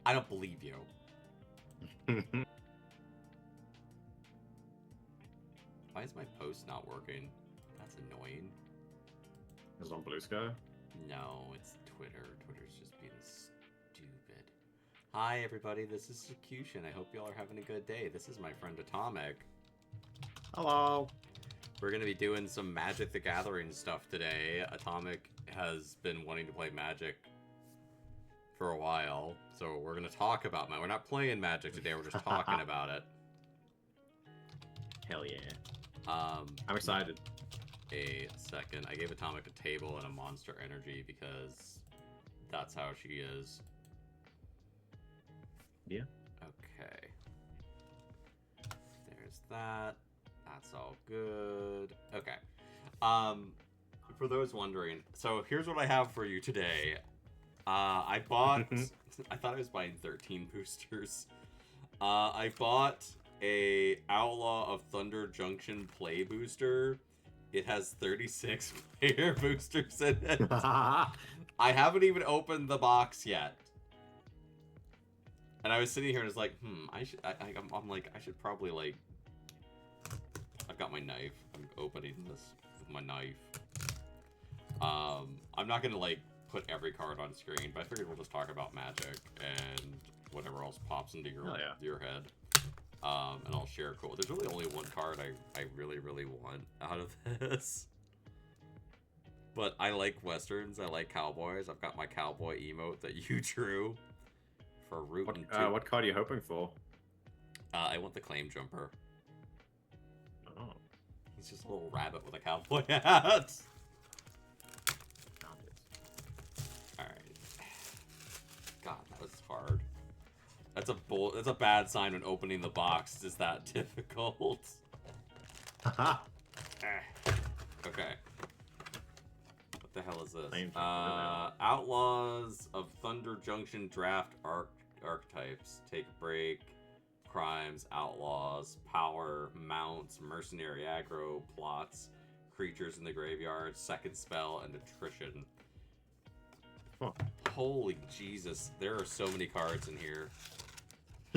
I don't believe you. Why is my post not working? That's annoying. Is it on Blue Sky? No, it's Twitter. Twitter's just being stupid. Hi, everybody. This is Sakutian. I hope y'all are having a good day. This is my friend Bratomic. Hello. We're going to be doing some Magic the Gathering stuff today. Atomic has been wanting to play Magic for a while, so we're going to talk about Magic. We're not playing Magic today, we're just talking about it. Hell yeah. I'm excited. A second. I gave Atomic a table and a Monster Energy because that's how she is. Yeah. Okay. There's that. That's all good. Okay. For those wondering, so here's what I have for you today. I bought... I thought I was buying 13 boosters. I bought a Outlaw of Thunder Junction play booster. It has 36 player boosters in it. I haven't even opened the box yet. And I was sitting here and I was like, I'm like, I should probably, like... I've got my knife. I'm opening this with my knife. I'm not gonna, like, put every card on screen, but I figured we'll just talk about Magic and whatever else pops into your head. And I'll share cool. There's really only one card I really, really want out of this. But I like Westerns. I like Cowboys. I've got my Cowboy emote that you drew for Root. What card are you hoping for? I want the Claim Jumper. Oh. He's just a little rabbit with a cowboy hat. Alright. God, that was hard. That's a bad sign when opening the box. Is that difficult? Haha. Okay. What the hell is this? Really Outlaws of Thunder Junction draft archetypes. Take break. Crimes, outlaws, power, mounts, mercenary aggro, plots, creatures in the graveyard, second spell, and attrition. Huh. Holy Jesus, there are so many cards in here.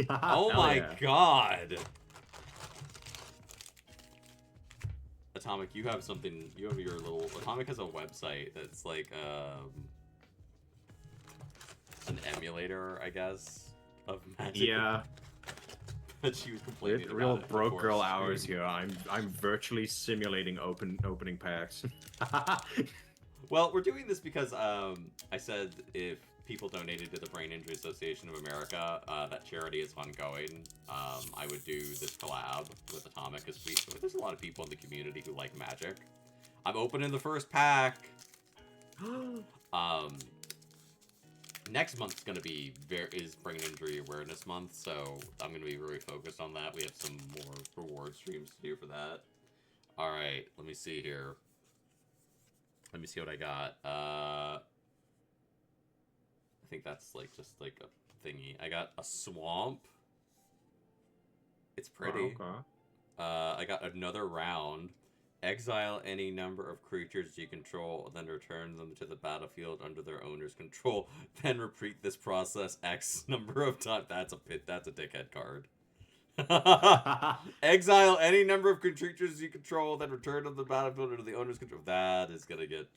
Oh Hell my yeah. God! Atomic, you have something, you have your little, Atomic has a website that's like, an emulator, I guess, of Magic. Yeah. But she was complaining Real about it broke before girl stream. hours here. I'm virtually simulating opening packs. Well, we're doing this because I said if people donated to the Brain Injury Association of America, that charity is ongoing. I would do this collab with Atomic because there's a lot of people in the community who like Magic. I'm opening the first pack. Next month's gonna be is Brain Injury Awareness Month, so I'm gonna be really focused on that. We have some more reward streams to do for that. All right, let me see here. Let me see what I got. I think that's like just like a thingy. I got a swamp. It's pretty. Oh, okay. I got another round. Exile any number of creatures you control, then return them to the battlefield under their owner's control. Then repeat this process X number of times. That's a dickhead card. Exile any number of creatures you control, then return them to the battlefield under the owner's control. That is gonna get.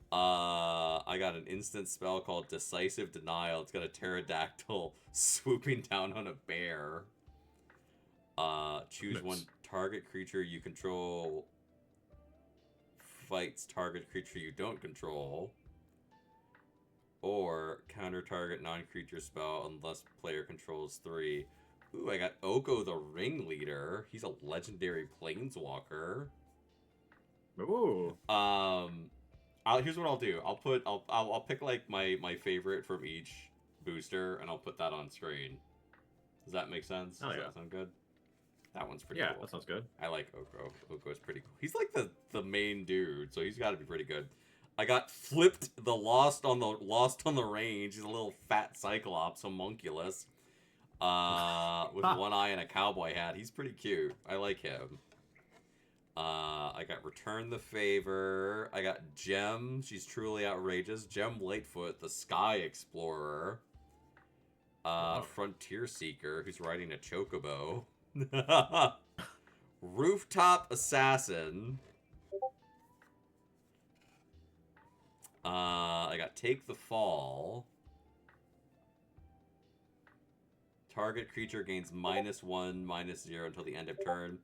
I got an instant spell called Decisive Denial. It's got a pterodactyl swooping down on a bear. Choose one target creature you control. Fights target creature you don't control, or counter target non-creature spell unless player controls 3. Ooh, I got Oko the Ringleader. He's a legendary planeswalker. Ooh. Here's what I'll do. I'll pick like my favorite from each booster, and I'll put that on screen. Does that make sense? Oh, Does yeah. that sound good? That one's pretty Yeah, cool. that sounds good. I like Oko. Oko's pretty cool. He's like the main dude, so he's got to be pretty good. I got Flipped the Lost on the Range. He's a little fat Cyclops, homunculus, with one eye and a cowboy hat. He's pretty cute. I like him. I got Return the Favor. I got Gem. She's truly outrageous. Gem Lightfoot, the Sky Explorer. Frontier Seeker who's riding a chocobo. Rooftop Assassin. I got Take the Fall. Target creature gains -1, -0 until the end of turn.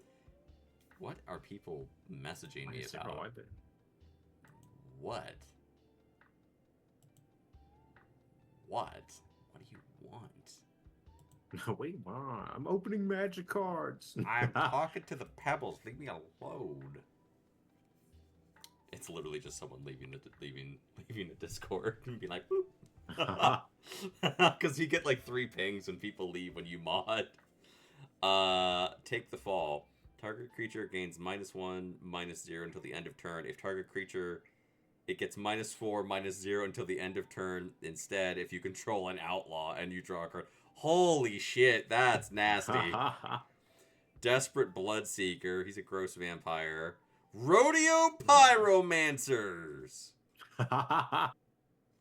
What are people messaging me about? What? What? What do you want? Wait, Mom. I'm opening magic cards. I'm talking to the pebbles. Leave me alone. It's literally just someone leaving a Discord and be like, boop. Because you get like 3 pings when people leave when you mod. Take the Fall. Target creature gains -1, -0 until the end of turn. If target creature, it gets -4, -0 until the end of turn. Instead, if you control an outlaw and you draw a card. Holy shit, that's nasty. Desperate Bloodseeker. He's a gross vampire. Rodeo Pyromancers.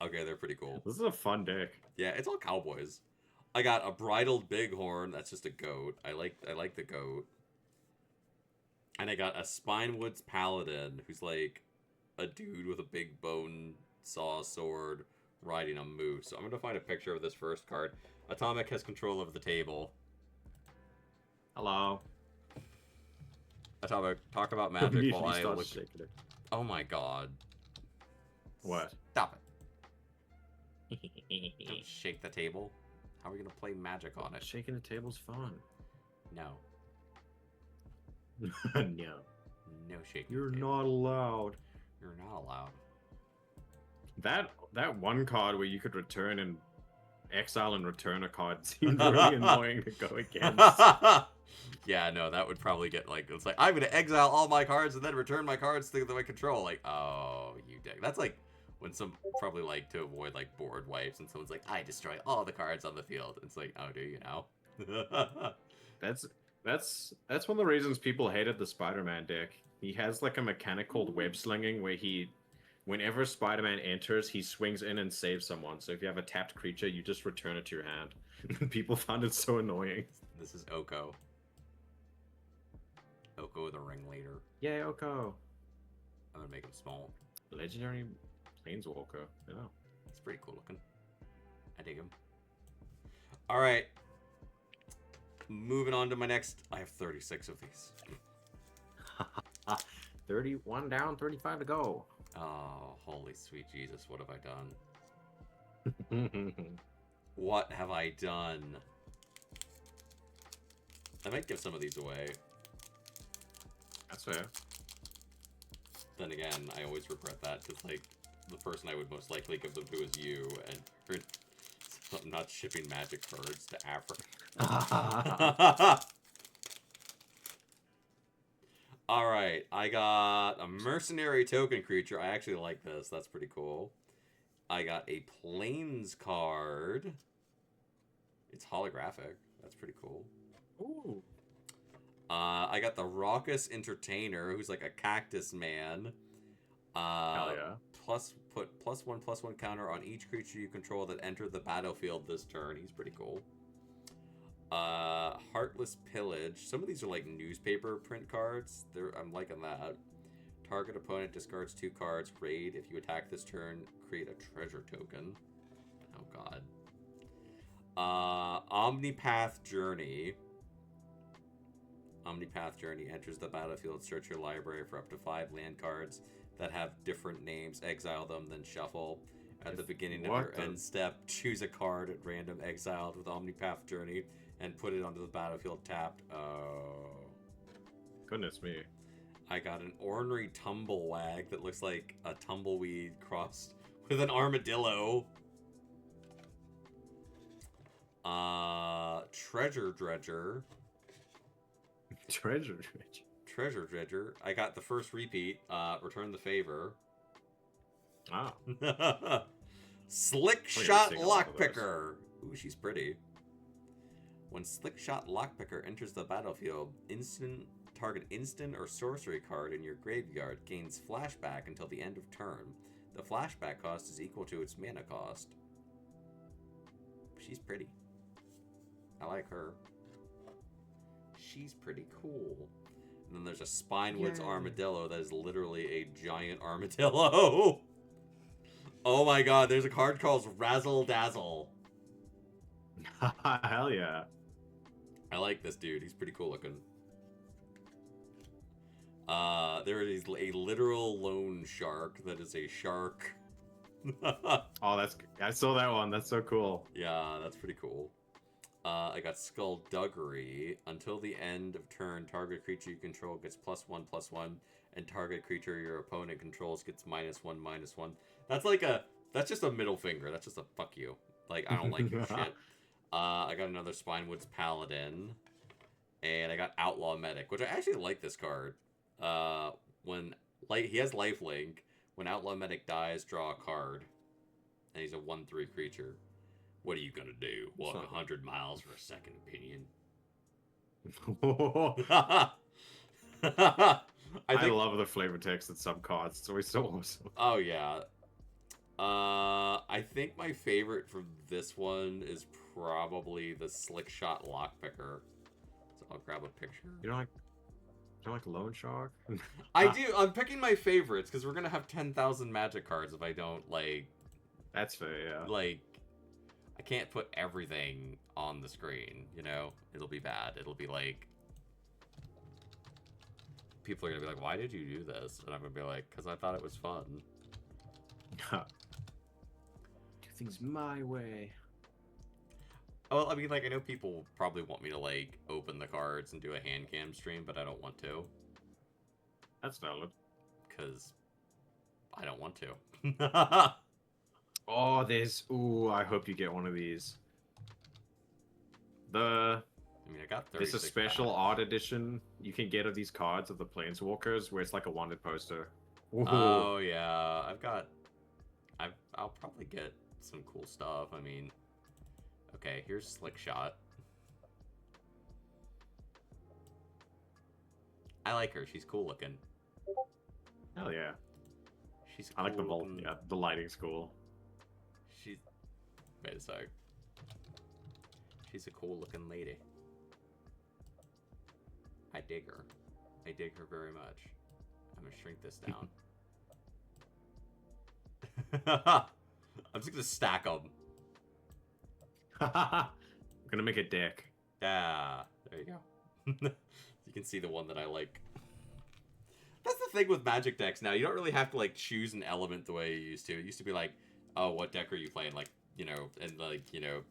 Okay, they're pretty cool. This is a fun deck. Yeah, it's all cowboys. I got a Bridled Bighorn. That's just a goat. I like the goat. And I got a Spinewoods Paladin, who's like a dude with a big bone saw sword riding a moose. So I'm gonna find a picture of this first card. Atomic has control of the table. Hello. Atomic, talk about magic while I look. Shaking it. Oh my god. What? Stop it. Don't shake the table. How are we gonna play magic on it? Shaking the table's fun. No. No. No shaking. You're the table. not allowed. You're not allowed. That one card where you could return and exile and return a card seemed really annoying to go against. Yeah, no, that would probably get like, it's like, I'm gonna exile all my cards and then return my cards to my control. Like, oh, you dick. That's like when some probably like to avoid like board wipes and someone's like, I destroy all the cards on the field. It's like, oh, do you now? That's one of the reasons people hated the Spider-Man deck. He has like a mechanic called web slinging where whenever Spider-Man enters, he swings in and saves someone. So if you have a tapped creature, you just return it to your hand. People found it so annoying. This is Oko. Oko the ringleader. Yay, Oko. I'm gonna make him small. Legendary Planeswalker. Yeah. He's pretty cool looking. I dig him. Alright. Moving on to my next. I have 36 of these. 31 down, 35 to go. Oh, holy sweet Jesus, what have I done? What have I done? I might give some of these away. That's fair. Then again, I always regret that, because, like, the person I would most likely give them to is you, and I'm not shipping magic cards to Africa. Alright, I got a mercenary token creature. I actually like this. That's pretty cool. I got a plains card. It's holographic. That's pretty cool. Ooh. I got the Raucous Entertainer, who's like a cactus man. Hell yeah. Put +1/+1 counter on each creature you control that entered the battlefield this turn. He's pretty cool. Heartless Pillage. Some of these are like newspaper print cards. I'm liking that. Target opponent discards 2 cards. Raid. If you attack this turn, create a treasure token. Oh god. Omnipath Journey. Omnipath Journey enters the battlefield. Search your library for up to 5 land cards that have different names. Exile them, then shuffle. At the beginning of your end step, choose a card at random exiled with Omnipath Journey and put it onto the battlefield tapped. Oh. Goodness me. I got an ornery Tumblewag that looks like a tumbleweed crossed with an armadillo. Treasure Dredger. Treasure Dredger. Treasure Dredger. I got the first repeat. Return the favor. Wow. Slick Shot Lockpicker. Ooh, she's pretty. When Slick Shot Lockpicker enters the battlefield, target instant or sorcery card in your graveyard gains flashback until the end of turn. The flashback cost is equal to its mana cost. She's pretty. I like her. She's pretty cool. And then there's a Spinewoods armadillo that is literally a giant armadillo. Oh my god, there's a card called Razzle Dazzle. Hell yeah. I like this dude. He's pretty cool looking. There is a literal loan shark that is a shark. Oh, I saw that one. That's so cool. Yeah, that's pretty cool. I got Skullduggery. Until the end of turn, target creature you control gets +1/+1, and target creature your opponent controls gets -1/-1. That's just a middle finger. That's just a fuck you. Like, I don't like your shit. I got another Spinewoods Paladin, and I got Outlaw Medic, which I actually like this card. He has lifelink. When Outlaw Medic dies, draw a card, and he's a 1/3 creature. What are you gonna do? Walk 100 miles for a second opinion? I love the flavor text in some cards. It's always so awesome. Oh yeah. I think my favorite from this one is probably the Slick Shot Lockpicker. So I'll grab a picture. You don't like Loan Shark? I do. I'm picking my favorites because we're gonna have 10,000 Magic cards if I don't like. That's fair. Yeah. Like, I can't put everything on the screen. You know, it'll be bad. It'll be like. People are gonna be like, "Why did you do this?" And I'm gonna be like, "Because I thought it was fun." Do things my way. Well, I mean, like, I know people probably want me to, like, open the cards and do a hand cam stream, but I don't want to. That's valid. Because I don't want to. Oh, ooh, I hope you get one of these. I mean, I got 36 There's a special packs. art edition you can get of these cards of the Planeswalkers, where it's like a wanted poster. Ooh. Oh, yeah. I'll probably get some cool stuff. I mean... Okay, here's Slick Shot. I like her. She's cool looking. Hell yeah. She's I like the cool vault. looking. Yeah, the lighting's cool. Wait a sec. She's a cool looking lady. I dig her. I dig her very much. I'm gonna shrink this down. I'm just gonna stack them. I'm gonna make a deck. Yeah, there you go. You can see the one that I like. That's the thing with Magic decks now. You don't really have to, like, choose an element the way you used to. It used to be like, oh, what deck are you playing? Like, you know, and, like, you know,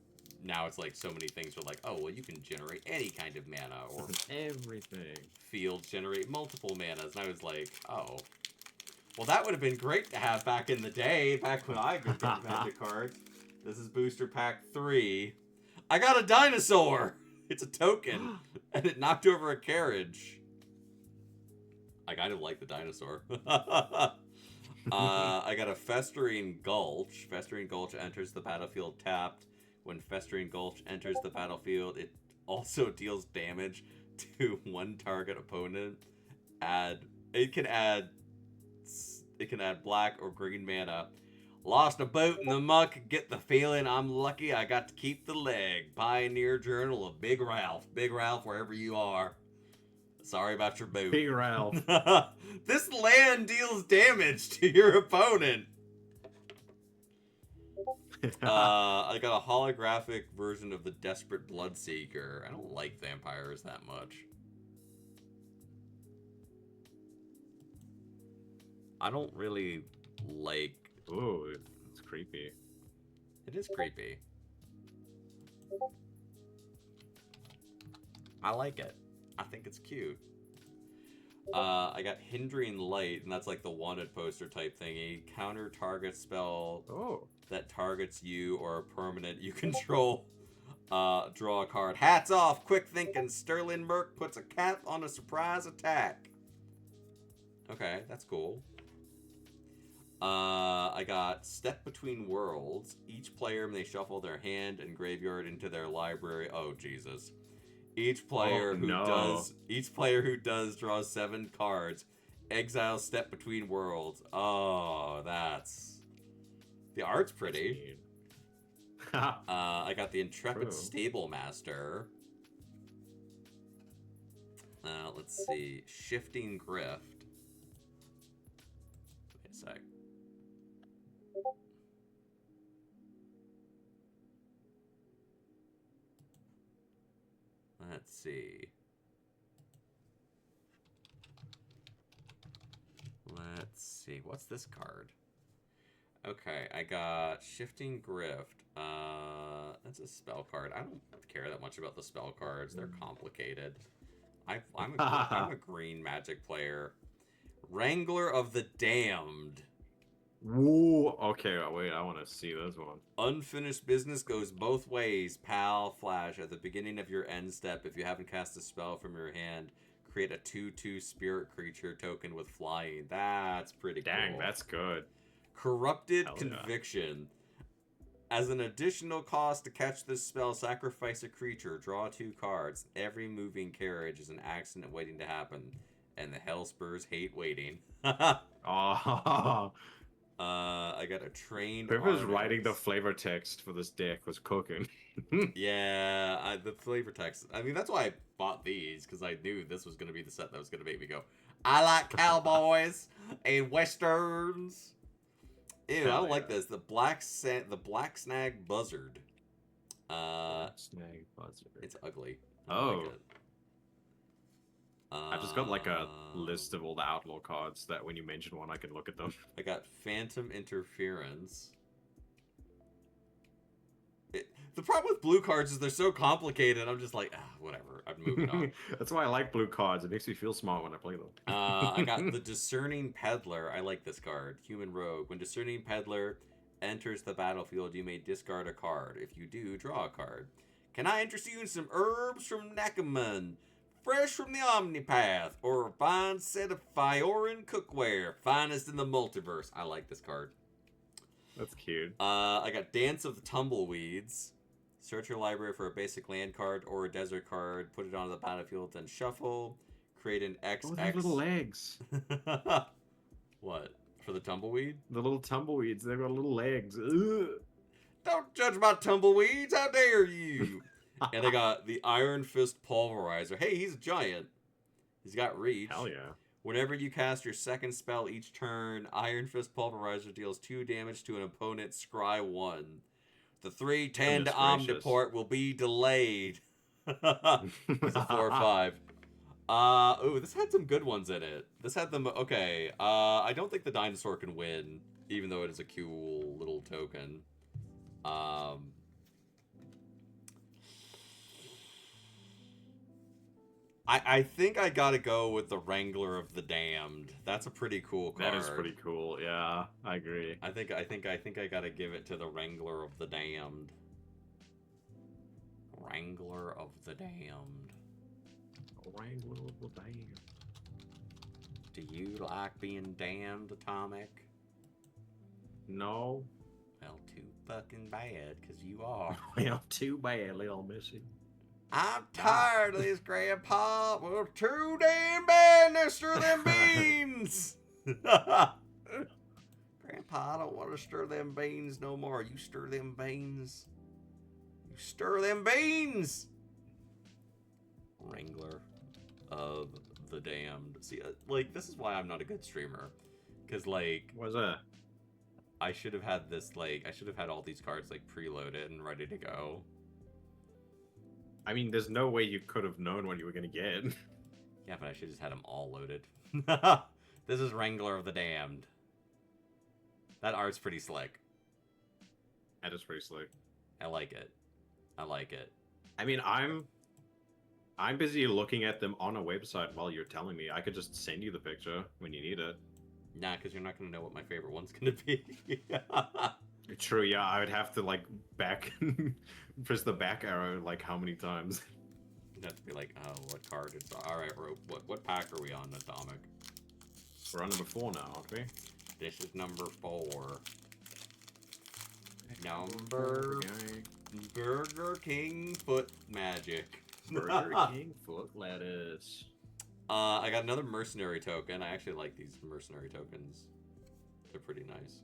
now it's like so many things are like, oh, well, you can generate any kind of mana, or everything. Fields generate multiple manas. And I was like, oh, well, that would have been great to have back in the day, back when I could get Magic cards. This is Booster Pack 3. I got a dinosaur! It's a token, and it knocked over a carriage. I kind of like the dinosaur. I got a Festering Gulch. Festering Gulch enters the battlefield tapped. When Festering Gulch enters the battlefield, it also deals damage to one target opponent. It can add black or green mana. Lost a boat in the muck. Get the feeling I'm lucky I got to keep the leg. Pioneer Journal of Big Ralph. Big Ralph, wherever you are. Sorry about your boot. Big Ralph. This land deals damage to your opponent. I got a holographic version of the Desperate Bloodseeker. I don't like vampires that much. I don't really like... Ooh, it's creepy. It is creepy. I like it. I think it's cute. I got Hindering Light, and that's like the wanted poster type thingy. Counter target spell that targets you or a permanent you control. Draw a card. Hats off! Quick thinking. Sterling Merc puts a cap on a surprise attack. Okay, that's cool. I got Step Between Worlds. Each player may shuffle their hand and graveyard into their library. Oh, Jesus. Each player who does draws 7 cards. Exile Step Between Worlds. Oh, that's... The art's pretty. I got the Intrepid True. Stable Master. Let's see. Shifting Grift. Wait a sec. Let's see. Let's see. What's this card? Okay, I got Shifting Grift. That's a spell card. I don't care that much about the spell cards. They're complicated. I'm a green magic player. Wrangler of the Damned. Woo. Okay, wait, I want to see this one. Unfinished business goes both ways, pal. Flash. At the beginning of your end step, if you haven't cast a spell from your hand, create a 2/2 spirit creature token with flying. That's pretty cool. Dang, that's good. Corrupted Hell yeah. Conviction. As an additional cost to catch this spell, sacrifice a creature, draw 2 cards. Every moving carriage is an accident waiting to happen, and the Hellspurs hate waiting. Oh. I got a trained. Whoever's writing the flavor text for this deck was cooking. Yeah, the flavor text. I mean, that's why I bought these, because I knew this was going to be the set that was going to make me go, I like cowboys and westerns. Ew, I don't like this. The black snag buzzard. Snag buzzard. It's ugly. I Oh. don't like it. I've just got like a list of all the outlaw cards that when you mention one, I can look at them. I got Phantom Interference. The problem with blue cards is they're so complicated. I'm just like, whatever. I'm moving on. That's why I like blue cards. It makes me feel smart when I play them. I got the Discerning Peddler. I like this card. Human Rogue. When Discerning Peddler enters the battlefield, you may discard a card. If you do, draw a card. Can I interest you in some herbs from Neckerman? Fresh from the Omnipath, or a fine set of Fioran cookware, finest in the multiverse. I like this card. That's cute. I got Dance of the Tumbleweeds. Search your library for a basic land card or a desert card. Put it onto the battlefield, then shuffle. Create an XX. Oh, they have little legs. What? For the tumbleweed? The little tumbleweeds. They've got little legs. Ugh. Don't judge my tumbleweeds. How dare you? And I got the Iron Fist Pulverizer. Hey, he's a giant. He's got reach. Hell yeah. Whenever you cast your second spell each turn, Iron Fist Pulverizer deals 2 damage to an opponent, scry 1. The 3/10 Goodness Omniport will be delayed. It's a 4/5. Ooh, this had some good ones in it. This had them. Okay. I don't think the dinosaur can win, even though it is a cool little token. I think I gotta go with the Wrangler of the Damned. That's a pretty cool card. That is pretty cool. Yeah, I agree. I think I gotta give it to the Wrangler of the Damned. Wrangler of the Damned. Wrangler of the Damned. Do you like being damned, Atomic? No. Well, too fucking bad, because you are. Well, too bad, little missy. I'm tired of this, Grandpa. Well, too damn bad, now stir them beans. Grandpa, I don't want to stir them beans no more. You stir them beans. You stir them beans. Wrangler of the Damned. See, like, this is why I'm not a good streamer. Because, like... What's that? I should have had this, like... I should have had all these cards, like, preloaded and ready to go. I mean, there's no way you could have known what you were going to get. Yeah, but I should have just had them all loaded. This is Wrangler of the Damned. That art's pretty slick. That is pretty slick. I like it. I like it. I mean, I'm busy looking at them on a website while you're telling me. I could just send you the picture when you need it. Nah, because you're not going to know what my favorite one's going to be. True, yeah, I would have to, like, press the back arrow, like, how many times? You'd have to be like, oh, what card is... Alright, what pack are we on, Atomic? We're on number 4 now, aren't we? This is number 4. Number... Burger King Foot Magic. Burger King Foot Lettuce. I got another mercenary token. I actually like these mercenary tokens. They're pretty nice.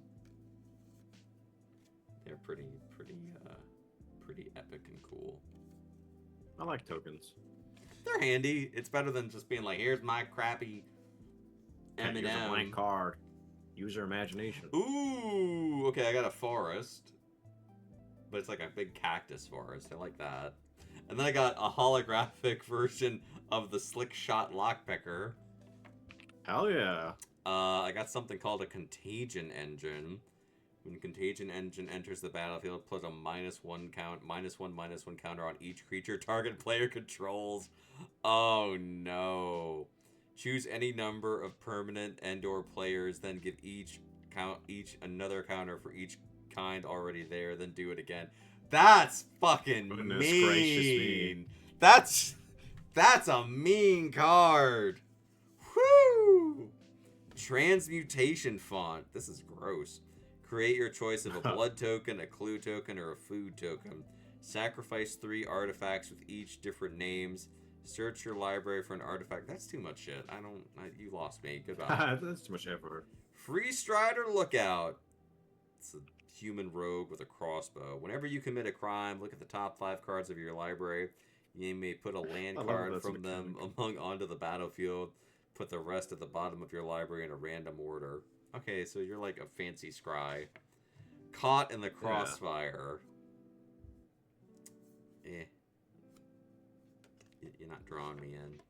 They're pretty pretty epic and cool. I like tokens. They're handy. It's better than just being like, here's my crappy Can't use a M&M. blank card. Use your imagination. Ooh, okay, I got a forest. But it's like a big cactus forest. I like that. And then I got a holographic version of the Slick Shot Lockpicker. Hell yeah. I got something called a Contagion Engine. When Contagion Engine enters the battlefield, put a -1 counter on each creature target player controls. Oh no. Choose any number of permanent and/or players, then give each another counter for each kind already there, then do it again. That's fucking Goodness mean. gracious me. That's a mean card. Whoo! Transmutation font. This is gross. Create your choice of a blood token, a clue token, or a food token. Sacrifice 3 artifacts with each different names. Search your library for an artifact. That's too much shit. You lost me. Goodbye. That's too much effort. Free Strider Lookout. It's a human rogue with a crossbow. Whenever you commit a crime, look at the top 5 cards of your library. You may put a land card from them onto the battlefield. Put the rest at the bottom of your library in a random order. Okay, so you're like a fancy scry. Caught in the crossfire. Eh. You're not drawing me in.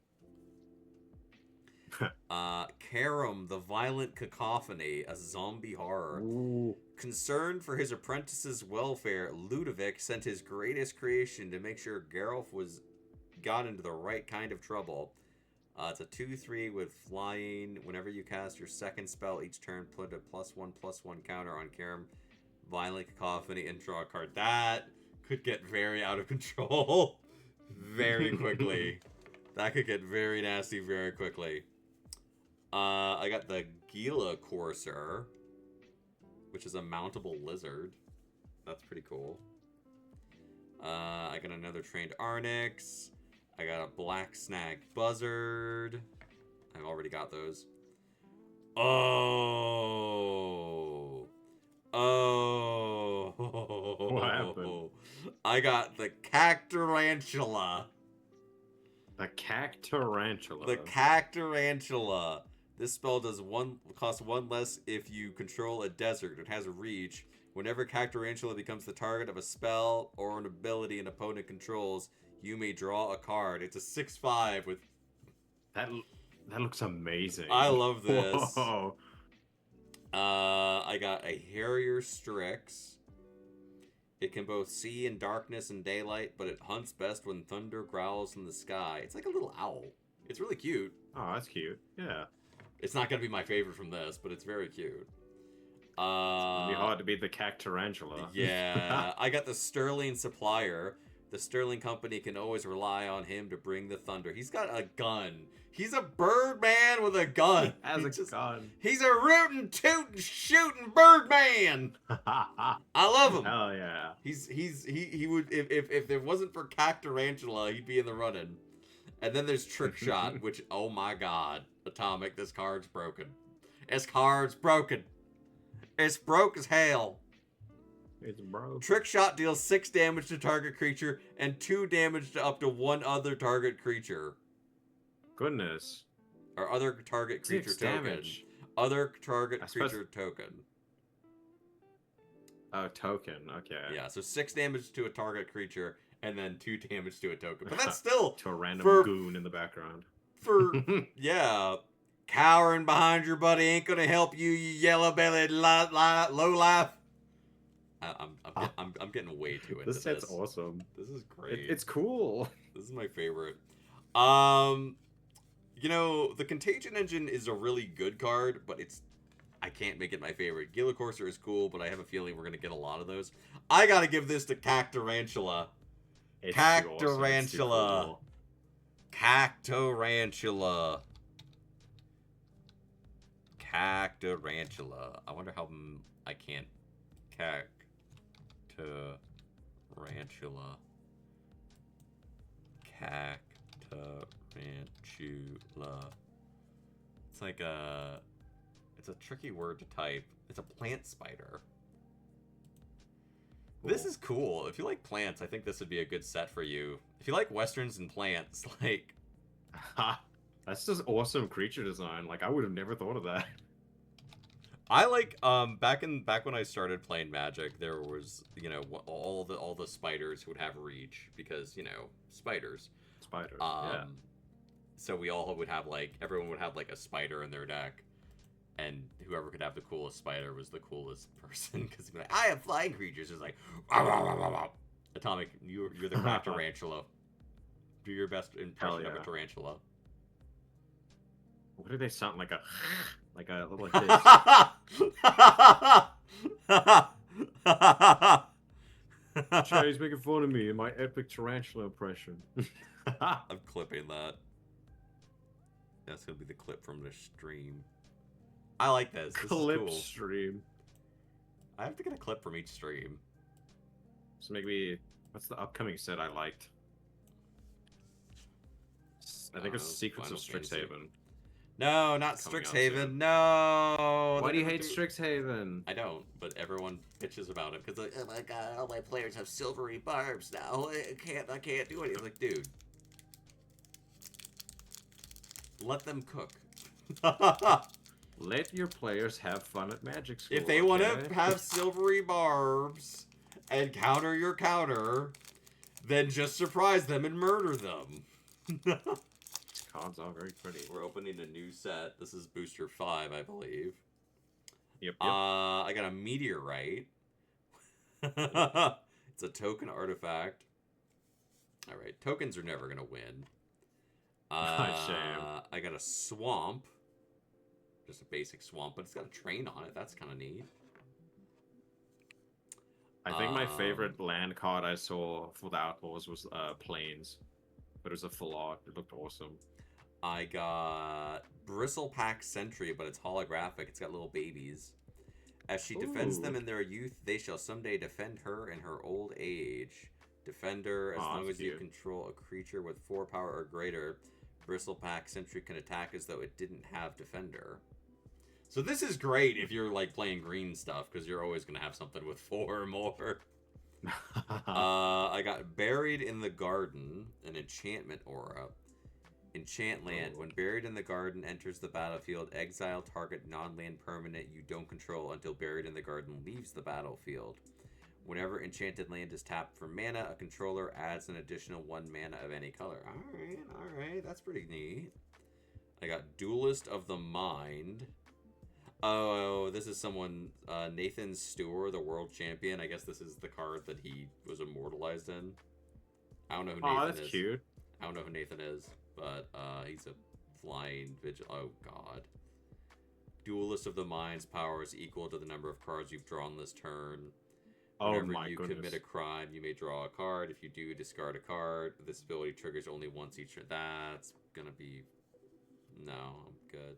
Karam, the Violent Cacophony, a zombie horror. Ooh. Concerned for his apprentice's welfare, Ludovic sent his greatest creation to make sure Geralt got into the right kind of trouble. It's a 2/3 with flying. Whenever you cast your second spell each turn, put a +1/+1 counter on Karam, Violent Cacophony, and draw a card. That could get very out of control very quickly. That could get very nasty very quickly. I got the Gila Courser, which is a mountable lizard. That's pretty cool. I got another trained Arnix. I got a Black Snag Buzzard. I've already got those. Oh. What happened? I got the Cactarantula. The Cactarantula. The Cactarantula. This spell costs 1 less if you control a desert. It has a reach. Whenever Cactarantula becomes the target of a spell or an ability an opponent controls, you may draw a card. It's a 6/5 with... That looks amazing. I love this. Whoa. I got a Harrier Strix. It can both see in darkness and daylight, but it hunts best when thunder growls in the sky. It's like a little owl. It's really cute. Oh, that's cute. Yeah. It's not going to be my favorite from this, but it's very cute. It's gonna be hard to beat the Cactarantula. Yeah. I got the Sterling Supplier. The Sterling Company can always rely on him to bring the thunder. He's got a gun. He's a Birdman with a gun. He has a gun. He's a rootin', tootin', shootin' Birdman. I love him. Hell yeah. He would if it wasn't for Cactarantula, he'd be in the running. And then there's Trick Shot, which, oh my god, Atomic, this card's broken. This card's broken. It's broke as hell. It's broke. Trick Shot deals 6 damage to target creature and 2 damage to up to 1 other target creature. Goodness. Or other target creature 6 token. damage. Other target creature token. Oh, token. Okay. Yeah, so 6 damage to a target creature and then 2 damage to a token. But that's still... to a random goon in the background. Yeah. Cowering behind your buddy ain't gonna help you, you yellow-bellied lowlife. I'm getting way too into this. This set's awesome. This is great. It's cool. This is my favorite. You know, the Contagion Engine is a really good card, but I can't make it my favorite. Gila Courser is cool, but I have a feeling we're gonna get a lot of those. I gotta give this to Cactarantula. Cactarantula. Cool. Cactarantula. Cactarantula. I wonder how I can't. Cactarantula. Cactarantula. It's like it's a tricky word to type. It's a plant spider. This is cool. If you like plants, I think this would be a good set for you. If you like westerns and plants, like... That's just awesome creature design. Like, I would have never thought of that. I like back when I started playing Magic, there was, you know, all the spiders would have reach because, you know, spiders. Spiders. Yeah. So we all would have like everyone would have like a spider in their deck, and whoever could have the coolest spider was the coolest person because he'd be like, I have flying creatures. It's like, "Wow, wow, wow, wow, wow." Atomic, you're the crack tarantula. Do your best impression of a tarantula. What do they sound like? Like a little like this. Jay's making fun of me in my epic tarantula impression. I'm clipping that. That's gonna be the clip from the stream. I like this. This clip is cool. Stream. I have to get a clip from each stream. So maybe what's the upcoming set I liked? I think it's Secrets of Strixhaven. No, not Strixhaven. No. Why do you hate Strixhaven? I don't, but everyone bitches about it because like, oh my god, all my players have silvery barbs now. I can't do anything. Like, dude, let them cook. Let your players have fun at Magic School. If they want to have silvery barbs and counter your counter, then just surprise them and murder them. Cards are very pretty. We're opening a new set. This is Booster 5, I believe. Yep. I got a Meteorite. It's a token artifact. Alright, tokens are never going to win. Shame. I got a Swamp. Just a basic Swamp, but it's got a train on it. That's kind of neat. I think my favorite land card I saw for the Outlaws was Plains. But it was a full art. It looked awesome. I got Bristlepack Sentry, but it's holographic. It's got little babies. As she defends them in their youth, they shall someday defend her in her old age. Defender, as long as you control a creature with 4 power or greater, Bristlepack Sentry can attack as though it didn't have Defender. So this is great if you're like playing green stuff, because you're always going to have something with 4 or more. I got Buried in the Garden, an enchantment aura. Enchant land. When Buried in the Garden enters the battlefield, exile target non-land permanent you don't control until Buried in the Garden leaves the battlefield. Whenever enchanted land is tapped for mana, a controller adds an additional 1 mana of any color. Alright, that's pretty neat. I got Duelist of the Mind. Oh, this is someone, Nathan Stewart, the world champion. I guess this is the card that he was immortalized in. I don't know who Nathan is. Oh, that's cute. I don't know who Nathan is, but he's a flying vigil. Oh, God. Duelist of the Mind's power is equal to the number of cards you've drawn this turn. Whenever you commit a crime, you may draw a card. If you do, discard a card. This ability triggers only once each turn. That's gonna be... No, I'm good.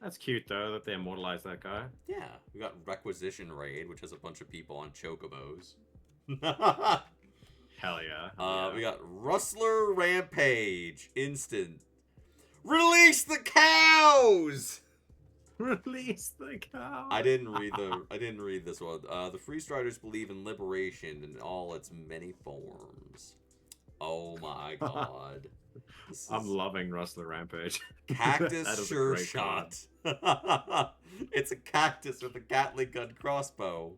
That's cute, though, that they immortalized that guy. Yeah. We got Requisition Raid, which has a bunch of people on chocobos. Hell yeah. We got Rustler Rampage. Instant. Release the cows! Release the cow. I didn't read this one. The Free Striders believe in liberation in all its many forms. Oh my god. I'm loving Rustler Rampage. Cactus Sure Shot. It's a cactus with a Gatling gun crossbow.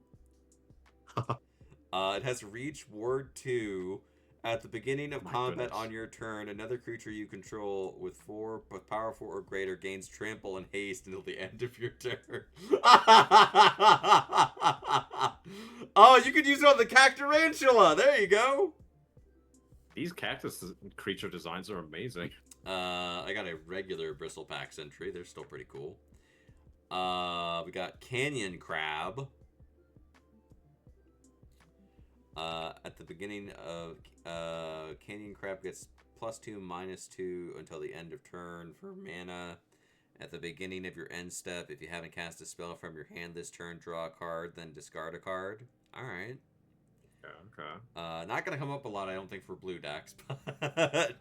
It has Reach Ward 2. At the beginning of combat on your turn, another creature you control with power 4 or greater gains trample and haste until the end of your turn. Oh, you could use it on the Cactarantula. There you go. These cactus creature designs are amazing. I got a regular Bristlepack Sentry. They're still pretty cool. We got Canyon Crab. At the beginning of Canyon Crab gets +2, -2 until the end of turn for mana. At the beginning of your end step, if you haven't cast a spell from your hand this turn, draw a card, then discard a card. Alright. Okay. Not gonna come up a lot, I don't think, for blue decks, but...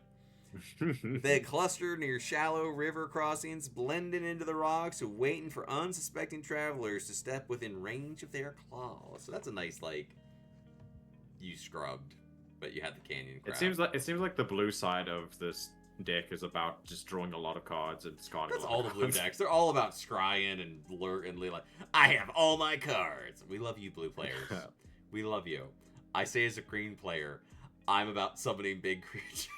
They cluster near shallow river crossings, blending into the rocks, waiting for unsuspecting travelers to step within range of their claws. So that's a nice, like... you scrubbed, but you had the canyon crab. It seems like the blue side of this deck is about just drawing a lot of cards and discarding. That's all the blue decks. They're all about scrying and lurk and like, I have all my cards. We love you, blue players. We love you. I say as a green player, I'm about summoning big creatures.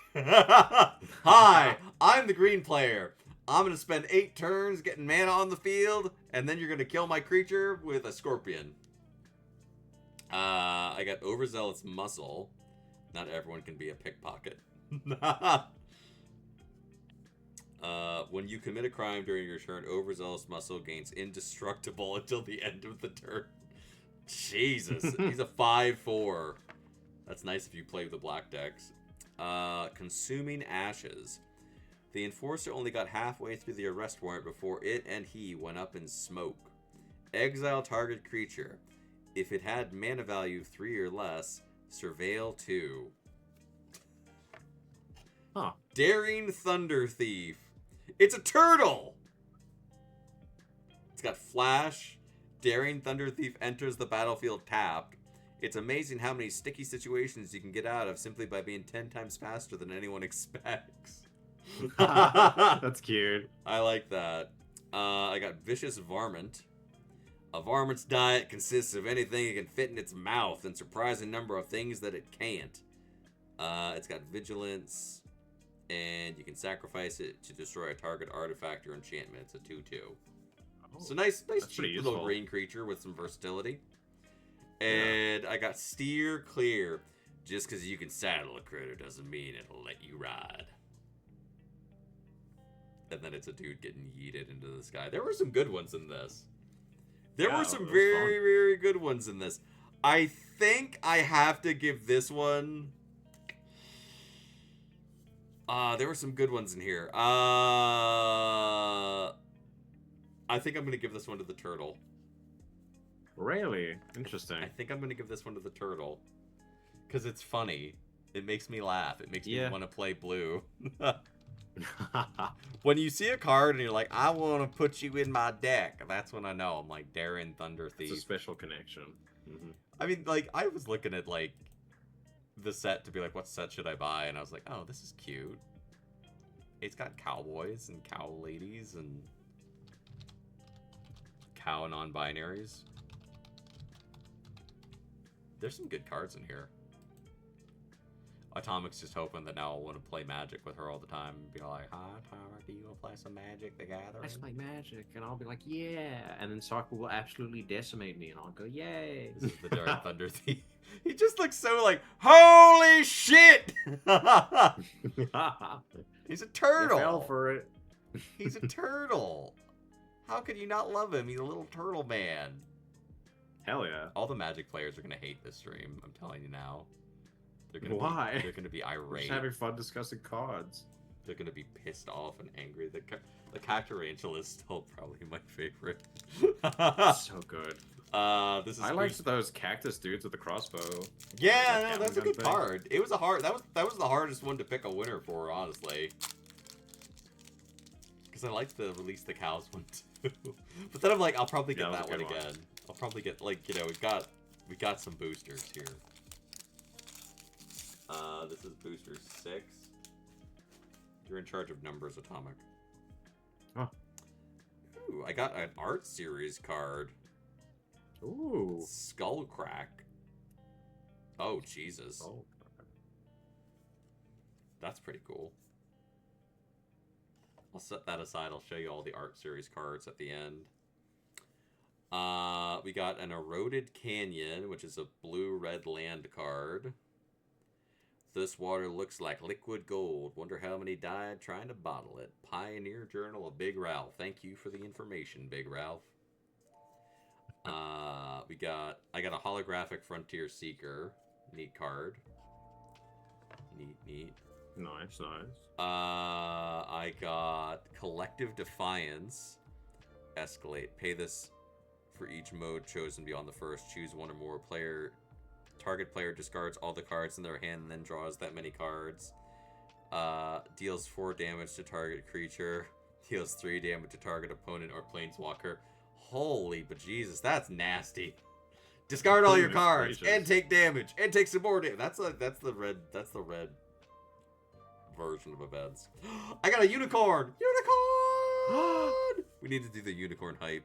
Hi, I'm the green player. I'm going to spend 8 turns getting mana on the field, and then you're going to kill my creature with a scorpion. I got Overzealous Muscle. Not everyone can be a pickpocket. When you commit a crime during your turn, Overzealous Muscle gains indestructible until the end of the turn. Jesus. He's a 5/4. That's nice if you play the black decks. Consuming Ashes. The Enforcer only got halfway through the arrest warrant before it and he went up in smoke. Exile target creature. If it had mana value 3 or less, surveil 2. Huh. Daring Thunder Thief. It's a turtle! It's got Flash. Daring Thunder Thief enters the battlefield tapped. It's amazing how many sticky situations you can get out of simply by being 10 times faster than anyone expects. That's cute. I like that. I got Vicious Varmint. A varmint's diet consists of anything it can fit in its mouth and surprising number of things that it can't. It's got Vigilance, and you can sacrifice it to destroy a target artifact or enchantment. It's a 2/2. Oh, so nice cheap little useful. green creature with some versatility. And I got Steer Clear. Just because you can saddle a critter doesn't mean it'll let you ride. And then it's a dude getting yeeted into the sky. There were some good ones in this. There were some very, very good ones in this. I think I have to give this one... there were some good ones in here. I think I'm going to give this one to the turtle. Really? Interesting. I think I'm going to give this one to the turtle. Because it's funny. It makes me laugh. It makes me want to play blue. When you see a card and you're like, I want to put you in my deck, that's when I know. I'm like, Daring Thunder Thief. It's a special connection. Mm-hmm. I mean, like, I was looking at, like, the set to be like, what set should I buy? And I was like, oh, this is cute. It's got cowboys and cow ladies and cow non-binaries. There's some good cards in here. Atomic's just hoping that now I'll want to play Magic with her all the time and be like, hi, Atomic, do you want to play some Magic the Gathering? Let's play Magic. And I'll be like, yeah. And then Sokka will absolutely decimate me and I'll go, yay. This is the Daring Thunder Thief. He just looks so like, holy shit! He's a turtle. You fell for it. He's a turtle. How could you not love him? He's a little turtle man. Hell yeah. All the Magic players are going to hate this stream. I'm telling you now. Why? They're going to be irate. Just having fun discussing cards. They're going to be pissed off and angry. The Cacturangel is still probably my favorite. So good. This is I liked those cactus dudes with the crossbow. Yeah, no, that's a good card. It was a hard. That was the hardest one to pick a winner for, honestly. Because I liked the Release the Cows one too. But then I'm like, I'll probably get that one again. I'll probably get, like, you know, we got some boosters here. This is booster 6. You're in charge of numbers, Atomic. Huh. Ooh, I got an art series card. Ooh. Skullcrack. Oh, Jesus. Oh. That's pretty cool. I'll set that aside. I'll show you all the art series cards at the end. We got an Eroded Canyon, which is a blue-red land card. This water looks like liquid gold. Wonder how many died trying to bottle it. Pioneer Journal of Big Ralph. Thank you for the information, Big Ralph. I got a holographic Frontier Seeker. Neat card. Neat. Nice. I got Collective Defiance. Escalate. Pay this for each mode chosen beyond the first. Choose one or more player. Target player discards all the cards in their hand and then draws that many cards. Deals 4 damage to target creature. Deals 3 damage to target opponent or planeswalker. Holy bejesus, that's nasty. Discard all your Goodness cards gracious. and take damage and take some more damage. That's the red version of events. I got a unicorn! Unicorn! We need to do the unicorn hype.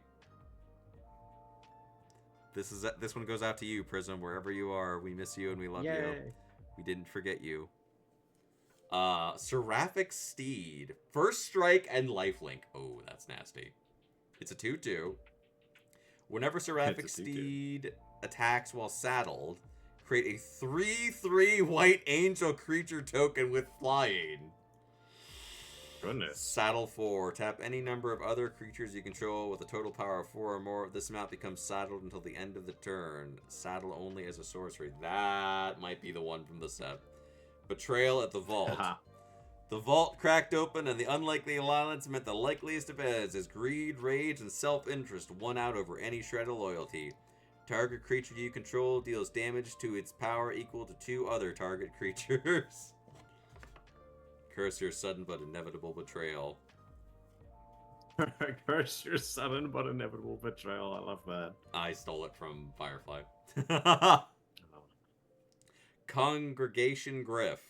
This one goes out to you, Prism, wherever you are. We miss you and we love you. We didn't forget you. Seraphic Steed. First strike and lifelink. Oh, that's nasty. It's a 2/2. Whenever Seraphic Steed attacks while saddled, create a 3/3 white angel creature token with flying. Goodness. Saddle 4. Tap any number of other creatures you control with a total power of 4 or more. This amount becomes saddled until the end of the turn. Saddle only as a sorcery. That might be the one from the set. Betrayal at the vault. The vault cracked open, and the unlikely alliance met the likeliest of ends as greed, rage, and self-interest won out over any shred of loyalty. Target creature you control deals damage to its power equal to 2 other target creatures. Curse your sudden but inevitable betrayal. Curse your sudden but inevitable betrayal. I love that. I stole it from Firefly. Congregation Griff.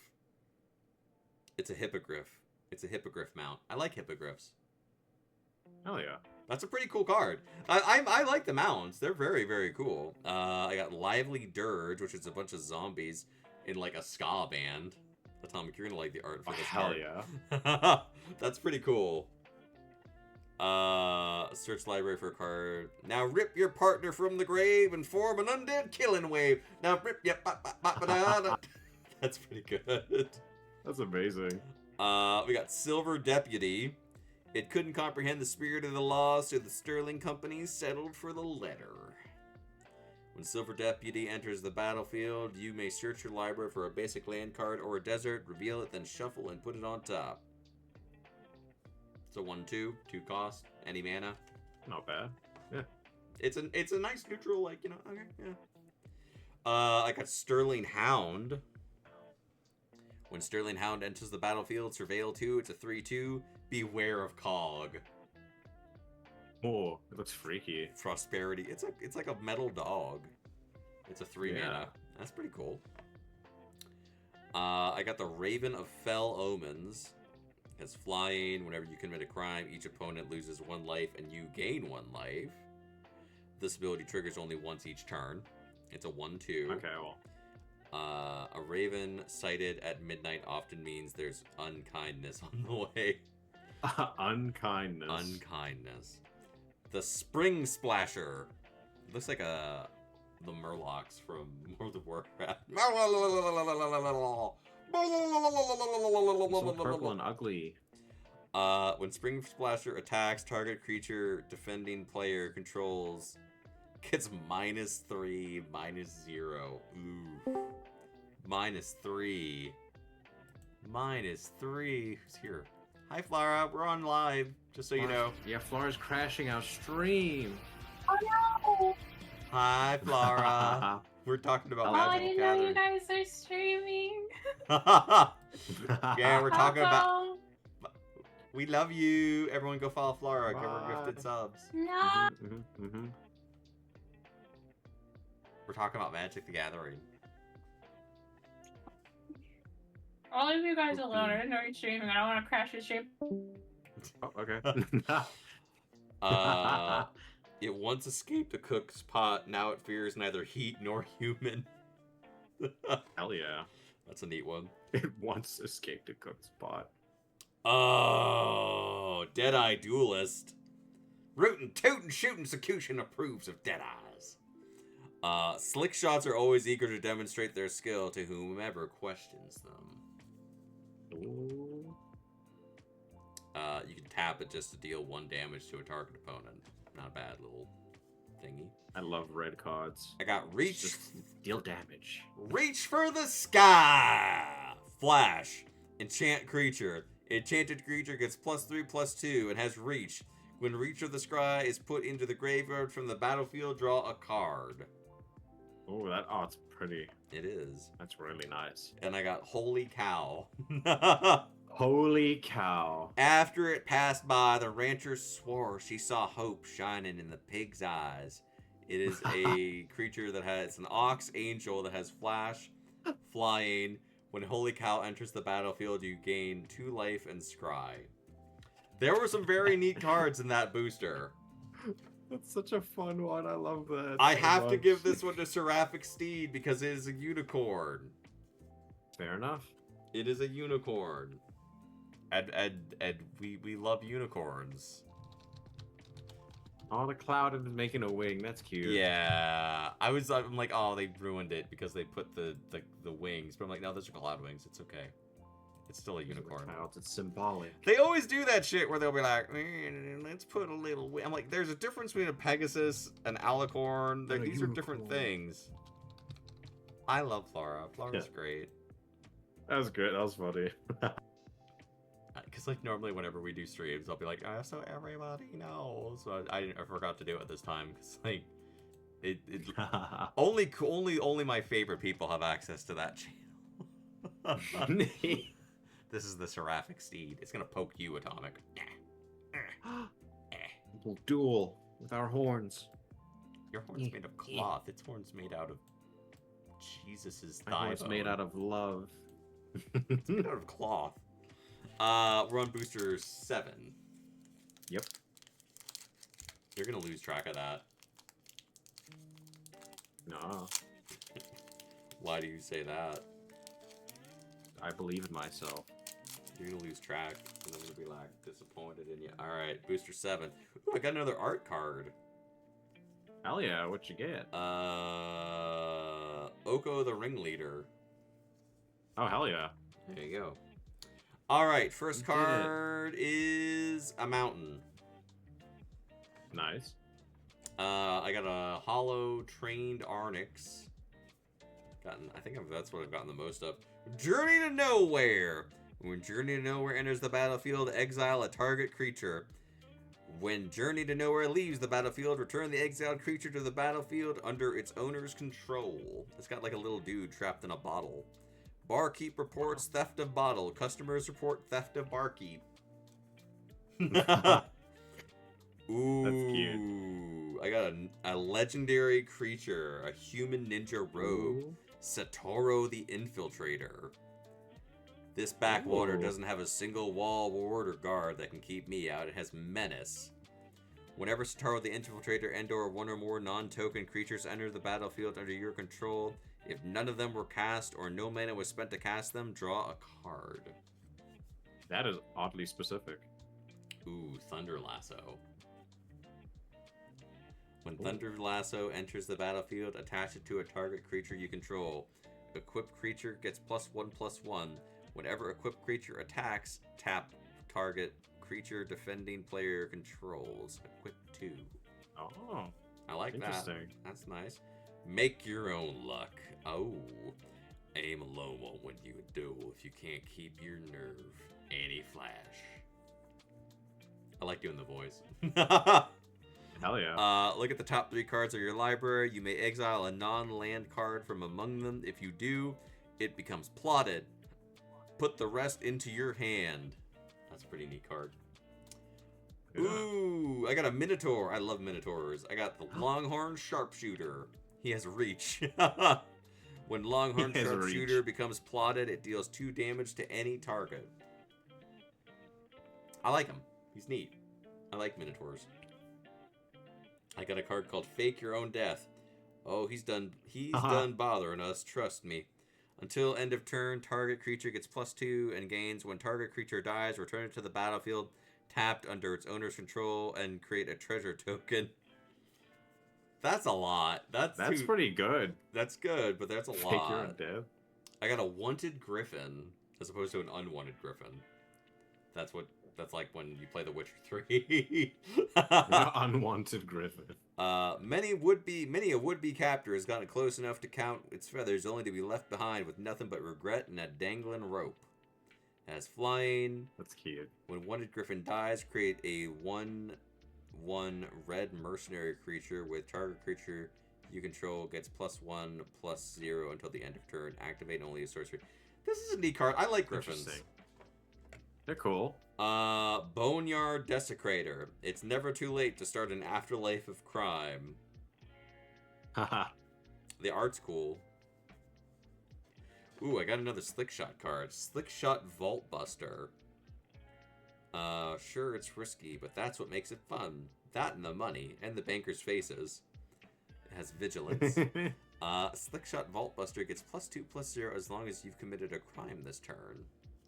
It's a hippogriff. It's a hippogriff mount. I like hippogriffs. Hell yeah. That's a pretty cool card. I like the mounts. They're very, very cool. I got Lively Dirge, which is a bunch of zombies in like a ska band. Atomic, you're gonna like the art for this hell card. yeah. That's pretty cool. Search library for a card. Now rip your partner from the grave and form an undead killing wave. Now rip ya. That's pretty good. That's amazing. We got Silver Deputy. It couldn't comprehend the spirit of the law, so the Sterling Company settled for the letter. When Silver Deputy enters the battlefield, you may search your library for a basic land card or a desert, reveal it, then shuffle and put it on top. It's a 1/2, 2 cost, any mana. Not bad. Yeah. It's a nice neutral, like, you know, okay, yeah. I got Sterling Hound. When Sterling Hound enters the battlefield, surveil 2, it's a 3/2. Beware of Cog. Oh, it looks freaky. Prosperity. It's like a metal dog. It's a 3 mana. That's pretty cool. I got the Raven of Fell Omens. It's flying. Whenever you commit a crime, each opponent loses 1 life and you gain 1 life. This ability triggers only once each turn. It's a 1/2. Okay, well. A raven sighted at midnight often means there's unkindness on the way. Unkindness. Unkindness. The Spring Splasher. Looks like the Murlocs from World of Warcraft. So purple and ugly. When Spring Splasher attacks, target creature defending player controls gets -3, -0. Ooh. -3. -3. Who's here? Hi, Flora. We're on live, just so you know. Yeah, Flora's crashing our stream. Oh no! Hi, Flora. We're talking about Oh, I Magical didn't know you Gathering. guys are streaming. Yeah, we're talking about... Oh, We love you. Everyone go follow Flora. Give her Bye. gifted subs. no. We're talking about Magic the Gathering. I'll leave you guys alone. I didn't know you're streaming. I don't want to crash your stream. Oh, okay. It once escaped a cook's pot. Now it fears neither heat nor human. Hell yeah. That's a neat one. It once escaped a cook's pot. Oh, Deadeye Duelist. Rootin', tootin', shootin', Sakutian approves of Deadeyes. Slick shots are always eager to demonstrate their skill to whomever questions them. Ooh. You can tap it just to deal 1 damage to a target opponent. Not a bad little thingy. I love red cards. I got Reach. Just deal damage. Reach for the sky! Flash. Enchant creature. Enchanted creature gets +3/+2 and has reach. When Reach of the Sky is put into the graveyard from the battlefield, draw a card. Oh, that art's pretty. It is. That's really nice. And I got Holy Cow. Holy cow. After it passed by, the rancher swore she saw hope shining in the pig's eyes. It is a creature that has an ox angel that has flash, flying. When Holy Cow enters the battlefield, you gain 2 life and scry. There were some very neat cards in that booster. That's such a fun one. I love that. I so have to much. give this one to Seraphic Steed because it is a unicorn. Fair enough. It is a unicorn. And we love unicorns. Oh, the cloud is making a wing. That's cute. Yeah. I'm like, oh, they ruined it because they put the wings. But I'm like, no, those are cloud wings. It's okay. It's still a unicorn. Clouds, it's symbolic. They always do that shit where they'll be like, let's put a little wing. I'm like, there's a difference between a Pegasus, an alicorn. And a These are different unicorn. things. I love Flora. Flora's great. That was good. That was funny. Because like normally whenever we do streams, I'll be like, so everybody knows. So I forgot to do it this time because like it only my favorite people have access to that channel. This is the Seraphic Steed. It's gonna poke you, Atomic. We'll duel with our horns. Your horn's made of cloth. Its horn's made out of Jesus's My thigh horn's bone. made out of love. It's made out of cloth. We're on booster 7. Yep. You're gonna lose track of that. No, Why do you say that? I believe in myself. You're gonna lose track, and I'm gonna be like disappointed in you. All right, booster 7. Ooh, I got another art card. Hell yeah! What you get? Oko the Ringleader. Oh hell yeah! There you go. All right, first You did it. card is a mountain. Nice. I got a hollow trained Arnix. I think that's what I've gotten the most of. Journey to Nowhere. When Journey to Nowhere enters the battlefield, exile a target creature. When Journey to Nowhere leaves the battlefield, return the exiled creature to the battlefield under its owner's control. It's got like a little dude trapped in a bottle. Barkeep reports theft of bottle. Customers report theft of barkeep. Ooh, That's cute. I got a legendary creature, a human ninja rogue, Ooh. Satoru the Infiltrator. This backwater Ooh. doesn't have a single wall, ward, or guard that can keep me out. It has menace. Whenever Satoru the Infiltrator and/or one or more non-token creatures enter the battlefield under your control, if none of them were cast or no mana was spent to cast them, draw a card. That is oddly specific. Ooh, Thunder Lasso. When Thunder Lasso enters the battlefield, attach it to a target creature you control. Equipped creature gets +1/+1. Whenever equipped creature attacks, tap target creature defending player controls. Equip 2. Oh, I like that. interesting. That's nice. Make your own luck. Oh. Aim alone won't win you a duel if you can't keep your nerve. Annie Flash. I like doing the voice. Hell yeah. Look at the top 3 cards of your library. You may exile a non-land card from among them. If you do, it becomes plotted. Put the rest into your hand. That's a pretty neat card. Yeah. Ooh, I got a Minotaur. I love Minotaurs. I got the Longhorn Sharpshooter. He has reach. When Longhorn He has Sharpshooter reach. becomes plotted, it deals 2 damage to any target. I like him. He's neat. I like Minotaurs. I got a card called Fake Your Own Death. Oh, he's done done bothering us, trust me. Until end of turn, target creature gets +2 and gains. When target creature dies, return it to the battlefield, tapped under its owner's control, and create a treasure token. That's a lot. That's pretty good. That's good, but that's a Fake your own lot. death. I got a wanted griffin as opposed to an unwanted griffin. That's like when you play The Witcher 3. The unwanted griffin. Many a would-be captor has gotten close enough to count its feathers, only to be left behind with nothing but regret and a dangling rope. It has flying. That's cute. When wanted griffin dies, create a 1/1 red mercenary creature with target creature you control gets +1/+0 until the end of turn. Activate only a sorcery. This is a neat card. I like griffins. Interesting. They're cool. Boneyard Desecrator. It's never too late to start an afterlife of crime. Haha. The art's cool. Ooh, I got another Slick Shot card. Slick Shot Vault Buster. Sure, it's risky, but that's what makes it fun. That and the money, and the bankers' faces. It has vigilance. Slick Shot Vault Buster gets +2/+0 as long as you've committed a crime this turn.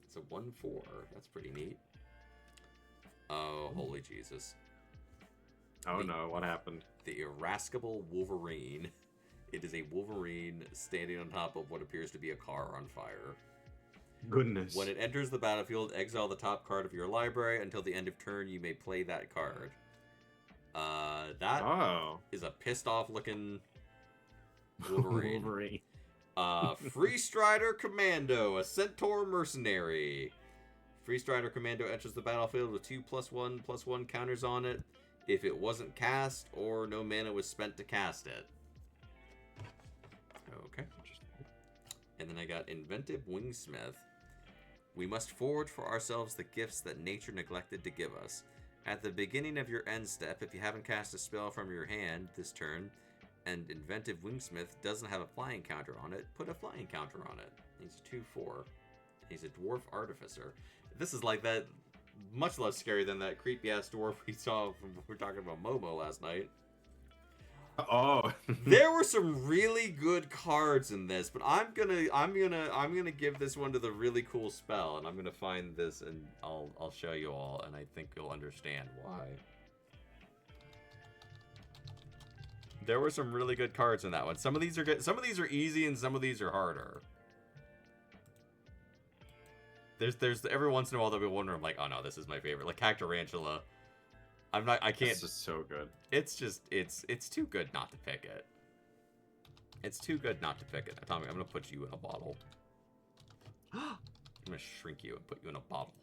It's a 1/4. That's pretty neat. Oh, holy Jesus. Oh no, what happened? The Irascible Wolverine. It is a Wolverine standing on top of what appears to be a car on fire. Goodness. When it enters the battlefield, exile the top card of your library. Until the end of turn, you may play that card. That is a pissed off looking Wolverine. Wolverine. Free Strider Commando, a Centaur Mercenary. Free Strider Commando enters the battlefield with 2+1/+1 counters on it if it wasn't cast or no mana was spent to cast it. Okay. And then I got Inventive Wingsmith. We must forge for ourselves the gifts that nature neglected to give us. At the beginning of your end step, if you haven't cast a spell from your hand this turn, and Inventive Wingsmith doesn't have a flying counter on it, put a flying counter on it. He's a 2/4. He's a Dwarf Artificer. This is like that, much less scary than that creepy ass dwarf we saw when we were talking about Momo last night. Oh. There were some really good cards in this, but I'm gonna give this one to the really cool spell, and I'm gonna find this and I'll show you all, and I think you'll understand why. There were some really good cards in that one. Some of these are good. Some of these are easy, and some of these are harder. There's every once in a while they'll be wondering, like, oh no, this is my favorite, like Cactarantula. I can't. It's just so good. It's just, it's too good not to pick it. It's too good not to pick it. Atomic, I'm gonna put you in a bottle. I'm gonna shrink you and put you in a bottle.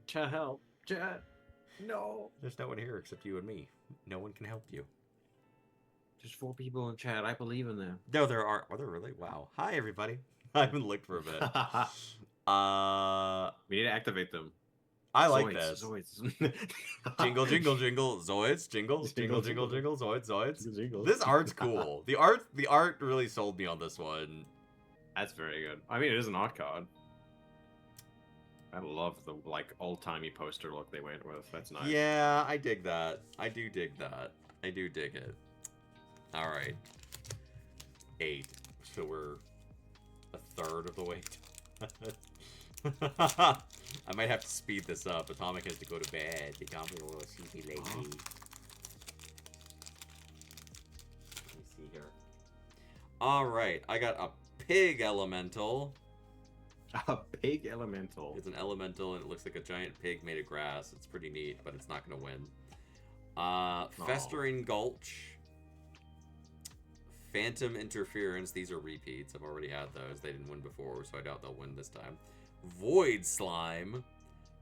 Chat, help. Chat. No. There's no one here except you and me. No one can help you. There's 4 people in chat. I believe in them. No, there are. Are there really? Wow. Hi, everybody. I haven't looked for a bit. We need to activate them. I like Zoids, this. Zoids. Jingle, jingle, jingle, Zoids, jingle, jingle, jingle, jingle, Zoids, Zoids. Jingle. This art's cool. The art really sold me on this one. That's very good. I mean, it is an art card. I love the like old-timey poster look they went with. That's nice. Yeah, I dig that. I do dig that. I do dig it. All right. 8. So we're a third of the way. I might have to speed this up. Atomic has to go to bed. The Atomic will sleepy lady. Let me see here. All right, I got a pig elemental. A pig elemental. It's an elemental, and it looks like a giant pig made of grass. It's pretty neat, but it's not going to win. Festering Gulch. Phantom Interference. These are repeats. I've already had those. They didn't win before, so I doubt they'll win this time. Void Slime.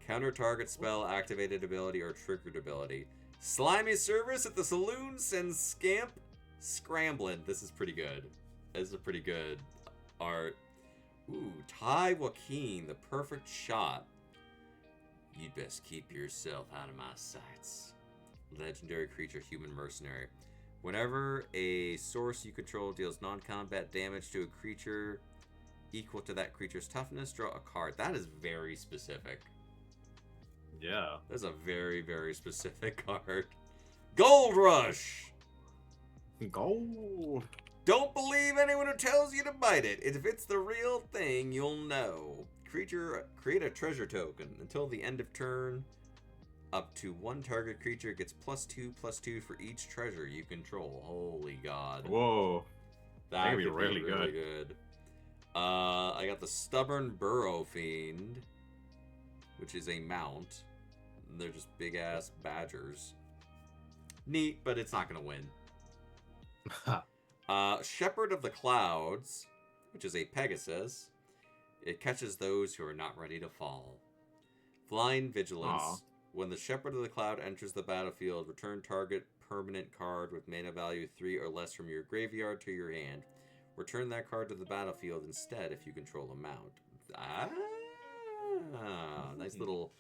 Counter target spell, activated ability, or triggered ability. Slimy service at the saloon sends Scamp scrambling. This is pretty good. This is a pretty good art. Ooh, Ty Joaquin, the perfect shot. You'd best keep yourself out of my sights. Legendary creature, human mercenary. Whenever a source you control deals non-combat damage to a creature equal to that creature's toughness, draw a card. That is very specific. Yeah. That's a very, very specific card. Gold Rush! Gold. Don't believe anyone who tells you to bite it. If it's the real thing, you'll know. Creature, create a treasure token. Until the end of turn, up to 1 target creature gets +2/+2 for each treasure you control. Holy God. Whoa. That could be could really good. I got the Stubborn Burrow Fiend, which is a mount. They're just big ass badgers. Neat, but it's not gonna win. Shepherd of the Clouds, which is a Pegasus. It catches those who are not ready to fall. Flying Vigilance. Aww. When the Shepherd of the Cloud enters the battlefield, return target permanent card with mana value 3 or less from your graveyard to your hand. Return that card to the battlefield instead if you control a mount. Nice little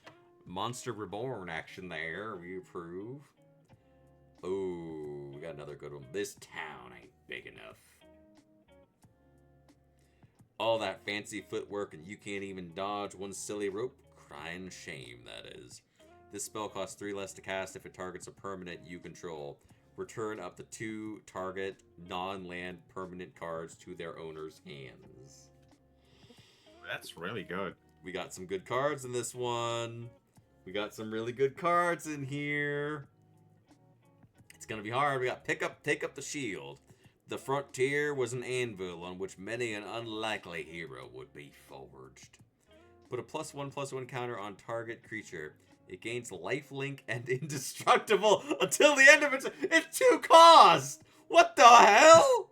Monster Reborn action there. We approve. Oh, we got another good one. This town ain't big enough. All that fancy footwork and you can't even dodge one silly rope? Crying shame, that is. This spell costs 3 less to cast if it targets a permanent you control. Return up to 2 target non-land permanent cards to their owner's hands. That's really good. We got some good cards in this one. We got some really good cards in here. It's gonna be hard. We got take up the shield. The frontier was an anvil on which many an unlikely hero would be forged. Put a +1/+1 counter on target creature. It gains lifelink and indestructible until the end of it's 2 cost! What the hell?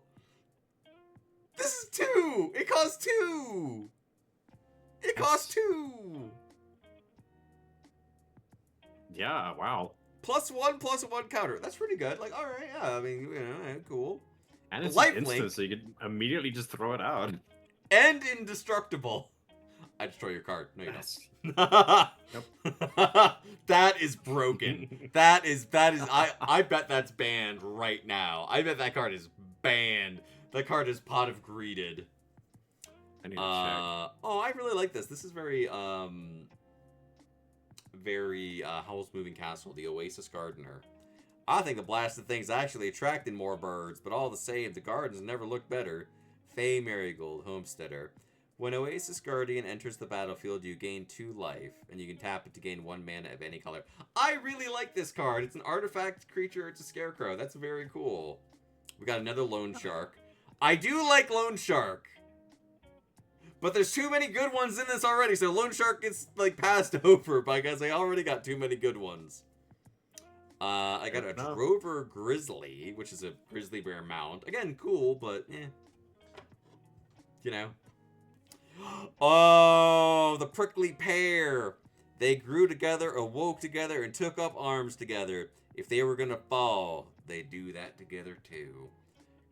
This is 2! It costs 2! It costs 2! Yeah, wow. +1/+1 counter. That's pretty good. Like, alright, yeah, I mean, you know, cool. And it's Lifelink. instant, so you can immediately just throw it out. And indestructible. I destroy your card. No, you don't. That is broken. That is I bet that's banned right now. I bet that card is banned. That card is Pot of Greeted. I need to check. Oh, I really like this. This is very Howl's Moving Castle, the Oasis Gardener. I think the blasted thing's actually attracted more birds, but all the same, the gardens never looked better. Fey Marigold, Homesteader. When Oasis Guardian enters the battlefield, you gain 2 life, and you can tap it to gain 1 mana of any color. I really like this card. It's an artifact creature. It's a scarecrow. That's very cool. We got another Loan Shark. I do like Loan Shark, but there's too many good ones in this already, so Loan Shark gets, like, passed over because I already got too many good ones. I got a Drover Grizzly, which is a grizzly bear mount. Again, cool, but eh. You know. Oh, the prickly pear. They grew together, awoke together, and took up arms together. If they were gonna fall, they'd do that together too.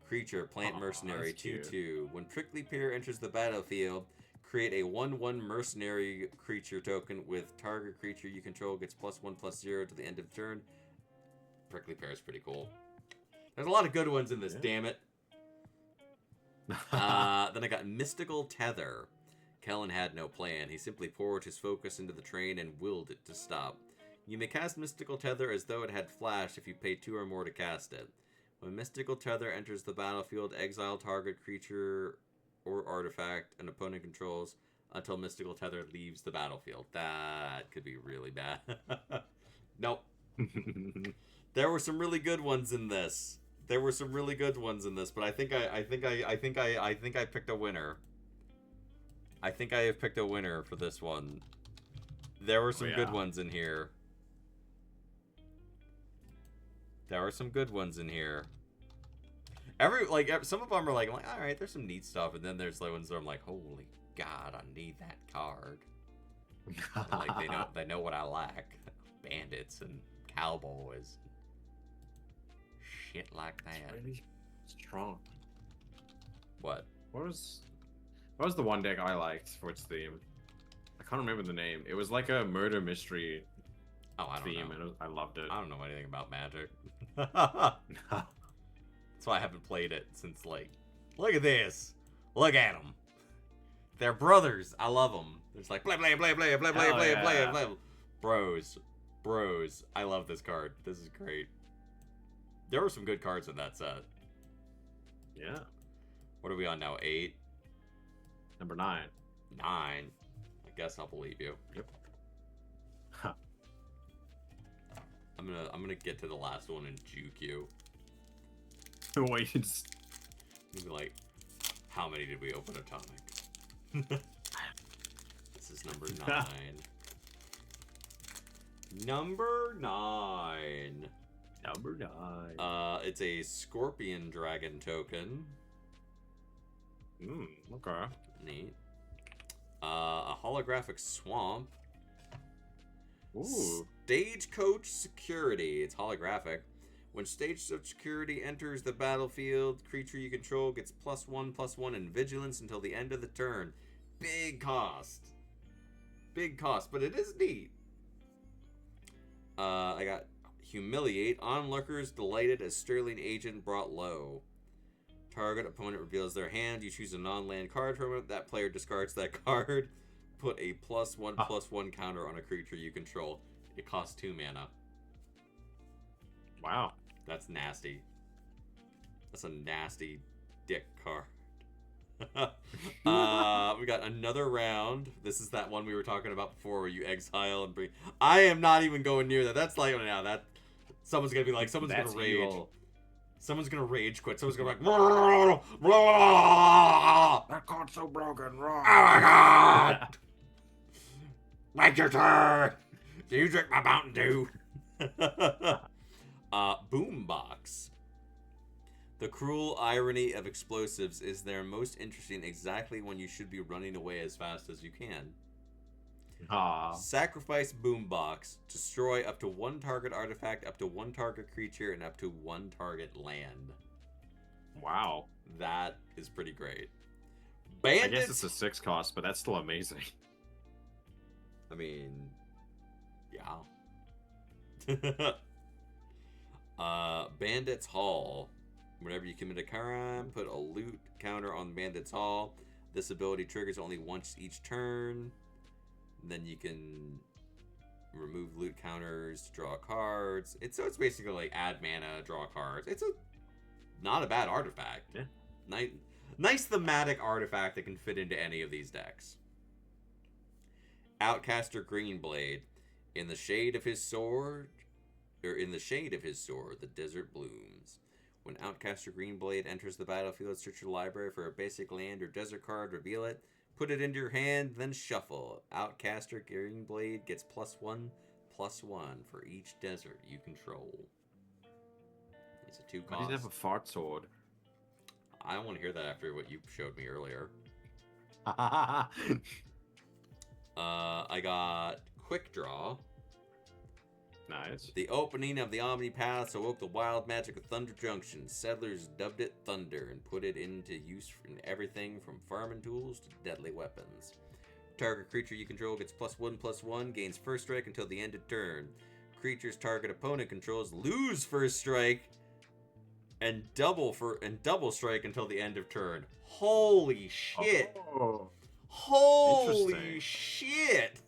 Creature, plant mercenary, 2/2. When prickly pear enters the battlefield, create a 1/1 mercenary creature token with target creature you control gets +1/+0 to the end of the turn. Prickly pear is pretty cool. There's a lot of good ones in this, damn it. Then I got Mystical Tether. Kellen had no plan. He simply poured his focus into the train and willed it to stop. You may cast Mystical Tether as though it had flash if you pay 2 or more to cast it. When Mystical Tether enters the battlefield, exile target creature or artifact an opponent controls until Mystical Tether leaves the battlefield. That could be really bad. Nope. There were some really good ones in this. But I think I picked a winner. I think I have picked a winner for this one. There were some good ones in here. Some of them are like, all right, there's some neat stuff, and then there's like ones that I'm like, holy God, I need that card. Like they know what I like, bandits and cowboys, shit like that. It's really strong. What? What was the one deck I liked for its theme? I can't remember the name. It was like a murder mystery theme, and I loved it. I don't know anything about Magic. That's why I haven't played it since, like, look at this. Look at them. They're brothers. I love them. There's like, play. Bros. I love this card. This is great. There were some good cards in that set. Yeah. What are we on now? 8? Number 9. 9. I guess I'll believe you. Yep. Huh. I'm gonna get to the last one and juke you. Wait. Maybe like, how many did we open Atomic? This is number 9. Number 9. Number 9. It's a Scorpion Dragon token. Okay. Neat. A holographic swamp. Ooh. Stagecoach Security. It's holographic. When Stagecoach Security enters the battlefield, creature you control gets +1/+1 in vigilance until the end of the turn. Big cost, but it is neat. I got Humiliate. Onlookers delighted as Sterling Agent brought low. Target opponent reveals their hand. You choose a non-land card from it. That player discards that card. Put a +1/+1 counter on a creature you control. It costs 2 mana. Wow. That's nasty. That's a nasty dick card. We got another round. This is that one we were talking about before where you exile and bring... I am not even going near that. That's like, now that... Someone's gonna be like, someone's That's gonna rage. evil. Someone's gonna rage quit. Someone's gonna be like, That card's so broken. oh my god! Make your turn! Do you drink my Mountain Dew? Boombox. The cruel irony of explosives is they're most interesting exactly when you should be running away as fast as you can. Sacrifice Boombox. Destroy up to 1 target artifact, up to 1 target creature, and up to 1 target land. Wow. That is pretty great. I guess it's a 6 cost, but that's still amazing. I mean, yeah. Bandit's Hall. Whenever you commit a crime, put a loot counter on Bandit's Hall. This ability triggers only once each turn. Then you can remove loot counters to draw cards. It's basically like add mana, draw cards. It's not a bad artifact. Yeah. Nice thematic artifact that can fit into any of these decks. Outcaster Greenblade. In the shade of his sword, the desert blooms. When Outcaster Greenblade enters the battlefield, search your library for a basic land or desert card, reveal it, put it into your hand, then shuffle. Outcaster Greenblade gets +1/+1 for each desert you control. It's a 2 cost. Why does he have a fart sword? I don't want to hear that after what you showed me earlier. I got Quick Draw. Nice. The opening of the Omni Paths awoke the wild magic of Thunder Junction. Settlers dubbed it Thunder and put it into use in everything from farming tools to deadly weapons. Target creature you control gets +1/+1, gains first strike until the end of turn. Creatures target opponent controls lose first strike and double strike until the end of turn. Holy shit! Oh. Holy shit!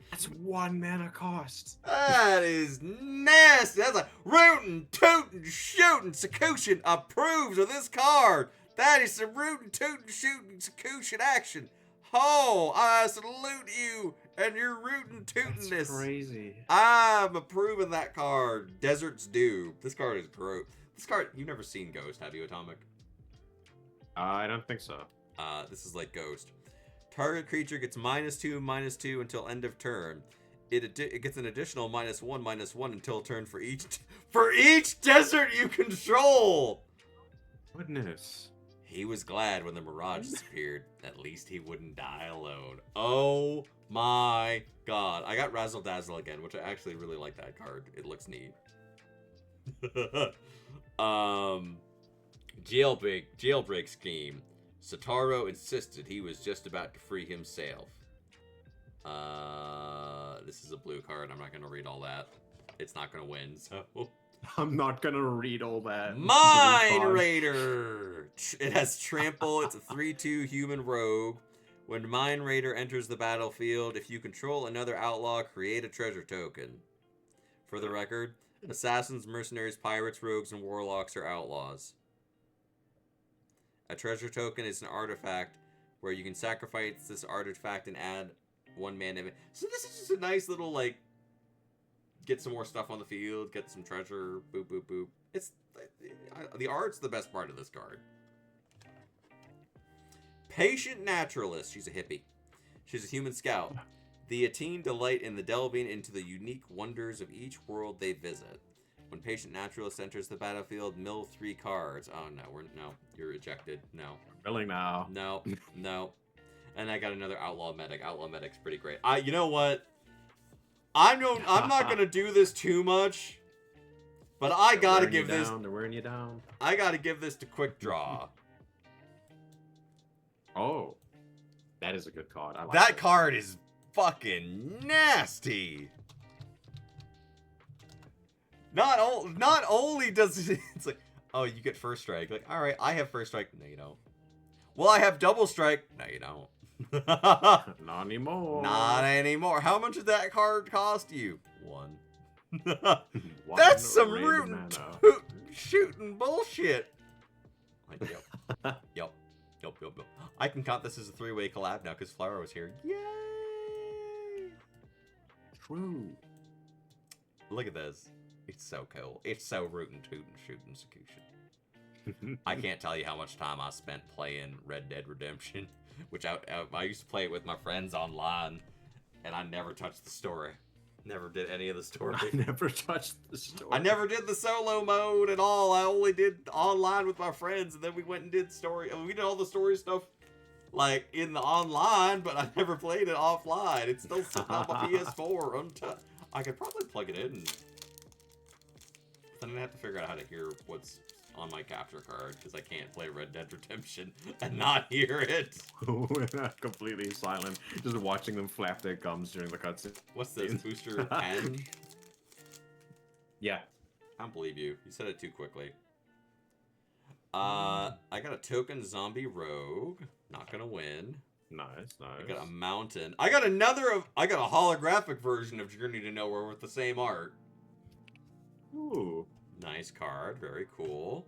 That's 1 mana cost. That is nasty. That's a rootin', tootin', shootin'. Sakutian approves of this card. That is some rootin', tootin', shootin' Sakutian action. Oh, I salute you and your rootin', tootin'ness. That's crazy. I'm approving that card. Desert's Dew. This card is gross. This card, you've never seen Ghost, have you, Atomic? I don't think so. This is like Ghost. Target creature gets -2/-2 until end of turn. It gets an additional -1/-1 until turn for each desert you control. Goodness. He was glad when the Mirage disappeared. At least he wouldn't die alone. Oh my god. I got Razzle Dazzle again, which I actually really like that card. It looks neat. Jailbreak scheme. Sataro insisted he was just about to free himself. This is a blue card. I'm not going to read all that. It's not going to win, so... I'm not going to read all that. Mine Raider! It has Trample. It's a 3/2 human rogue. When Mine Raider enters the battlefield, if you control another outlaw, create a treasure token. For the record, assassins, mercenaries, pirates, rogues, and warlocks are outlaws. A treasure token is an artifact where you can sacrifice this artifact and add 1 mana. So this is just a nice little, like, get some more stuff on the field, get some treasure, boop, boop, boop. It's the art's the best part of this card. Patient Naturalist. She's a hippie. She's a human scout. The Atene delight in the delving into the unique wonders of each world they visit. When Patient Naturalist enters the battlefield, mill 3 cards. Oh no, you're ejected. No. Really now? No. And I got another Outlaw Medic. Outlaw Medic's pretty great. You know what? I'm not gonna do this too much, but I gotta give this. They're wearing you down. I gotta give this to Quick Draw. Oh, that is a good card. I like That card is fucking nasty. Not only does it's like, oh, you get first strike. Like, all right, I have first strike. No, you don't. Well, I have double strike. No, you don't. Not anymore. Not anymore. How much did that card cost you? 1. One That's some red rootin' mana. shooting bullshit. Like, yep. I can count this as a 3-way collab now because Flower was here. Yay! True. Look at this. It's so cool. It's so rootin' tootin' shootin' Sakutian. I can't tell you how much time I spent playing Red Dead Redemption, which I used to play it with my friends online, and I never touched the story. Never did any of the story. I never touched the story. I never did the solo mode at all. I only did online with my friends, and then we went and did story. I mean, we did all the story stuff like in the online, but I never played it offline. It's still sitting on my PS4 untouched. I could probably plug it in. Then I have to figure out how to hear what's on my capture card because I can't play Red Dead Redemption and not hear it. We're not completely silent, just watching them flap their gums during the cutscene. What's this? Booster 10? Yeah. I don't believe you. You said it too quickly. I got a token zombie rogue. Not gonna win. Nice. I got a mountain. I got a holographic version of Journey to Nowhere with the same art. Ooh. Nice card. Very cool.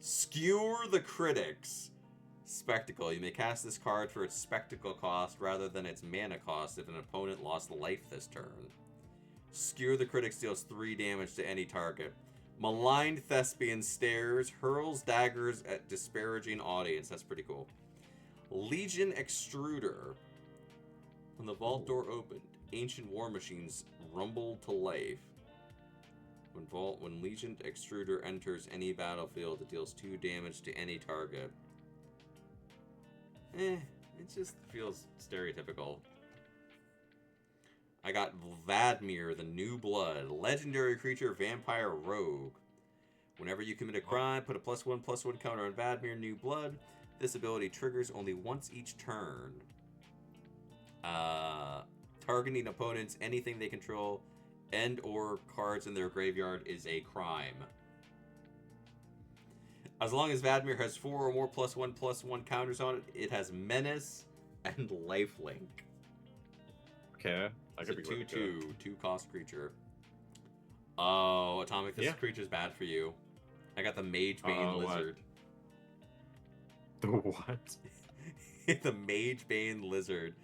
Skewer the Critics. Spectacle. You may cast this card for its spectacle cost rather than its mana cost if an opponent lost life this turn. Skewer the Critics deals 3 damage to any target. Maligned Thespian stares, hurls daggers at disparaging audience. That's pretty cool. Legion Extruder. When the vault door opened, ancient war machines rumbled to life. When Legion Extruder enters any battlefield, it deals 2 damage to any target. It just feels stereotypical. I got Vadmir, the New Blood, legendary creature, vampire rogue. Whenever you commit a crime, put a +1/+1 counter on Vadmir, New Blood. This ability triggers only once each turn. Targeting opponents, anything they control, and or cards in their graveyard is a crime. As long as Vadmir has 4 or more +1/+1 counters on it, it has Menace and Lifelink. Okay. It's a 2/2, 2-cost creature. Oh, Atomic, this creature's bad for you. I got the Magebane Lizard. The what? The Magebane Lizard.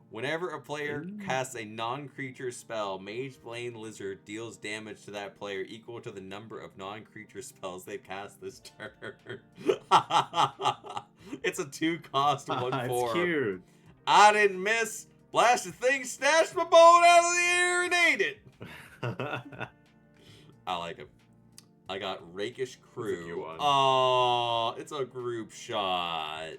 Whenever a player casts a non-creature spell, Magebane Lizard deals damage to that player equal to the number of non-creature spells they've cast this turn. It's a 2-cost 1/4. It's cute. I didn't miss. Blasted thing snatched my bone out of the air and ate it. I like it. I got Rakish Crew. Oh, it's a group shot.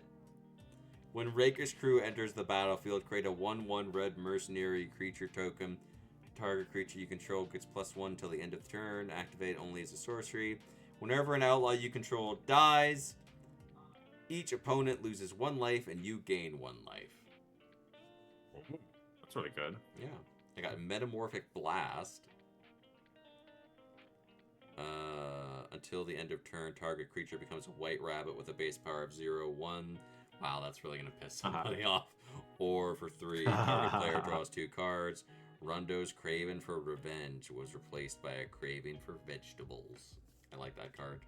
When Rakish Crew enters the battlefield, create a 1/1 red mercenary creature token. Target creature you control gets +1 till the end of the turn. Activate only as a sorcery. Whenever an outlaw you control dies, each opponent loses 1 life and you gain 1 life. That's really good. Yeah. I got Metamorphic Blast. Until the end of turn, target creature becomes a white rabbit with a base power of 0/1. Wow, that's really going to piss somebody off. Or for 3, target player draws 2 cards. Rundo's Craven for Revenge was replaced by a Craving for Vegetables. I like that card.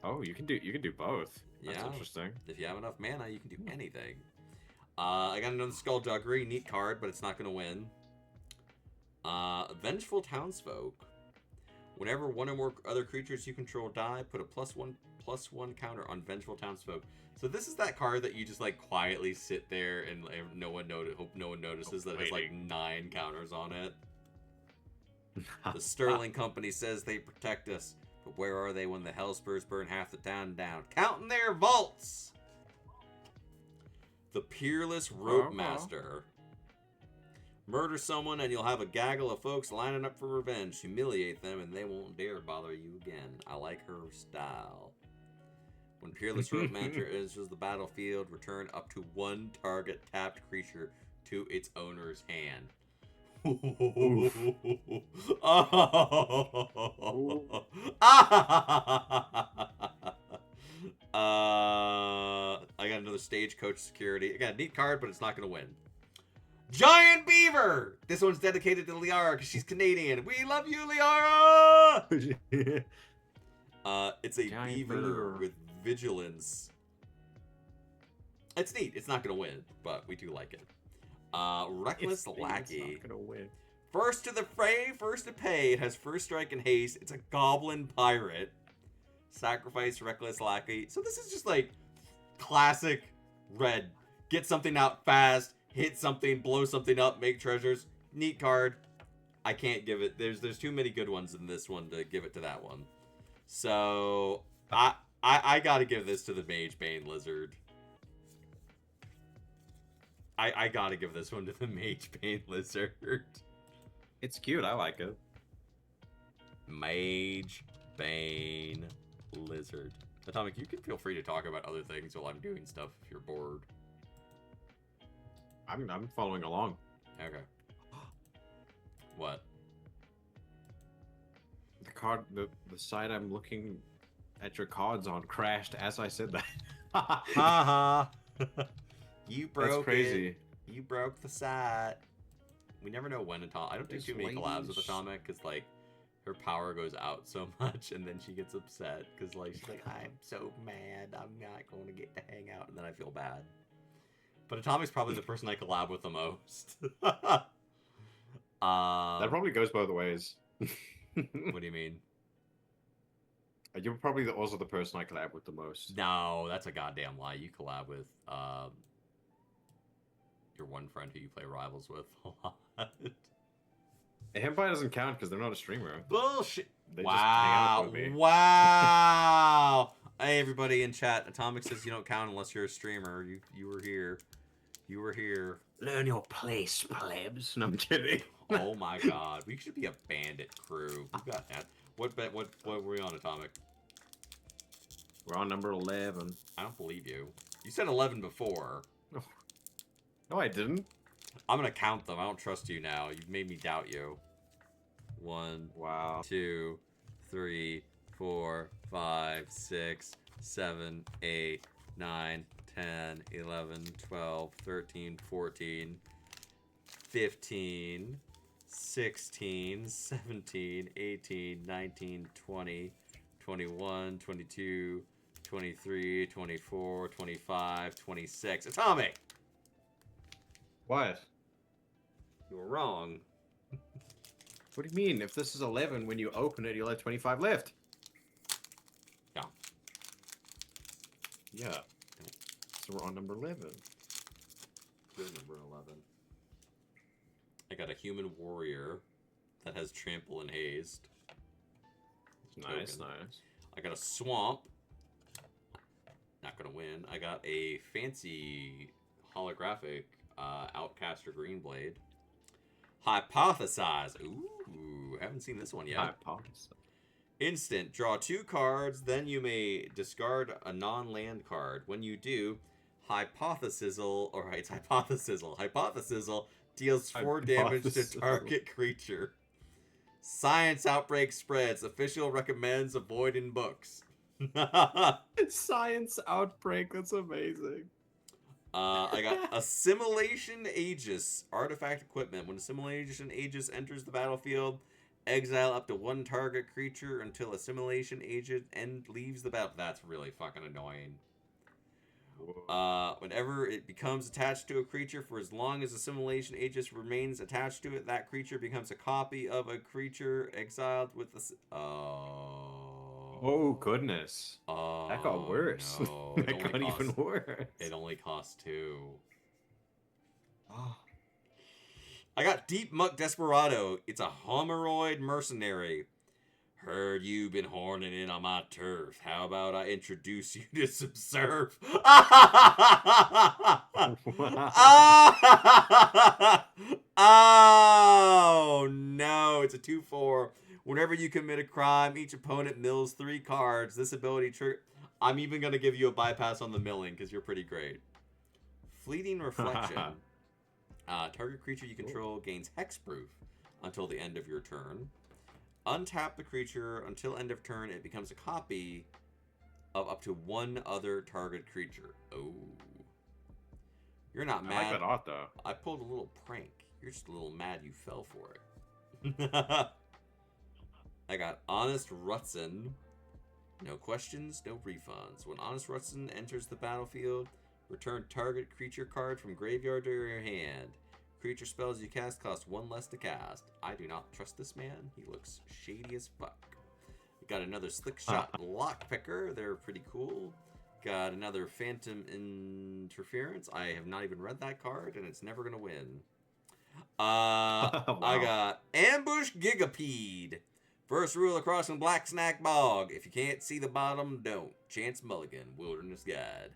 Oh, you can do both. That's interesting. If you have enough mana, you can do anything. I got another Skullduggery, neat card, but it's not going to win. Vengeful Townsfolk. Whenever 1 or more other creatures you control die, put a +1/+1 counter on Vengeful Townsfolk. So this is that card that you just like quietly sit there and hope no one notices that there's like 9 counters on it. The Sterling Company says they protect us, but where are they when the Hellspurs burn half the town down? Counting their vaults! The Peerless Rope Master. Murder someone and you'll have a gaggle of folks lining up for revenge. Humiliate them and they won't dare bother you again. I like her style. When Peerless Rope Master enters the battlefield, return up to 1 target tapped creature to its owner's hand. I got another Stagecoach Security. I got a neat card, but it's not going to win. Giant Beaver! This one's dedicated to Liara because she's Canadian. We love you, Liara! It's a Giant beaver with vigilance. It's neat. It's not going to win, but we do like it. Reckless Lackey. It's not gonna win. First to the fray, first to pay. It has first strike and haste. It's a goblin pirate. Sacrifice, Reckless Lackey. So this is just like classic red. Get something out fast, hit something, blow something up, make treasures. Neat card. I can't give it. There's too many good ones in this one to give it to that one. So I gotta give this to the Mage Bane Lizard. I gotta give this one to the Mage Bane Lizard. It's cute. I like it. Mage Bane Lizard. Atomic, you can feel free to talk about other things while I'm doing stuff if you're bored. I'm following along. Okay. What? The card, the site I'm looking at your cards on crashed as I said that. Haha. You broke That's crazy. it. You broke the site. We never know when Atomic. I don't do This too many collabs with lady's- Atomic because like her power goes out so much, and then she gets upset because like she's like, I'm so mad. I'm not going to get to hang out, and then I feel bad. But Atomic's probably the person I collab with the most. That probably goes both ways. What do you mean? You're probably also the person I collab with the most. No, that's a goddamn lie. You collab with your one friend who you play Rivals with a lot. Empire doesn't count because they're not a streamer. Bullshit. They just hang out with me. Wow. Hey, everybody in chat. Atomic says you don't count unless you're a streamer. You were here. You were here. Learn your place, plebs. No, I'm kidding. Oh my god. We should be a bandit crew. We got that. What were we on, Atomic? We're on number 11. I don't believe you. You said 11 before. No, I didn't. I'm gonna count them. I don't trust you now. You've made me doubt you. 1, Wow. 2, 3, 4, 5, 6, 7, 8, 9, 10, 11, 12, 13, 14, 15, 16, 17, 18, 19, 20, 21, 22, 23, 24, 25, 26. Atomic! What? You were wrong. What do you mean? If this is 11, when you open it, you'll have 25 left. Yeah. Yeah. So we're on number 11. Good number 11. I got a human warrior that has trample and haste. Nice, Token. nice. I got a swamp. Not gonna win. I got a fancy holographic Outcaster Greenblade. Hypothesize. Ooh, haven't seen this one yet. Hypothesis. Instant. Draw 2 cards, then you may discard a non-land card. When you do, Hypothesizzle, or it's Hypothesizzle. Hypothesizzle deals 4 damage to Hypothesizzle. target creature. Science outbreak spreads. Official recommends avoiding books. Science outbreak. That's amazing. I got Assimilation Aegis. Artifact equipment. When Assimilation Aegis enters the battlefield, exile up to 1 target creature until Assimilation Aegis leaves the battle. That's really fucking annoying. Whenever it becomes attached to a creature, for as long as Assimilation Aegis remains attached to it, that creature becomes a copy of a creature exiled with the... Oh, goodness. Oh, That got worse. No. That got even worse. It only costs 2. Oh. I got Deep Muck Desperado. It's a Homeroid mercenary. Heard you been horning in on my turf. How about I introduce you to some surf? Oh no! It's a 2/4. Whenever you commit a crime, each opponent mills 3 cards. This ability trigger. I'm even gonna give you a bypass on the milling because you're pretty great. Fleeting Reflection. Target creature you control gains hexproof until the end of your turn. Untap the creature until end of turn. It becomes a copy of up to one other target creature. Oh. You're not mad. I like that art, though. I pulled a little prank. You're just a little mad you fell for it. I got Honest Rutson. No questions, no refunds. When Honest Rutson enters the battlefield, return target creature card from graveyard to your hand. Creature spells you cast cost 1 less to cast. I do not trust this man. He looks shady as fuck. Got another Slick Shot Lockpicker. They're pretty cool. Got another Phantom Interference. I have not even read that card, and it's never going to win. Wow. I got Ambush Gigapede. First rule across in Black Snack Bog. If you can't see the bottom, don't. Chance Mulligan, Wilderness Guide.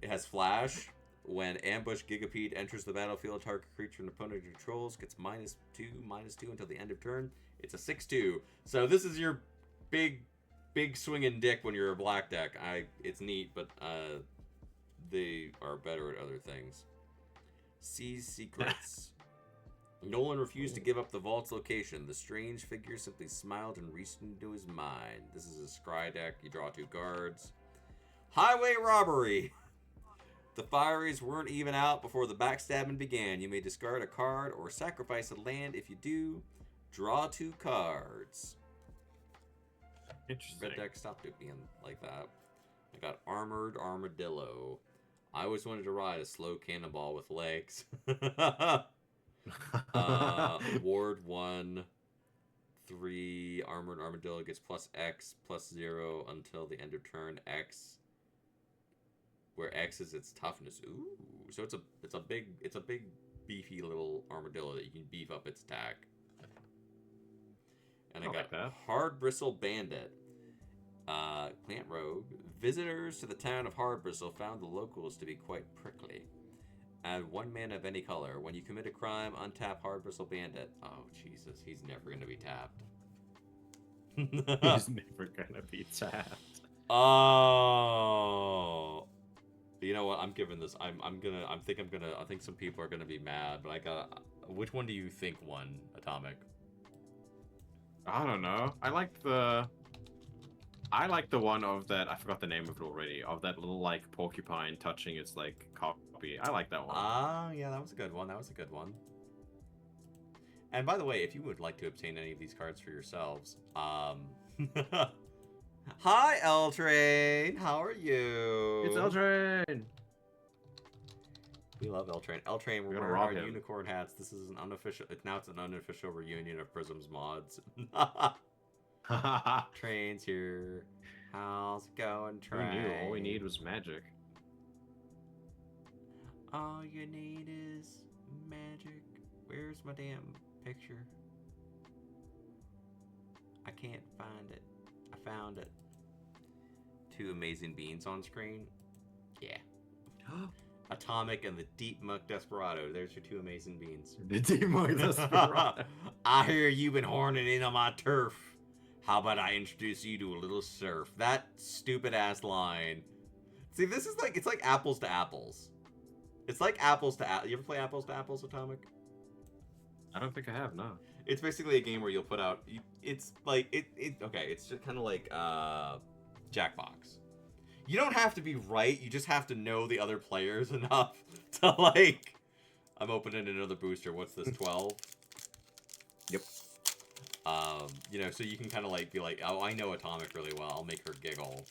It has Flash. When Ambush Gigapede enters the battlefield, target creature an opponent controls gets -2 until the end of turn. It's a 6/2. So this is your big swinging dick when you're a black deck. It's neat, but they are better at other things. Sees Secrets. Nolan refused to give up the vault's location. The strange figure simply smiled and reached into his mind. This is a scry deck. You draw 2 cards. Highway Robbery. The Fireys weren't even out before the backstabbing began. You may discard a card or sacrifice a land. If you do, draw 2 cards. Interesting. Red deck, stop it being like that. I got Armored Armadillo. I always wanted to ride a slow cannonball with legs. Ward 1, 3, Armored Armadillo gets +X, +0 until the end of turn. X, where X is its toughness. Ooh, so it's a big beefy little armadillo that you can beef up its attack. And I got like that. Hard Bristle Bandit. Plant Rogue. Visitors to the town of Hard Bristle found the locals to be quite prickly. Add 1 mana of any color. When you commit a crime, untap Hard Bristle Bandit. Oh, Jesus. He's never going to be tapped. He's never going to be tapped. Oh. You know what? I'm giving this. I think some people are gonna be mad, but I got. Which one do you think won, Atomic? I don't know. I like the one of that. I forgot the name of it already. Of that little like porcupine touching its like copy. I like that one. Yeah, that was a good one. And by the way, if you would like to obtain any of these cards for yourselves, hi, L-Train. How are you? It's L-Train. We love L-Train. L-Train, we're wearing our unicorn hats. This is an unofficial. Now it's an unofficial reunion of Prism's mods. Train's here. How's it going, Train? Who knew? All we need was magic. All you need is magic. Where's my damn picture? I can't find it. I found it. 2 amazing beans on screen. Yeah. Atomic and the Deep Muck Desperado. There's your 2 amazing beans. The Deep Muck Desperado. I hear you've been horning in on my turf. How about I introduce you to a little surf? That stupid ass line. See, this is like, it's like apples to apples. It's like apples to apples. You ever play apples to apples, Atomic? I don't think I have, no. It's basically a game where you'll put out. It's like okay. It's just kind of like Jackbox. You don't have to be right. You just have to know the other players enough to like. I'm opening another booster. What's this? 12. Yep. You know, so you can kind of like be like, oh, I know Atomic really well. I'll make her giggle,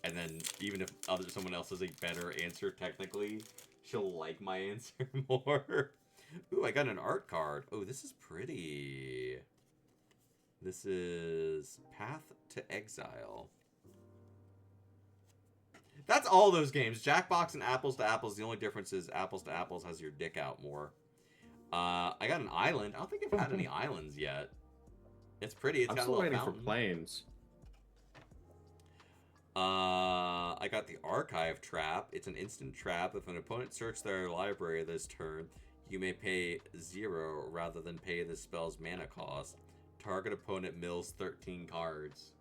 and then even if someone else has a better answer technically, she'll like my answer more. Ooh, I got an art card. Oh, this is pretty. This is Path to Exile. That's all those games. Jackbox and Apples to Apples. The only difference is Apples to Apples has your dick out more. I got an island. I don't think I've had any islands yet. It's pretty. It's I'm got still a little waiting fountain. for planes. I got the Archive Trap. It's an instant trap. If an opponent searches their library this turn, you may pay 0 rather than pay the spell's mana cost. Target opponent mills 13 cards.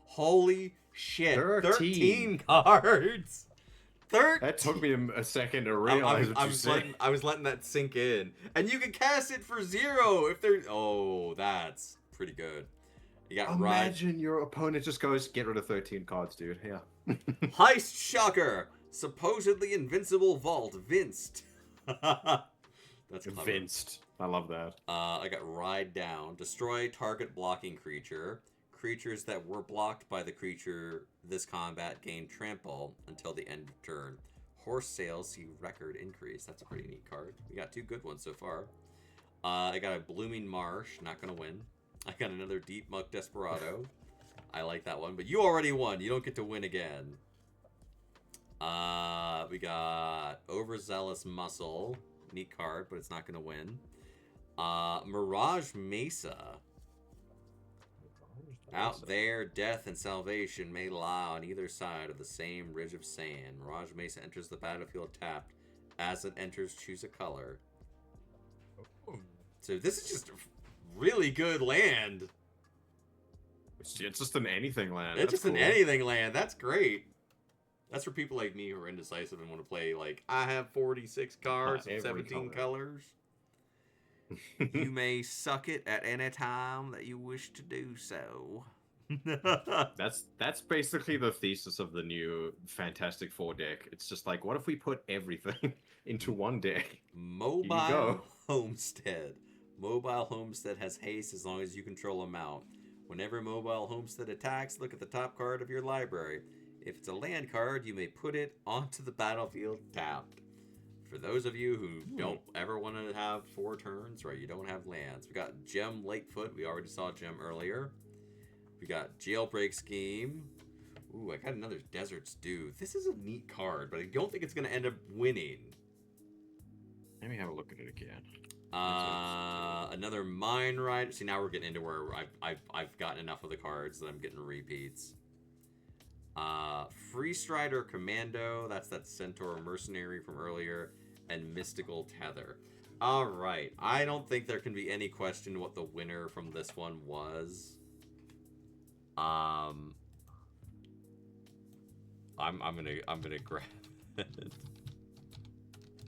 Holy shit. 13 cards! That took me a second to realize what you said. I was letting that sink in. And you can cast it for 0 if there. Oh, that's pretty good. You got Imagine your opponent just goes, get rid of 13 cards, dude. Yeah. Heist Shocker. Supposedly invincible vault. Vinced. That's clever. Vinced. I love that. I got Ride Down. Destroy target blocking creature. Creatures that were blocked by the creature this combat gain trample until the end of turn. Horse Sales see record increase. That's a pretty neat card. We got 2 good ones so far. I got a Blooming Marsh. Not going to win. I got another Deep Muck Desperado. I like that one, but you already won. You don't get to win again. We got Overzealous Muscle. Neat card, but it's not going to win. Mirage Mesa. Out there, death and salvation may lie on either side of the same ridge of sand. Mirage Mesa enters the battlefield tapped. As it enters, choose a color. So this is just a really good land. It's just an anything land. It's just an anything land. That's great. That's for people like me who are indecisive and want to play, like, I have 46 cards and 17 colors. You may suck it at any time that you wish to do so. That's basically the thesis of the new Fantastic Four deck. It's just like, what if we put everything into one deck? Mobile Homestead. Mobile Homestead has haste as long as you control a mount. Whenever Mobile Homestead attacks, look at the top card of your library. If it's a land card, you may put it onto the battlefield tapped. For those of you who don't ever want to have 4 turns, right, you don't have lands. We got Gem Lightfoot. We already saw Gem earlier. We got Jailbreak Scheme. Ooh, I got another Desert Stew. This is a neat card, but I don't think it's going to end up winning. Let me have a look at it again. Another Mine Rider. See, now we're getting into where I've gotten enough of the cards that I'm getting repeats. Free Strider Commando. That's that Centaur Mercenary from earlier. And Mystical Tether. Alright. I don't think there can be any question what the winner from this one was. I'm gonna grab it.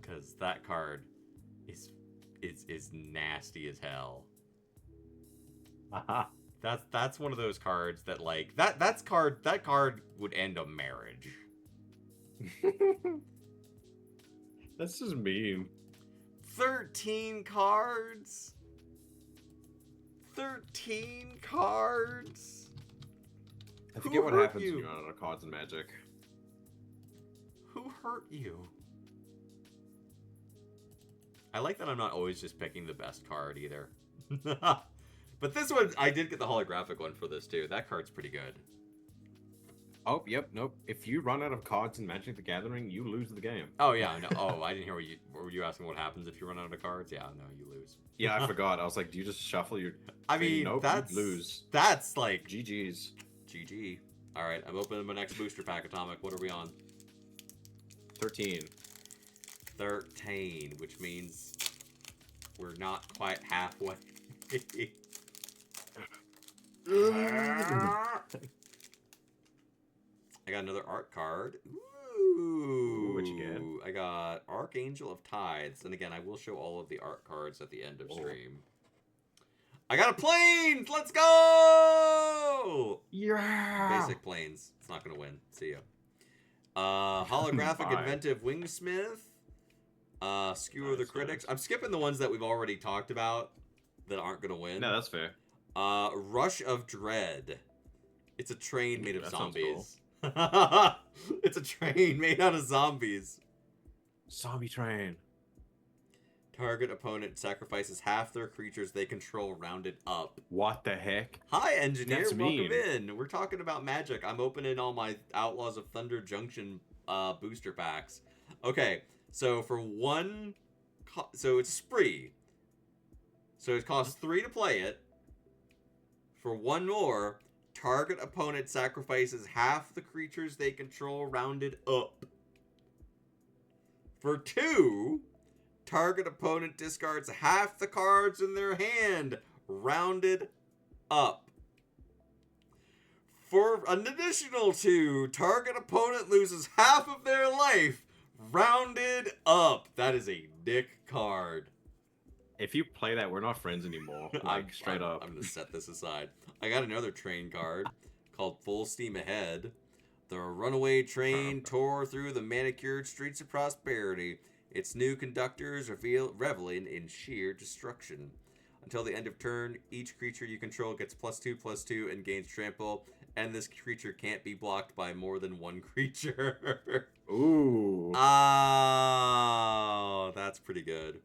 Because that card is nasty as hell. That's one of those cards that, like, that card would end a marriage. That's just mean. 13 cards. 13 cards. I forget what happens when you run out of cards in Magic. Who hurt you? I like that I'm not always just picking the best card either. But this one, I did get the holographic one for this too. That card's pretty good. Oh, yep, nope. If you run out of cards in Magic the Gathering, you lose the game. Oh, yeah, no. Oh, I didn't hear what you... Were you asking what happens if you run out of cards? Yeah, no, you lose. Yeah, I forgot. I was like, do you just shuffle your... I mean, nope, that's... you lose. That's like... GG's. GG. Alright, I'm opening my next booster pack, Atomic. What are we on? 13. 13, which means we're not quite halfway. I got another art card. Ooh. What'd you get? I got Archangel of Tides. And again, I will show all of the art cards at the end of stream. I got a Plains! Let's go! Yeah! Basic Plains. It's not going to win. See ya. Holographic Inventive Wingsmith. Skewer the Critics. I'm skipping the ones that we've already talked about that aren't going to win. No, that's fair. Rush of Dread. It's a train made of zombies. Cool. It's a train made out of zombies. Zombie train. Target opponent sacrifices half their creatures they control rounded up. What the heck? Hi, engineer. That's Welcome mean. in. We're talking about Magic. I'm opening all my Outlaws of Thunder Junction booster packs. Okay, so for one... So it's spree. So it costs 3 to play it. For one more, target opponent sacrifices half the creatures they control rounded up. For 2, target opponent discards half the cards in their hand rounded up. For an additional 2, target opponent loses half of their life. Rounded up. That is a dick card. If you play that, we're not friends anymore. Like, straight up. I'm going to set this aside. I got another train card called Full Steam Ahead. The runaway train tore through the manicured streets of prosperity. Its new conductors reveling in sheer destruction. Until the end of turn, each creature you control gets +2/+2 and gains trample, and this creature can't be blocked by more than one creature. Ooh. Oh, that's pretty good.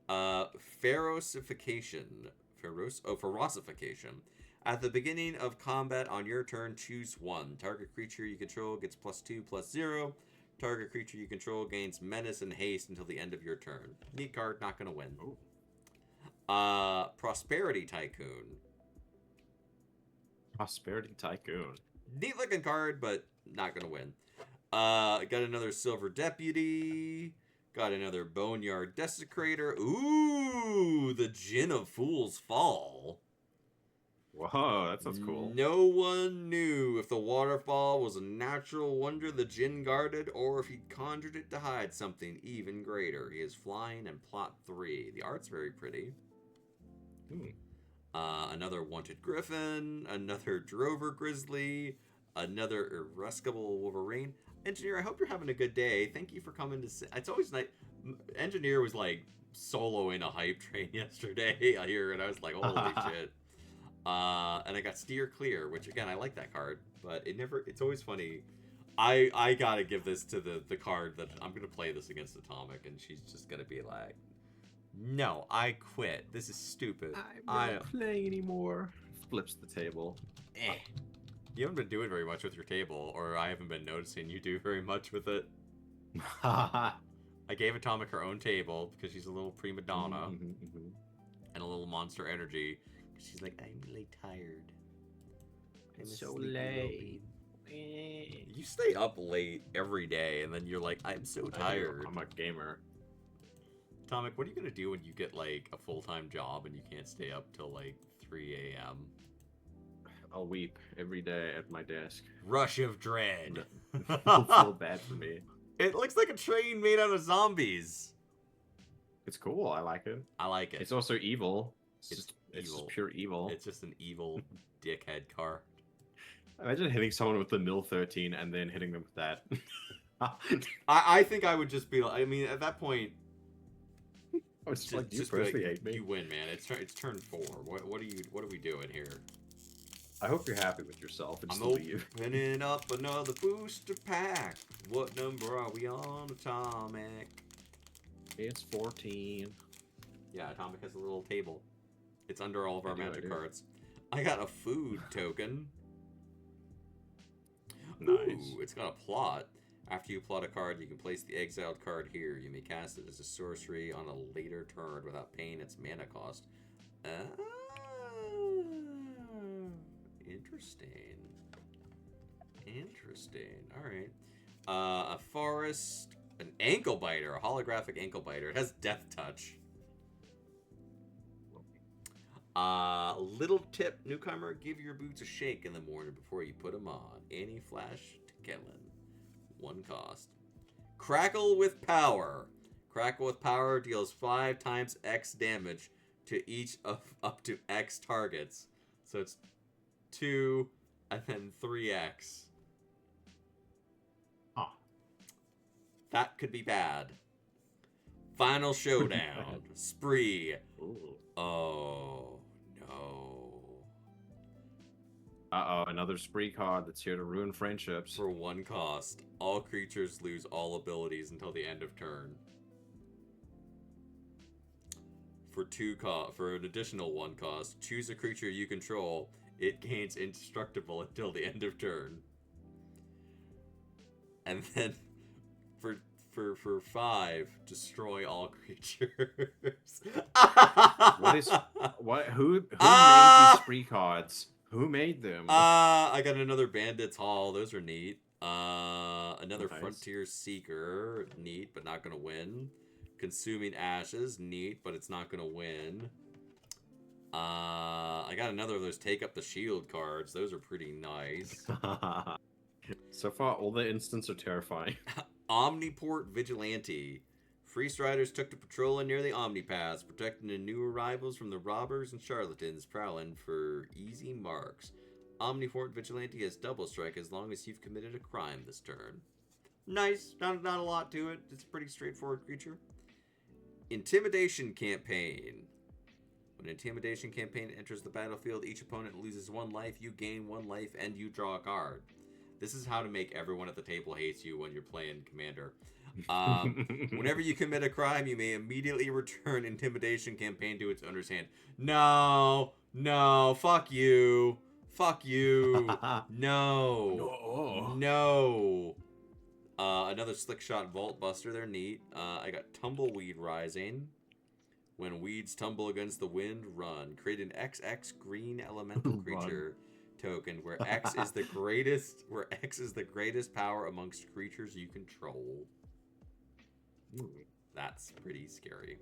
Ferocification. Ferocification. At the beginning of combat on your turn, choose 1. Target creature you control gets +2/+0. Target creature you control gains menace and haste until the end of your turn. Neat card, not gonna win. Ooh. Prosperity Tycoon. Prosperity Tycoon. Neat looking card, but not gonna win. Got another Silver Deputy. Got another Boneyard Desecrator. Ooh, the Djinn of Fool's Fall. Whoa, that sounds cool. No one knew if the waterfall was a natural wonder the Djinn guarded, or if he conjured it to hide something even greater. He is flying and plot 3. The art's very pretty. Another Wanted Griffin, another Drover Grizzly, another Irrescable Wolverine. Engineer, I hope you're having a good day. Thank you for coming to see. It's always nice. Engineer was like soloing a hype train yesterday here, and I was like, holy shit. And I got Steer Clear, which again, I like that card, but it's always funny. I gotta give this to the card that I'm gonna play this against Atomic, and she's just gonna be like, no, I quit. This is stupid. I'm not playing anymore. Flips the table. You haven't been doing very much with your table, or I haven't been noticing you do very much with it. I gave Atomic her own table because she's a little prima donna and a little Monster Energy. She's like, I'm really tired. It's so late. You stay up late every day, and then you're like, I'm so tired. I'm a gamer. Atomic, what are you going to do when you get, like, a full-time job and you can't stay up till, like, 3 a.m.? I'll weep every day at my desk. Rush of Dread. It's so bad for me. It looks like a train made out of zombies. It's cool. I like it. I like it. It's also evil. It's evil. Just pure evil. It's just an evil dickhead car. Imagine hitting someone with the Mill 13 and then hitting them with that. I think I would just be like, I mean, at that point, It's like, you personally hate me. You win, man. It's turn 4. What are we doing here? I hope you're happy with yourself and I'm still leave. opening up another booster pack. What number are we on, Atomic? It's 14. Yeah, Atomic has a little table. It's under all of our I magic do. cards. I got a food token. Nice. Ooh, it's got a plot. After you plot a card, you can place the exiled card here. You may cast it as a sorcery on a later turn without paying its mana cost. Interesting. Interesting. Alright. A forest. An ankle biter. A holographic ankle biter. It has death touch. Little tip, newcomer, give your boots a shake in the morning before you put them on. Any flash to Kellen. 1 cost. Crackle with Power. Crackle with Power deals 5 times X damage to each of up to X targets. So it's 2 and then 3X. Huh. That could be bad. Final Showdown. Spree. Ooh. Oh, no. Uh-oh, another spree card that's here to ruin friendships. For 1 cost, all creatures lose all abilities until the end of turn. For an additional 1 cost, choose a creature you control. It gains indestructible until the end of turn. And then for 5, destroy all creatures. Who made these spree cards? Who made them? I got another Bandit's Hall. Those are neat. Another Nice. Frontier Seeker. Neat, but not gonna win. Consuming Ashes. Neat, but it's not gonna win. I got another of those take up the shield cards. Those are pretty nice. So far, all the instants are terrifying. Omniport Vigilante. Free Striders took to patrolling near the Omnipaths, protecting the new arrivals from the robbers and charlatans prowling for easy marks. Omniport Vigilante has double strike as long as you've committed a crime this turn. Nice. Not a lot to it. It's a pretty straightforward creature. Intimidation Campaign. When an Intimidation Campaign enters the battlefield, each opponent loses 1 life, you gain 1 life, and you draw a card. This is how to make everyone at the table hates you when you're playing Commander. Whenever you commit a crime, you may immediately return Intimidation Campaign to its owner's hand. No, fuck you. Fuck you. No. Another Slickshot Vault Buster. They're neat. I got Tumbleweed Rising. When weeds tumble against the wind, run. Create an XX green elemental creature token where X is the greatest power amongst creatures you control. That's pretty scary.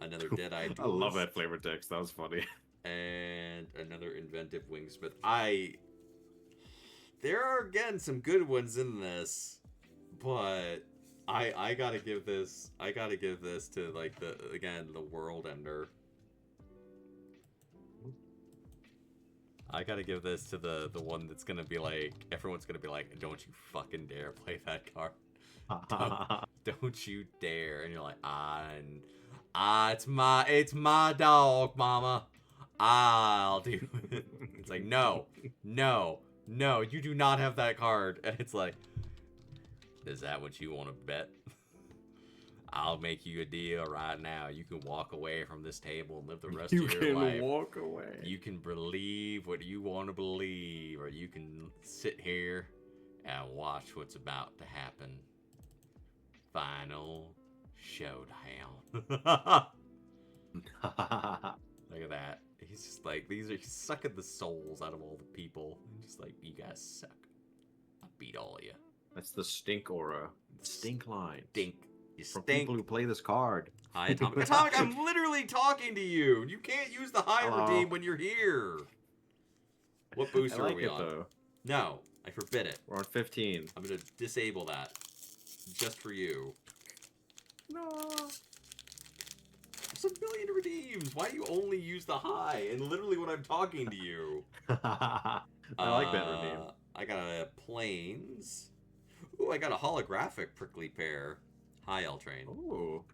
Another Deadeye Duelist. I love that flavor text. That was funny. And another Inventive Wingsmith. There are again some good ones in this, but I gotta give this to like the World Ender. I gotta give this to the one that's gonna be like, everyone's gonna be like, don't you fucking dare play that card. Don't you dare. And you're like, it's my dog, mama. I'll do it. It's like, no, you do not have that card. And it's like, is that what you want to bet? I'll make you a deal right now. You can walk away from this table and live the rest of your life. You can walk away. You can believe what you want to believe, or you can sit here and watch what's about to happen. Final showdown. Look at that. He's just like, he's sucking the souls out of all the people. He's just like, you guys suck. I beat all of you. That's the stink aura. Stink line. Stink. You From stink. people who play this card. Hi, Atomic. Atomic, I'm literally talking to you. You can't use the high redeem when you're here. What booster are we on? Though. No, I forbid it. We're on 15. I'm going to disable that. Just for you. No. There's a million redeems. Why do you only use the high? And literally when I'm talking to you. I like that redeem. I got a Plains. Ooh, I got a holographic Prickly Pear. High L-Train. Ooh.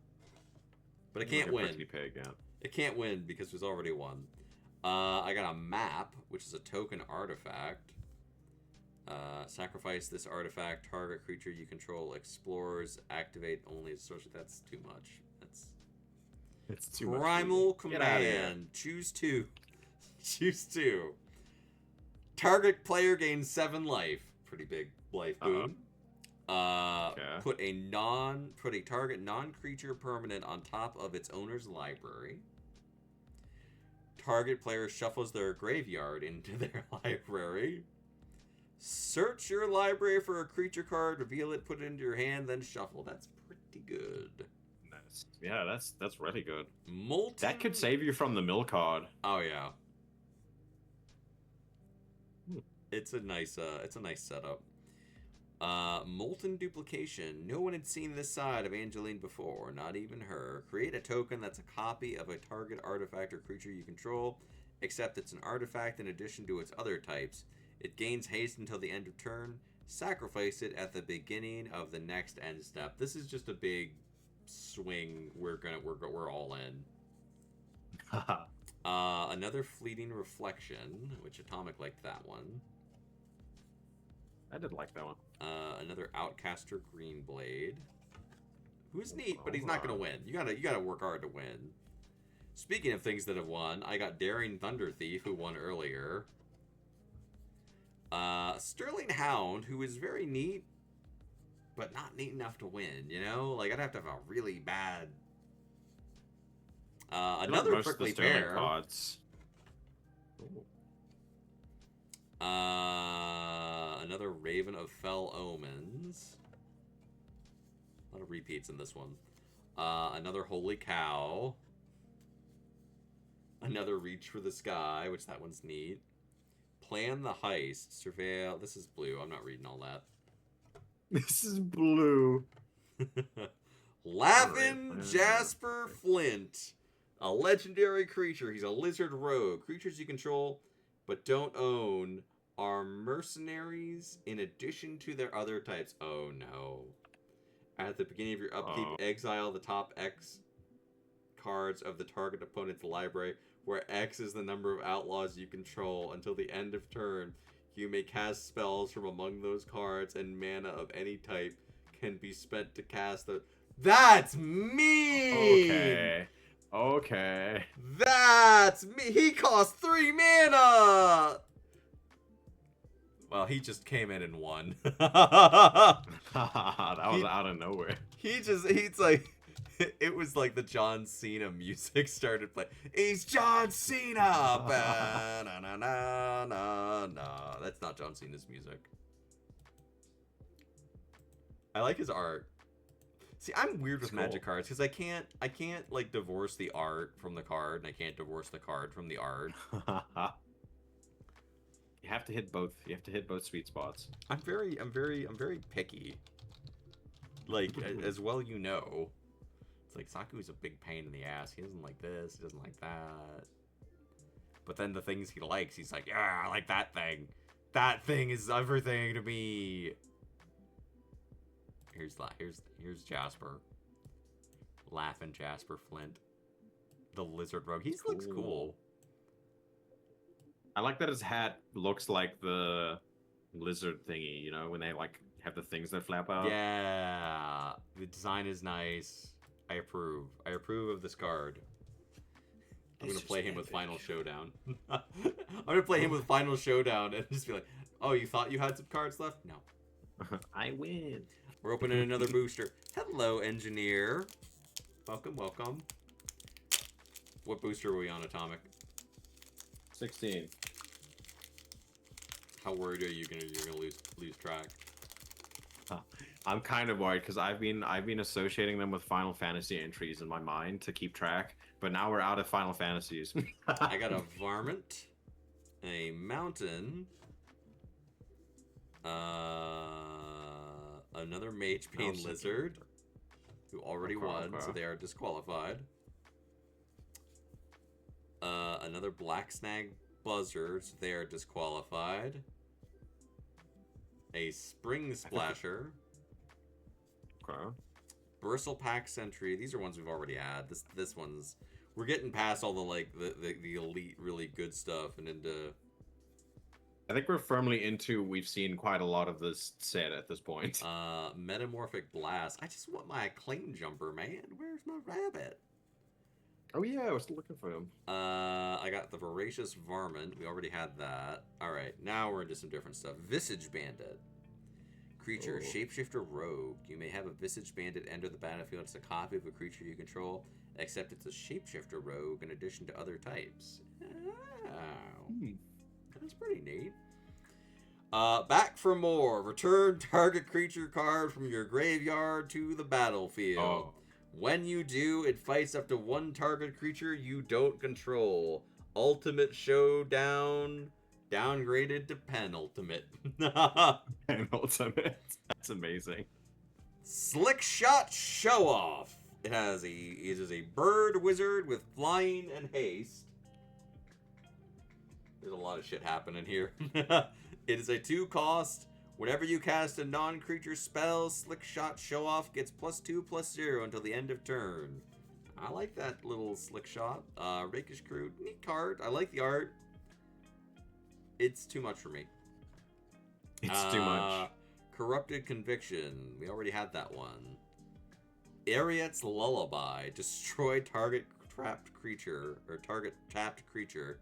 But it can't win. Prickly Pear again. It can't win because there's already one. I got a map, which is a token artifact. Sacrifice this artifact. Target creature you control explores. Activate only as associate. That's too much. It's too much. Primal Command. Choose 2. Choose 2. Target player gains 7 life. Pretty big life boon. Okay. Put a target non-creature permanent on top of its owner's library. Target player shuffles their graveyard into their library. Search your library for a creature card, reveal it, put it into your hand, then shuffle. That's pretty good. Nice. Yeah, that's really good. Molten... That could save you from the mill card. Oh yeah. It's a nice setup. Molten Duplication. No one had seen this side of Angeline before, not even her. Create a token that's a copy of a target artifact or creature you control, except it's an artifact in addition to its other types. It gains haste until the end of turn. Sacrifice it at the beginning of the next end step. This is just a big swing. We're all in. Another Fleeting Reflection, which Atomic liked that one. I did like that one. Another Outcaster Greenblade. Who's neat, but he's not gonna win. You gotta work hard to win. Speaking of things that have won, I got Daring Thunder Thief, who won earlier. Sterling Hound, who is very neat, but not neat enough to win, you know? Like, I'd have to have a really bad... another Prickly Pear. Another Raven of Fell Omens. A lot of repeats in this one. Another Holy Cow. Another reach for the sky, which that one's neat. Plan the heist. Surveil. This is blue. I'm not reading all that. This is blue. Laughing Alright, Jasper Flint. A legendary creature. He's a lizard rogue. Creatures you control but don't own are mercenaries in addition to their other types. Oh no. At the beginning of your upkeep, exile the top X cards of the target opponent's library, where X is the number of outlaws you control. Until the end of turn, you may cast spells from among those cards, and mana of any type can be spent to cast the... That's mean! Okay. That's me. He cost 3 mana! Well, he just came in and won. That was out of nowhere. He's like... It was like the John Cena music started playing. He's John Cena! Ba-na-na-na-na. That's not John Cena's music. I like his art. See, I'm weird with Magic cards because I can't like divorce the art from the card, and I can't divorce the card from the art. You have to hit both. You have to hit both sweet spots. I'm very picky. Like as well, you know. It's like Saku's a big pain in the ass. He doesn't like this. He doesn't like that. But then the things he likes, he's like, yeah, I like that thing. That thing is everything to me. Here's Jasper. Laughing Jasper Flint. The lizard rogue. He looks cool. I like that his hat looks like the lizard thingy, you know, when they like have the things that flap out. Yeah. The design is nice. I approve. I approve of this card. I'm gonna play him with Final Showdown. I'm gonna play him with Final Showdown and just be like, oh, you thought you had some cards left? No. I win. We're opening another booster. Hello, engineer. Welcome, welcome. What booster are we on, Atomic? 16. How worried are you you're gonna lose track? I'm kind of worried because I've been associating them with Final Fantasy entries in my mind to keep track, but now we're out of Final Fantasies. I got a varmint, a mountain, another Mage Pain Lizard, who already won, so they are disqualified. Another Black Snag Buzzard, so they are disqualified. A Spring Splasher. Okay. Bristlepack Sentry. These are ones we've already had. This one's... We're getting past all the, like, the elite, really good stuff and into... I think we're firmly into... We've seen quite a lot of this set at this point. Metamorphic Blast. I just want my Acclaim Jumper, man. Where's my rabbit? Oh, yeah. I was still looking for him. I got the Voracious Varmint. We already had that. Alright, now we're into some different stuff. Visage Bandit. Creature, Shapeshifter Rogue. You may have a Visage Bandit enter the battlefield. It's a copy of a creature you control, except it's a Shapeshifter Rogue in addition to other types. Oh. That's pretty neat. Back for more. Return target creature card from your graveyard to the battlefield. Oh. When you do, it fights up to one target creature you don't control. Ultimate Showdown... downgraded to penultimate. Penultimate. That's amazing. Slick Shot Show Off. It is a bird wizard with flying and haste. There's a lot of shit happening here. It is a 2-cost. Whenever you cast a non-creature spell, Slick Shot Show Off gets +2/+0 until the end of turn. I like that little Slick Shot. Rakish Crew, neat card. I like the art. It's too much for me. It's too much. Corrupted Conviction. We already had that one. Ariet's Lullaby. Destroy target trapped creature. Or target tapped creature.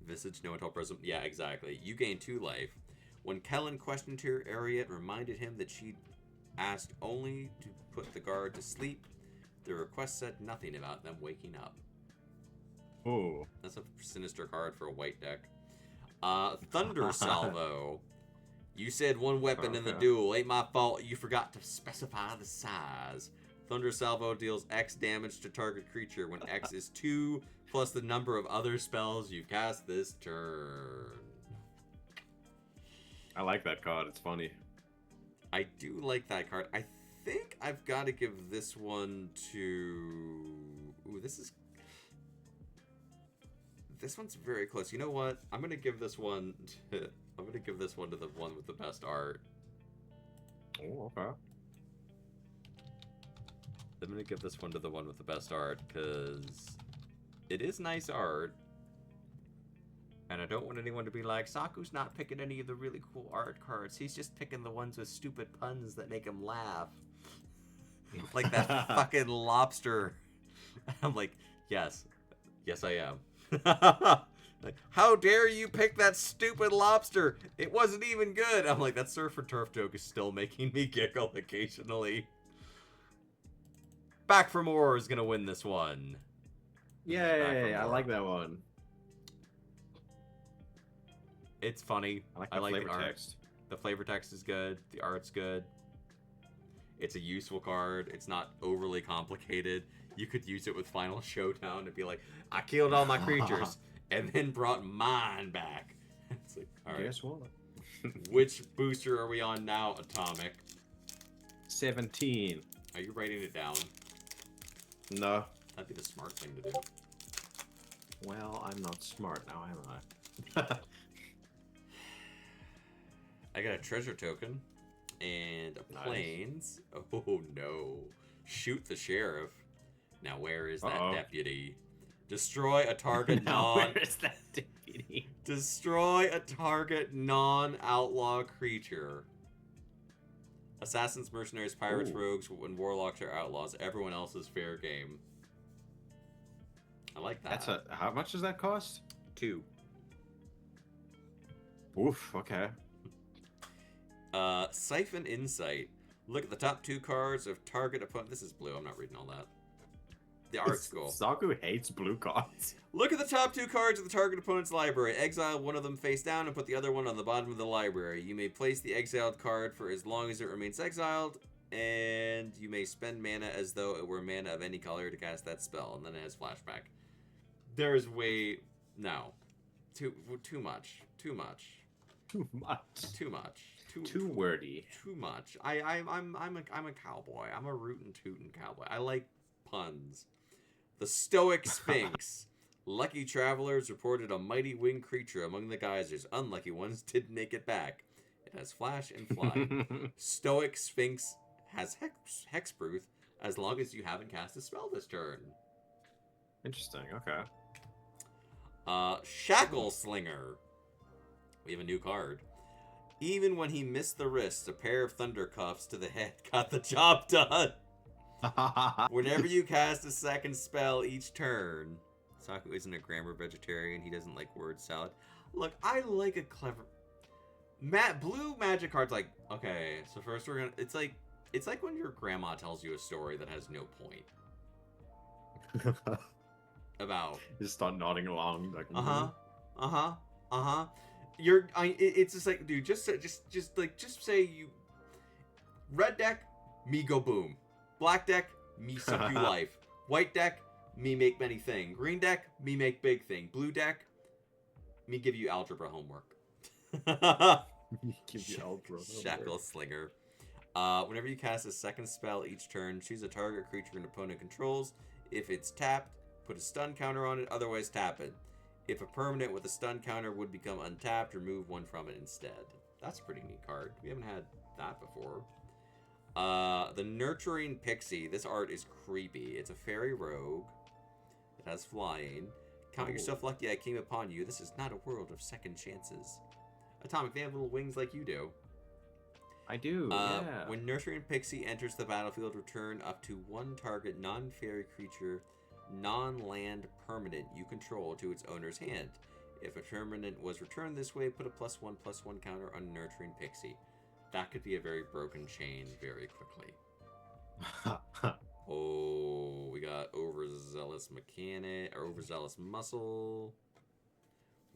Visage no until present. Yeah, exactly. You gain 2 life. When Kellen questioned her, Ariet reminded him that she asked only to put the guard to sleep. The request said nothing about them waking up. Oh. That's a sinister card for a white deck. Thunder Salvo. You said one weapon in the duel. Ain't my fault you forgot to specify the size. Thunder Salvo deals X damage to target creature when X is 2 plus the number of other spells you've cast this turn. I like that card. It's funny. I do like that card. I think I've got to give this one to... Ooh, this one's very close. You know what? I'm gonna give this one to the one with the best art. Oh, okay. I'm gonna give this one to the one with the best art because it is nice art, and I don't want anyone to be like, Saku's not picking any of the really cool art cards. He's just picking the ones with stupid puns that make him laugh, like that fucking lobster. I'm like, yes, I am. Like, how dare you pick that stupid lobster? It wasn't even good. I'm like, that surf and turf joke is still making me giggle occasionally. Back for More is gonna win this one. Yay! I like that one. It's funny. I like the flavor art. text. The flavor text is good. The art's good. It's a useful card. It's not overly complicated. You could use it with Final Showdown and be like, I killed all my creatures and then brought mine back. It's like, all right. Guess what? Which booster are we on now, Atomic? 17. Are you writing it down? No. That'd be the smart thing to do. Well, I'm not smart now, am I? I got a treasure token and a Nice. plains. Oh no. Shoot the sheriff. Now where is that Uh-oh. deputy? Destroy a target Now, non where is that deputy? Destroy a target non-outlaw creature. Assassins, mercenaries, pirates, Ooh. rogues, and warlocks are outlaws. Everyone else is fair game. I like that. That's how much does that cost? 2. Oof, okay. Siphon Insight. Look at the top 2 cards of target opponent. This is blue. I'm not reading all that. The art's cool. Saku hates blue cards. Look at the top 2 cards of the target opponent's library. Exile one of them face down and put the other one on the bottom of the library. You may place the exiled card for as long as it remains exiled, and you may spend mana as though it were mana of any color to cast that spell, and then it has flashback. There is way... No. Too much. Too much. Too wordy. Too much. I'm a cowboy. I'm a rootin' tootin' cowboy. I like puns. The Stoic Sphinx. Lucky travelers reported a mighty winged creature among the geysers. Unlucky ones didn't make it back. It has flash and fly. Stoic Sphinx has hexproof as long as you haven't cast a spell this turn. Interesting, okay. Shackle Slinger. We have a new card. Even when he missed the wrist, a pair of thunder cuffs to the head got the job done. Whenever you cast a second spell each turn, Saku isn't a grammar vegetarian. He doesn't like word salad. Look, I like a clever... Blue magic cards like, okay, so first we're gonna... It's like when your grandma tells you a story that has no point. About... Just start nodding along. Like, It's just like, dude, just say you... Red deck, me go boom. Black deck, me suck you life. White deck, me make many thing. Green deck, me make big thing. Blue deck, me give you algebra homework. Give you algebra. Shackle Slinger. Whenever you cast a second spell each turn, choose a target creature an opponent controls. If it's tapped, put a stun counter on it, otherwise tap it. If a permanent with a stun counter would become untapped, remove one from it instead. That's a pretty neat card. We haven't had that before. The Nurturing Pixie. This art is creepy. It's a fairy rogue. It has flying. Count yourself lucky I came upon you. This is not a world of second chances. Atomic, they have little wings like you do. I do, yeah. When Nurturing Pixie enters the battlefield, return up to one target non-fairy creature, non-land permanent you control to its owner's hand. If a permanent was returned this way, put a +1/+1 counter on Nurturing Pixie. That could be a very broken chain very quickly. Oh, we got Overzealous Mechanic, or Overzealous Muscle.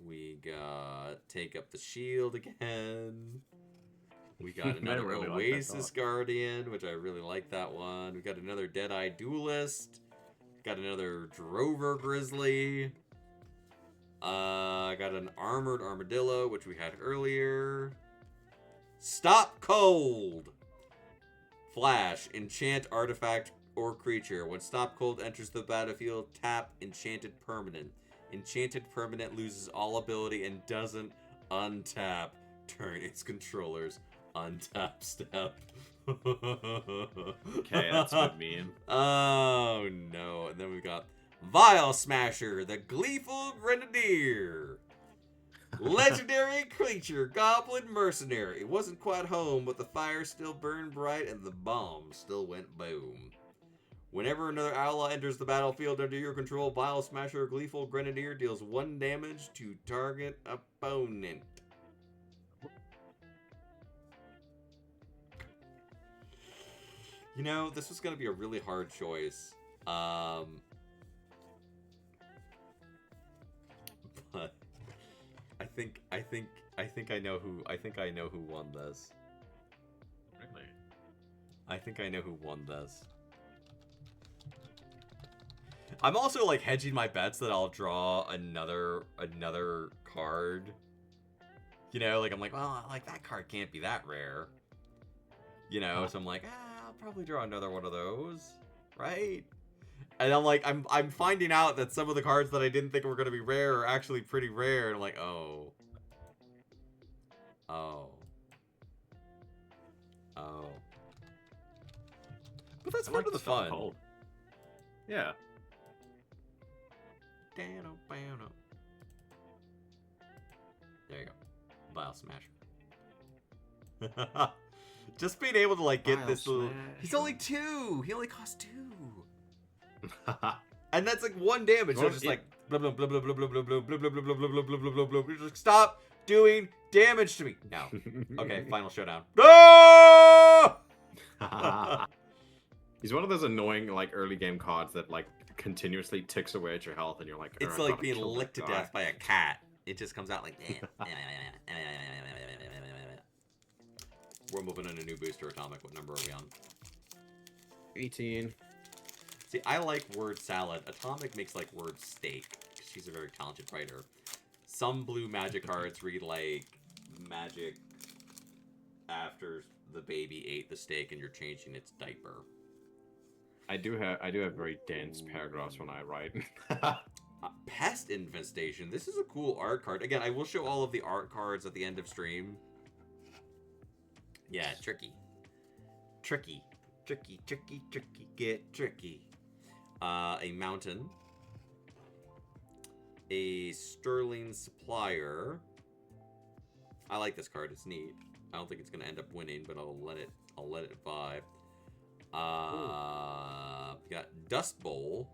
We got Take Up the Shield again. We got I another really like that Oasis card. Guardian, which I really like that one. We got another Deadeye Duelist. Got another Drover Grizzly. Got an Armored Armadillo, which we had earlier. Stop Cold! Flash, enchant artifact or creature. When Stop Cold enters the battlefield, tap Enchanted Permanent. Enchanted Permanent loses all ability and doesn't untap. Turn its controllers untap step. Okay, that's a bit mean. Oh no. And then we got Vile Smasher, the Gleeful Grenadier. Legendary creature, Goblin Mercenary. It wasn't quite home, but the fire still burned bright and the bomb still went boom. Whenever another ally enters the battlefield under your control, Vile Smasher, Gleeful Grenadier deals 1 damage to target opponent. You know, this was going to be a really hard choice. But I think I know who won this. Really? I think I know who won this. I'm also like hedging my bets that I'll draw another card. You know, like I'm like, well, like that card can't be that rare. You know, so I'm like, I'll probably draw another one of those, right? And I'm like, I'm finding out that some of the cards that I didn't think were gonna be rare are actually pretty rare, and I'm like, oh. But that's part of the fun. Cold. Yeah. There you go. Vile Smasher. Just being able to like get Vile this little... Smasher. He's only 2! He only costs 2! And that's like 1 damage, so it's just like blah blah blah blah blah blah blah blah blah blah blah blah blah blah blah blah blah blah. Just stop doing damage to me. No. Okay, final showdown. No! He's one of those annoying like early game cards that like continuously ticks away at your health, and you're like, It's "I've like gotta being kill that licked to guy." death by a cat. It just comes out like. We're moving on a new booster, Atomic. What number are we on? 18. See, I like word salad. Atomic makes like word steak, because she's a very talented writer. Some blue magic cards read like magic after the baby ate the steak and you're changing its diaper. I do have very dense paragraphs when I write. Pest Infestation. This is a cool art card. Again, I will show all of the art cards at the end of stream. Yeah, tricky. Tricky. Tricky, tricky, tricky. Get tricky. A mountain. A Sterling Supplier. I like this card. It's neat. I don't think it's gonna end up winning, but I'll let it vibe. We got Dust Bowl.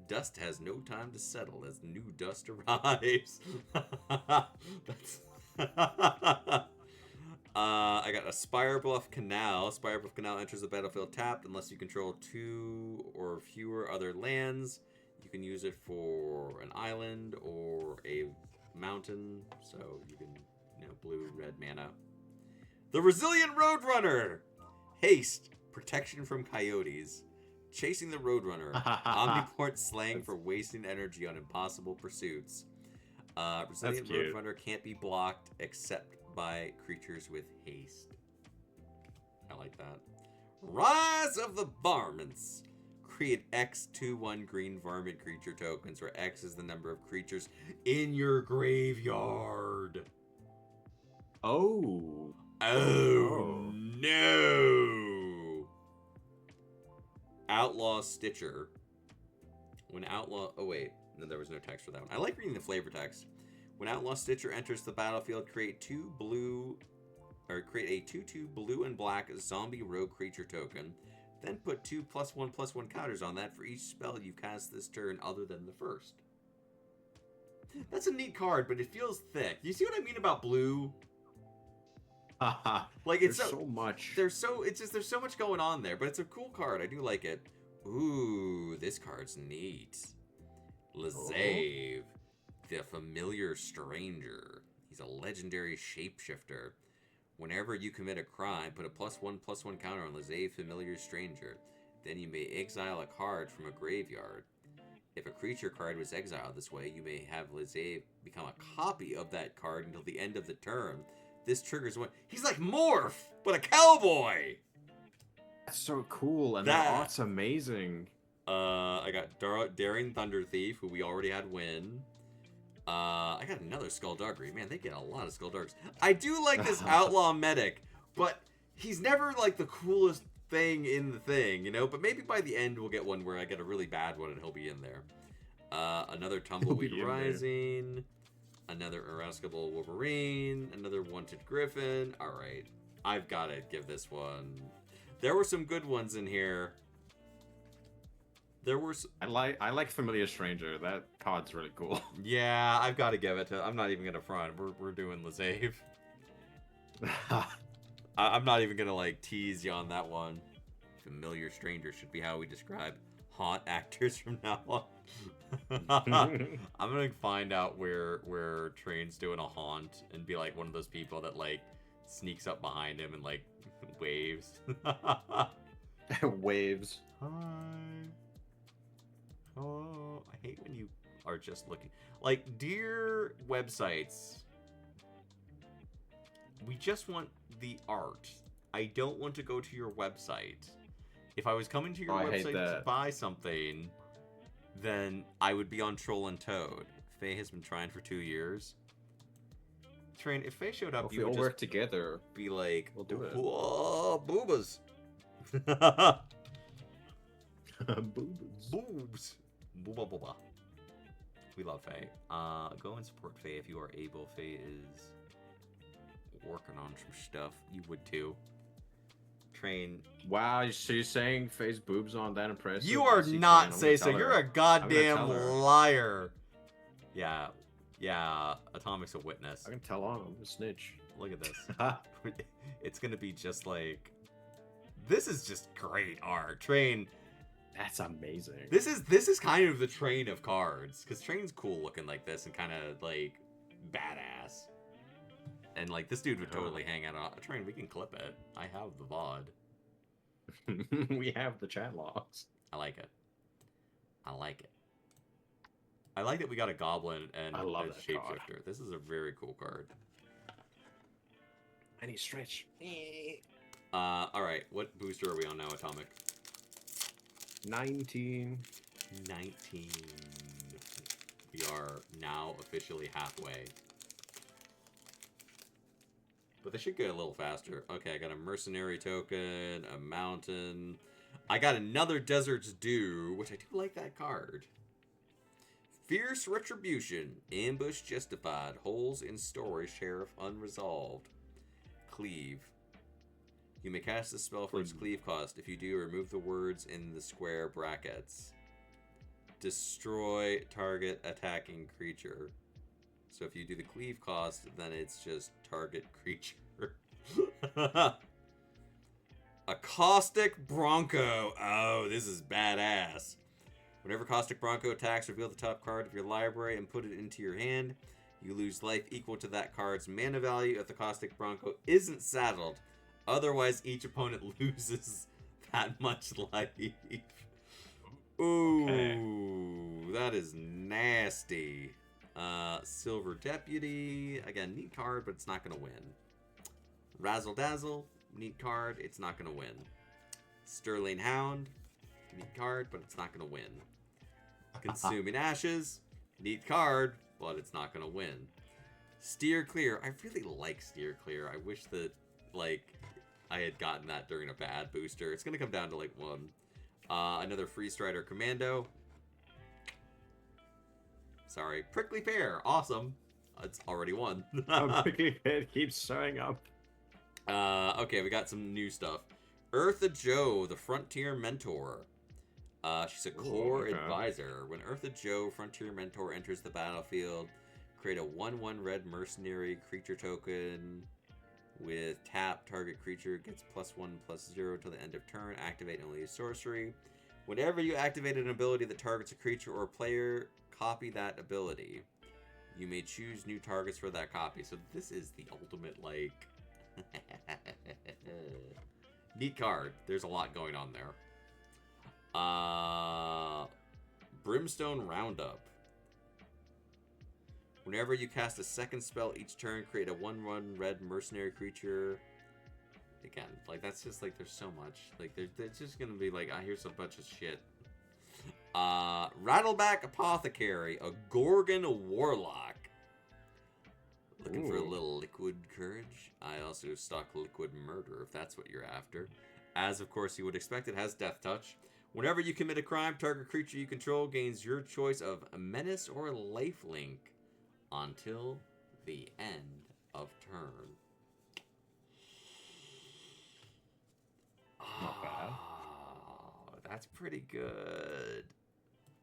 Dust has no time to settle as new dust arrives. That's I got a Spirebluff Canal. Spirebluff Canal enters the battlefield tapped unless you control 2 or fewer other lands. You can use it for an island or a mountain, so you can, blue, red mana. The Resilient Roadrunner! Haste, protection from coyotes. Chasing the Roadrunner. Omniport slang for wasting energy on impossible pursuits. Resilient Roadrunner can't be blocked except by creatures with haste. I like that. Rise of the Varmints. Create X 2/1 green varmint creature tokens, where X is the number of creatures in your graveyard. Oh. Oh no! Outlaw Stitcher. When Outlaw... Oh wait, no, there was no text for that one. I like reading the flavor text. When Outlaw Stitcher enters the battlefield, create a 2/2 blue and black zombie rogue creature token. Then put 2 +1/+1 counters on that for each spell you cast this turn other than the first. That's a neat card, but it feels thick. You see what I mean about blue? Like it's there's so much. There's so much going on there, but it's a cool card. I do like it. Ooh, this card's neat. Lazave, the Familiar Stranger. He's a legendary shapeshifter. Whenever you commit a crime, put a +1/+1 counter on Lizzie Familiar Stranger. Then you may exile a card from a graveyard. If a creature card was exiled this way, you may have Lizzie become a copy of that card until the end of the turn. This triggers one. He's like Morph, but a cowboy! That's so cool, and That- that art's amazing. I got Daring Thunder Thief, who we already had win. I got another Skullduggery. Man, they get a lot of Skullduggeries. I do like this Outlaw Medic, but he's never like the coolest thing in the thing, you know? But maybe by the end we'll get one where I get a really bad one and he'll be in there. Another Tumbleweed in there. Rising. Another Irascible Wolverine. Another Wanted Griffin. Alright. I've got to give this one. There were some good ones in here. There were... I like Familiar Stranger. That card's really cool. Yeah, I've got to give it to... I'm not even going to front. We're doing Lizave. I'm not even going to, like, tease you on that one. Familiar Stranger should be how we describe haunt actors from now on. I'm going to find out where Train's doing a haunt and be, like, one of those people that, like, sneaks up behind him and, like, waves. Waves. Hi. Oh, I hate when you are just looking. Like, dear websites, we just want the art. I don't want to go to your website. If I was coming to your website to buy something, then I would be on Troll and Toad. Faye has been trying for 2 years. Train, if Faye showed up, If you we would all just work together, be like, we'll do it. Whoa, boobas. Boobs. Booba booba. We love Faye. Go and support Faye if you are able. Faye is working on some stuff. You would too. Train. Wow, so you're saying Faye's boobs aren't that impressive? You are Yes, you not can. I'm say gonna so. tell You're her. a goddamn tell her. liar. Yeah. Atomic's a witness. I can tell on. I'm a snitch. Look at this. It's gonna be just like. This is just great art. Train. That's amazing. This is kind of the Train of cards, because Train's cool looking like this and kind of like badass, and like this dude would totally hang out on Train. We can clip it. I have the VOD. We have the chat logs. I like it. I like that we got a goblin and I love a that shapeshifter. card. This is a very cool card. I need stretch. All right. What booster are we on now, Atomic? 19. 19. We are now officially halfway. But they should get a little faster. Okay, I got a mercenary token, a mountain. I got another Desert's Dew, which I do like that card. Fierce Retribution. Ambush Justified. Holes in Storage. Sheriff Unresolved. Cleave. You may cast this spell for its cleave cost. If you do, remove the words in the square brackets. Destroy target attacking creature. So if you do the cleave cost, then it's just target creature. A Caustic Bronco. Oh, this is badass. Whenever Caustic Bronco attacks, reveal the top card of your library and put it into your hand. You lose life equal to that card's mana value if the Caustic Bronco isn't saddled. Otherwise, each opponent loses that much life. Ooh, okay. That is nasty. Silver Deputy. Again, neat card, but it's not going to win. Razzle Dazzle. Neat card. It's not going to win. Sterling Hound. Neat card, but it's not going to win. Consuming Ashes. Neat card, but it's not going to win. Steer Clear. I really like Steer Clear. I wish that, like, I had gotten that during a bad booster. It's going to come down to, like, one. Another Free Strider Commando. Sorry. Prickly Pear. Awesome. It's already won. Prickly Pear keeps showing up. Okay, we got some new stuff. Eartha Joe, the Frontier Mentor. She's a core advisor. When Eartha Joe, Frontier Mentor, enters the battlefield, create a 1/1 red mercenary creature token with tap. Target creature gets +1/+0 till the end of turn. Activate only a sorcery. Whenever you activate an ability that targets a creature or player, copy that ability. You may choose new targets for that copy. So this is the ultimate, like... neat card. There's a lot going on there. Brimstone Roundup. Whenever you cast a second spell each turn, create a 1/1 red mercenary creature. Again, like, that's just, like, there's so much. Like, there's just gonna be, like, here's a bunch of shit. Rattleback Apothecary, a Gorgon Warlock. Looking for a little liquid courage. I also stock liquid murder, if that's what you're after. As, of course, you would expect, it has Death Touch. Whenever you commit a crime, target creature you control gains your choice of a menace or lifelink until the end of turn. Not bad. Oh, that's pretty good.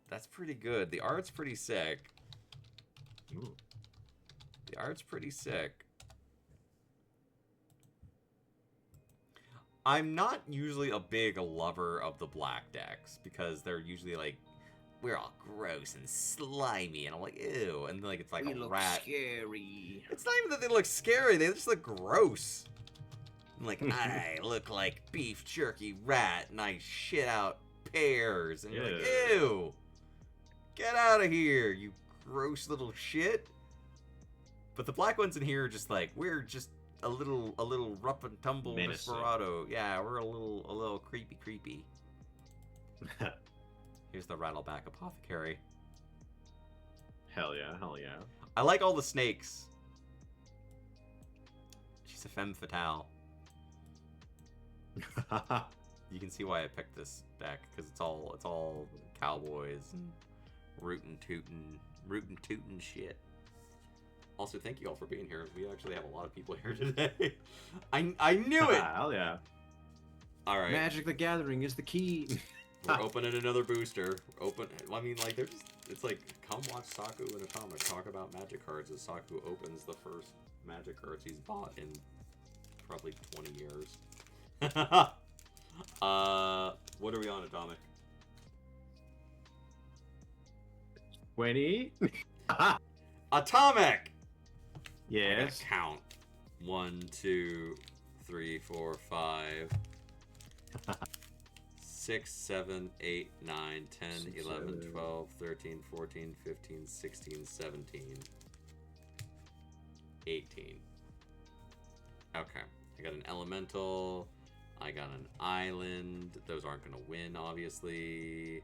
That's pretty good. The art's pretty sick. Ooh. The art's pretty sick. I'm not usually a big lover of the black decks because they're usually like, we're all gross and slimy, and I'm like, ew, and like it's like We a look rat. scary. It's not even that they look scary; they just look gross. I'm like, I look like beef jerky rat, and I shit out pears, and you're like, Yeah. ew, get out of here, you gross little shit. But the black ones in here are just like, we're just a little rough and tumble Menacing. desperado. Yeah, we're a little creepy. Here's the Rattleback Apothecary. Hell yeah, hell yeah. I like all the snakes. She's a femme fatale. You can see why I picked this deck because it's all cowboys and rootin' tootin' shit. Also, thank you all for being here. We actually have a lot of people here today. I knew it. Hell yeah. All right. Magic the Gathering is the key. We're opening another booster. I mean, like, they're just... It's like, come watch Saku and Atomic talk about magic cards as Saku opens the first magic cards he's bought in probably 20 years. What are we on, Atomic? 20. Atomic! I Yes. gotta count. 1, 2, 3, 4, 5... 6, 7, 8, 9, 10, 6, 11, 7. 12, 13, 14, 15, 16, 17, 18. Okay. I got an elemental. I got an island. Those aren't going to win, obviously.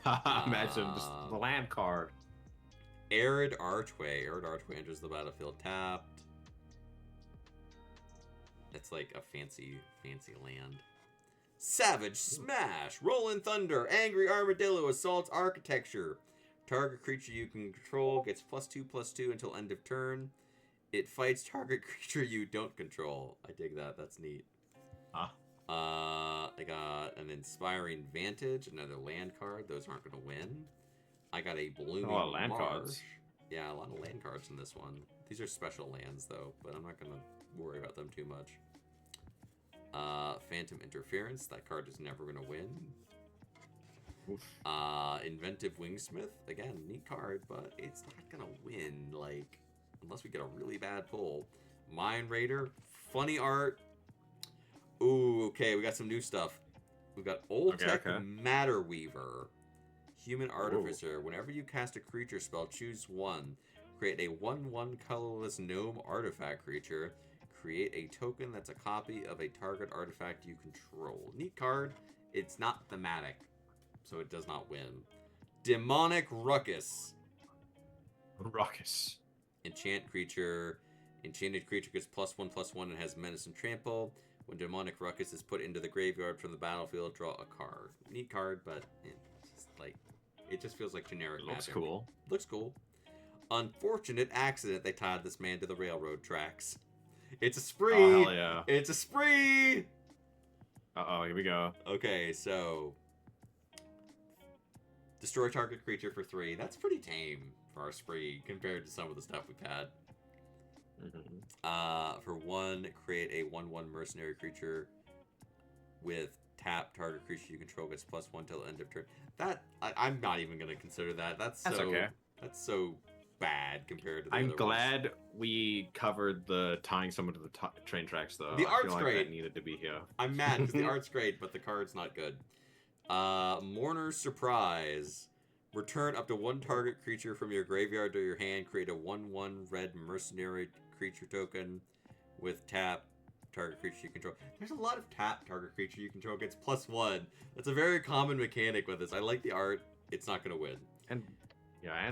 Imagine just the land card. Arid Archway. Arid Archway enters the battlefield tapped. It's like a fancy land. Savage Smash! Rolling Thunder! Angry Armadillo assaults Architecture. Target creature you can control gets +2/+2 until end of turn. It fights target creature you don't control. I dig that. That's neat. I got an Inspiring Vantage, another land card. Those aren't going to win. I got a Blooming land Marsh. cards. Yeah, a lot of land cards in this one. These are special lands, though, but I'm not going to worry about them too much. Phantom Interference. That card is never going to win. Oof. Inventive Wingsmith. Again, neat card, but it's not going to win, like, unless we get a really bad pull. Mind Raider. Funny art. Ooh, okay, we got some new stuff. We've got Old Tech Matter Weaver. Human Artificer. Whenever you cast a creature spell, choose one. Create a 1/1 colorless gnome artifact creature. Create a token that's a copy of a target artifact you control. Neat card. It's not thematic, so it does not win. Demonic Ruckus. Ruckus. Enchant creature. Enchanted creature gets +1/+1 and has menace and trample. When Demonic Ruckus is put into the graveyard from the battlefield, draw a card. Neat card, but it just feels like generic. Looks mapping. cool. Looks cool. Unfortunate accident. They tied this man to the railroad tracks. It's a spree. Oh, hell yeah. It's a spree. Uh-oh, here we go. Okay, so destroy target creature for 3. That's pretty tame for our spree compared to some of the stuff we've had. Mm-hmm. For 1, create a 1/1 mercenary creature with tap. Target creature you control gets +1 till end of turn. That I'm not even gonna consider that. That's okay. That's so bad compared to the I'm other glad we covered the tying someone to the train tracks, though. The I art's feel like great. that needed to be here. I'm mad because the art's great, but the card's not good. Mourner's Surprise. Return up to one target creature from your graveyard to your hand. Create a 1/1 red mercenary creature token with tap. Target creature you control. There's a lot of tap target creature you control gets +1. That's a very common mechanic with this. I like the art. It's not going to win. And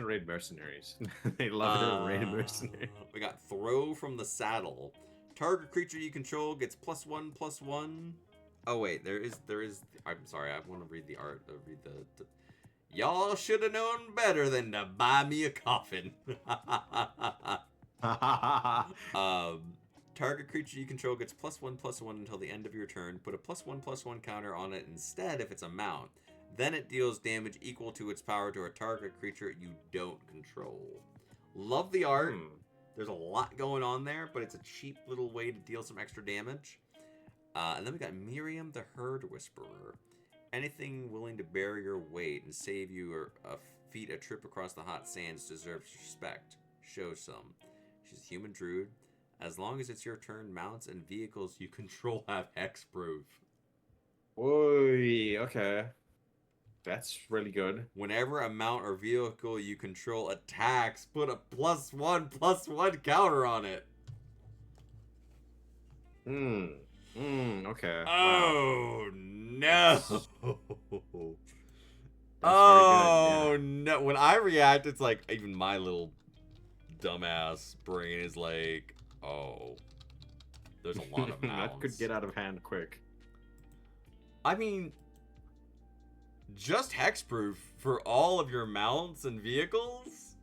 raid mercenaries. They love their raid mercenaries. We got Throw from the Saddle. Target creature you control gets +1/+1. Oh wait, there is. I'm sorry, I want to read the art. Read the Y'all should have known better than to buy me a coffin. Target creature you control gets +1/+1 until the end of your turn. Put a +1/+1 counter on it instead if it's a mount. Then it deals damage equal to its power to a target creature you don't control. Love the art. There's a lot going on there, but it's a cheap little way to deal some extra damage. And then we got Miriam the Herd Whisperer. Anything willing to bear your weight and save you or feet a trip across the hot sands deserves respect. Show some. She's a human druid. As long as it's your turn, mounts and vehicles you control have hexproof. Oi, okay. That's really good. Whenever a mount or vehicle you control attacks, put a +1/+1 counter on it. Okay. Oh, no. Oh, no. When I react, it's like, even my little dumbass brain is like, oh, there's a lot of mounts. That could get out of hand quick. I mean, just hexproof for all of your mounts and vehicles?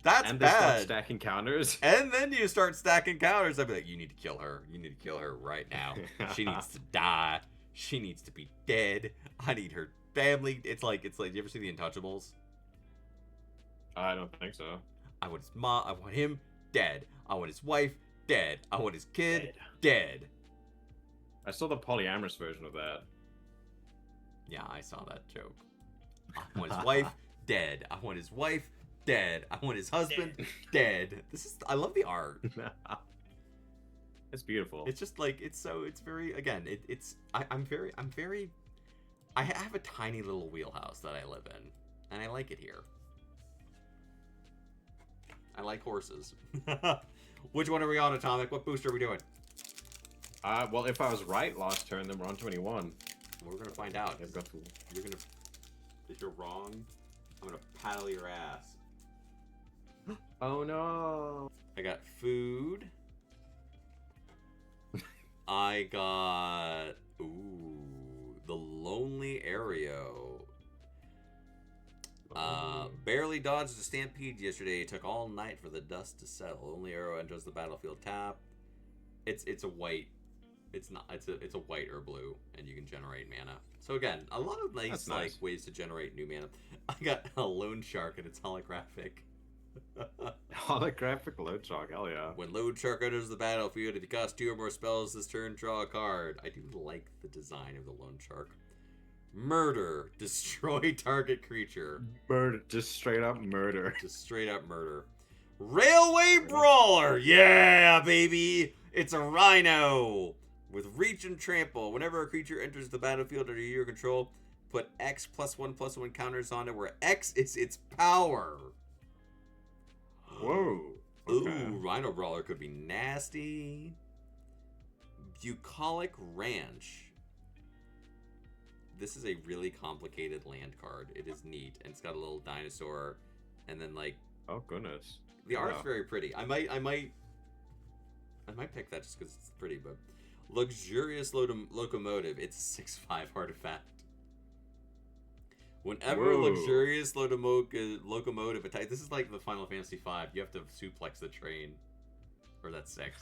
That's and they start bad. stacking counters. And then you start stacking counters. I'd be like, you need to kill her. You need to kill her right now. She needs to die. She needs to be dead. I need her family. It's like, you ever see The Untouchables? I don't think so. I want his mom. I want him dead. I want his wife dead. I want his kid dead. I saw the polyamorous version of that. Yeah, I saw that joke. I want his wife dead. I want his wife dead. I want his husband dead. I love the art. It's beautiful. It's just like, it's very, again, I have a tiny little wheelhouse that I live in, and I like it here. I like horses. Which one are we on, Atomic? What boost are we doing? Well, if I was right last turn, then we're on 21. We're gonna find out. I've got to... If you're wrong, I'm gonna paddle your ass. Oh no! I got food. I got the Lonely Aereo. Barely dodged a stampede yesterday. It took all night for the dust to settle. Lonely Arrow enters the battlefield tap. It's a white. It's not. It's a white or blue, and you can generate mana. So again, a lot of nice ways to generate new mana. I got a Loan Shark, and it's holographic. Holographic Loan Shark, hell yeah. When Loan Shark enters the battlefield, if you cast 2 or more spells this turn, draw a card. I do like the design of the Loan Shark. Murder. Destroy target creature. Murder. Just straight up murder. Just straight up murder. Railway Brawler. Yeah, baby. It's a Rhino. With Reach and Trample. Whenever a creature enters the battlefield under your control, put X +1/+1 counters on it, where X is its power. Whoa. Okay. Ooh, Rhino Brawler could be nasty. Bucolic Ranch. This is a really complicated land card. It is neat, and it's got a little dinosaur, and then like. Oh goodness. The art's very pretty. I might pick that just because it's pretty, but Luxurious Locomotive. It's a 6/5 artifact. Whenever a luxurious locomotive attack, this is like the Final Fantasy V. You have to suplex the train, or that's 6.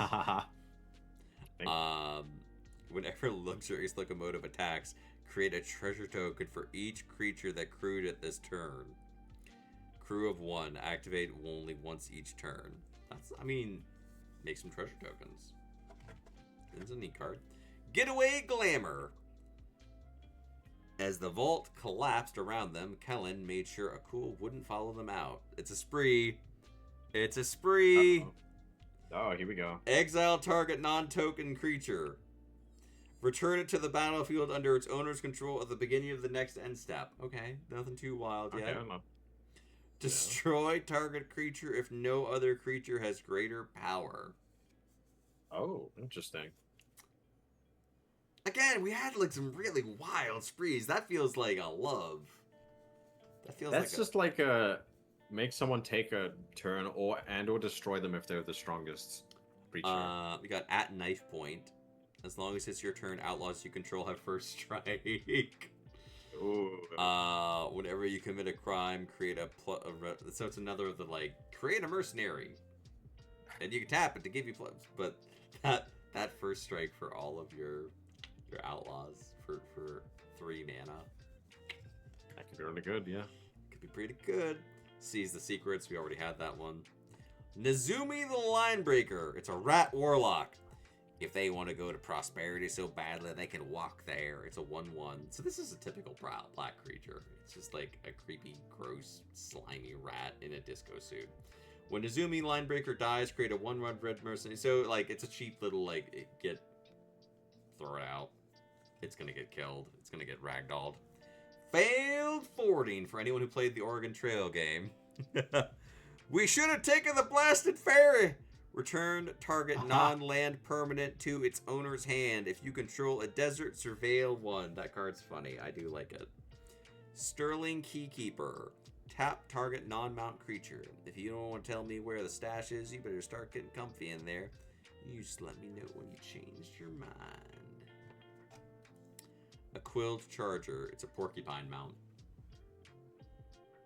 Whenever a luxurious locomotive attacks, create a treasure token for each creature that crewed at this turn. Crew of 1, activate only once each turn. Make some treasure tokens. That's a neat card. Getaway Glamour. As the vault collapsed around them, Kellen made sure a cool wouldn't follow them out. It's a spree. It's a spree. Uh-oh. Oh, here we go. Exile target non-token creature. Return it to the battlefield under its owner's control at the beginning of the next end step. Okay, nothing too wild yet. Okay, no. Destroy target creature if no other creature has greater power. Oh, interesting. Again, we had like some really wild sprees. That feels like a love. That's just like a make someone take a turn or destroy them if they're the strongest creature. We got at knife point. As long as it's your turn, outlaws you control have first strike. Ooh. Whenever you commit a crime, create so it's another of the like create a mercenary, and you can tap it to give you plus. But that first strike for all of your outlaws for 3 mana. That could be really good, yeah. Could be pretty good. Seize the secrets. We already had that one. Nazumi the Linebreaker. It's a rat warlock. If they want to go to prosperity so badly, they can walk there. It's a 1/1. So this is a typical black creature. It's just like a creepy, gross, slimy rat in a disco suit. When Nazumi Linebreaker dies, create a 1/1 red mercenary. So like it's a cheap little like throw it out. It's gonna get killed. It's gonna get ragdolled. Failed forwarding for anyone who played the Oregon Trail game. We should have taken the blasted ferry. Return target non-land permanent to its owner's hand. If you control a desert, surveil 1. That card's funny. I do like it. Sterling Keykeeper. Tap target non-mount creature. If you don't want to tell me where the stash is, you better start getting comfy in there. You just let me know when you changed your mind. A Quilled Charger. It's a porcupine mount.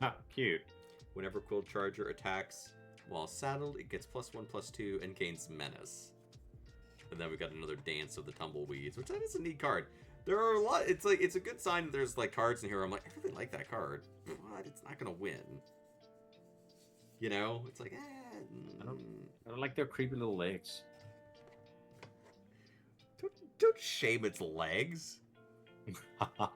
Ah, cute. Whenever Quilled Charger attacks while saddled, it gets +1/+2 and gains menace. And then we got another Dance of the Tumbleweeds, which that is a neat card. There are a lot. It's a good sign that there's like cards in here. I'm like, I really like that card, but it's not gonna win. You know, it's like, I don't like their creepy little legs. Don't shame its legs. How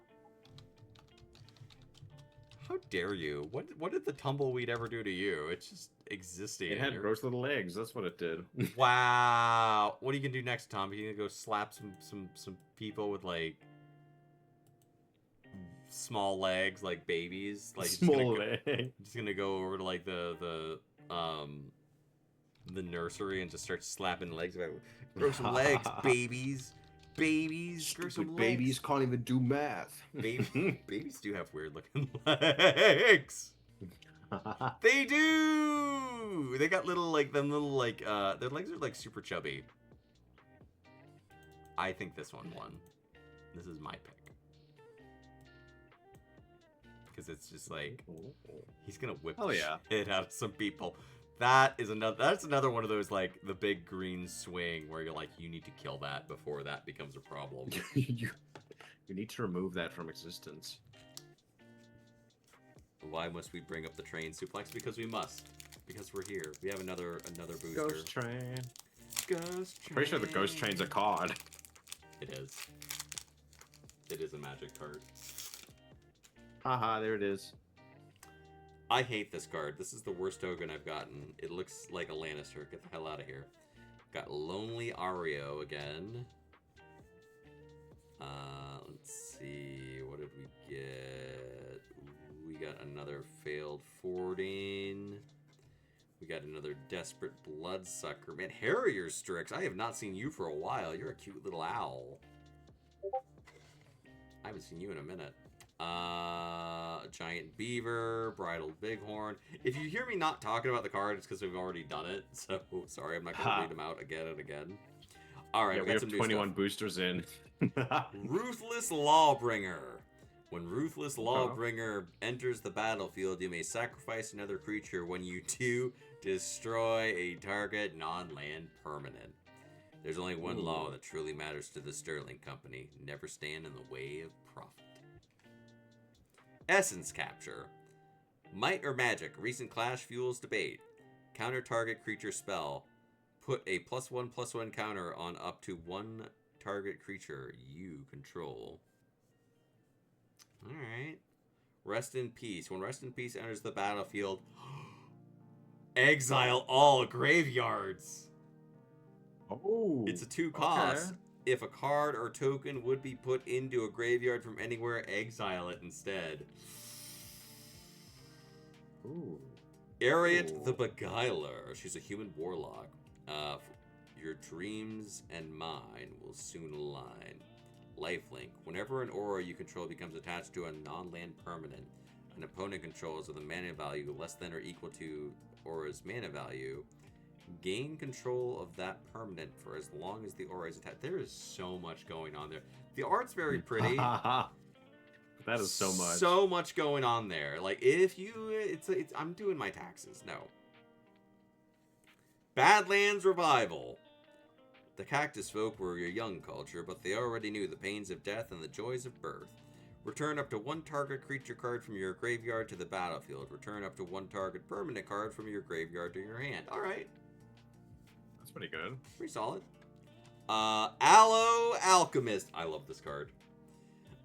dare you? What did the tumbleweed ever do to you? It's just existing. It had gross little legs. That's what it did. Wow. What are you gonna do next, Tom? Are you gonna go slap some people with like small legs, like babies? Like small legs. Just gonna go over to like the nursery and just start slapping legs. Grow some legs, babies. Babies, grow some legs. Babies can't even do math. Babies do have weird looking legs. They do. They got little their legs are like super chubby. I think this one won. This is my pick because it's just like he's gonna whip shit out of some people. That's another one of those like the big green swing where you're like you need to kill that before that becomes a problem. you need to remove that from existence. Why must we bring up the train suplex? Because we must. Because we're here. We have another booster. Ghost train. Ghost train. Pretty sure the ghost train's a card. It is. It is a magic card. Haha, there it is. I hate this card. This is the worst token I've gotten. It looks like a Lannister. Get the hell out of here. Got Lonely Ario again. Let's see. What did we get? We got another failed forwarding. We got another desperate bloodsucker. Man, Harrier Strix. I have not seen you for a while. You're a cute little owl. I haven't seen you in a minute. Giant Beaver, Bridled Bighorn. If you hear me not talking about the card, it's because we've already done it. So, sorry, I'm not going to read them out again and again. All right, yeah, we have 21 boosters in. Ruthless Lawbringer. When Ruthless Lawbringer enters the battlefield, you may sacrifice another creature. When you do, destroy a target non-land permanent. There's only one law that truly matters to the Sterling Company. Never stand in the way of profit. Essence Capture. Might or Magic. Recent clash fuels debate. Counter target creature spell. Put a +1/+1 counter on up to one target creature you control. Rest in Peace. When Rest in Peace enters the battlefield, exile all graveyards. Oh. It's a 2 cost. If a card or token would be put into a graveyard from anywhere, exile it instead. Ooh. Ariat the Beguiler. She's a human warlock. Your dreams and mine will soon align. Lifelink. Whenever an aura you control becomes attached to a non-land permanent, an opponent controls with a mana value less than or equal to aura's mana value, gain control of that permanent for as long as the aura is attached. There is so much going on there. The art's very pretty. That is so much. So much going on there. Like, if you... It's I'm doing my taxes. No. Badlands Revival. The Cactus Folk were your young culture, but they already knew the pains of death and the joys of birth. Return up to 1 target creature card from your graveyard to the battlefield. Return up to 1 target permanent card from your graveyard to your hand. Alright. That's pretty good. Pretty solid. Aloe Alchemist. I love this card.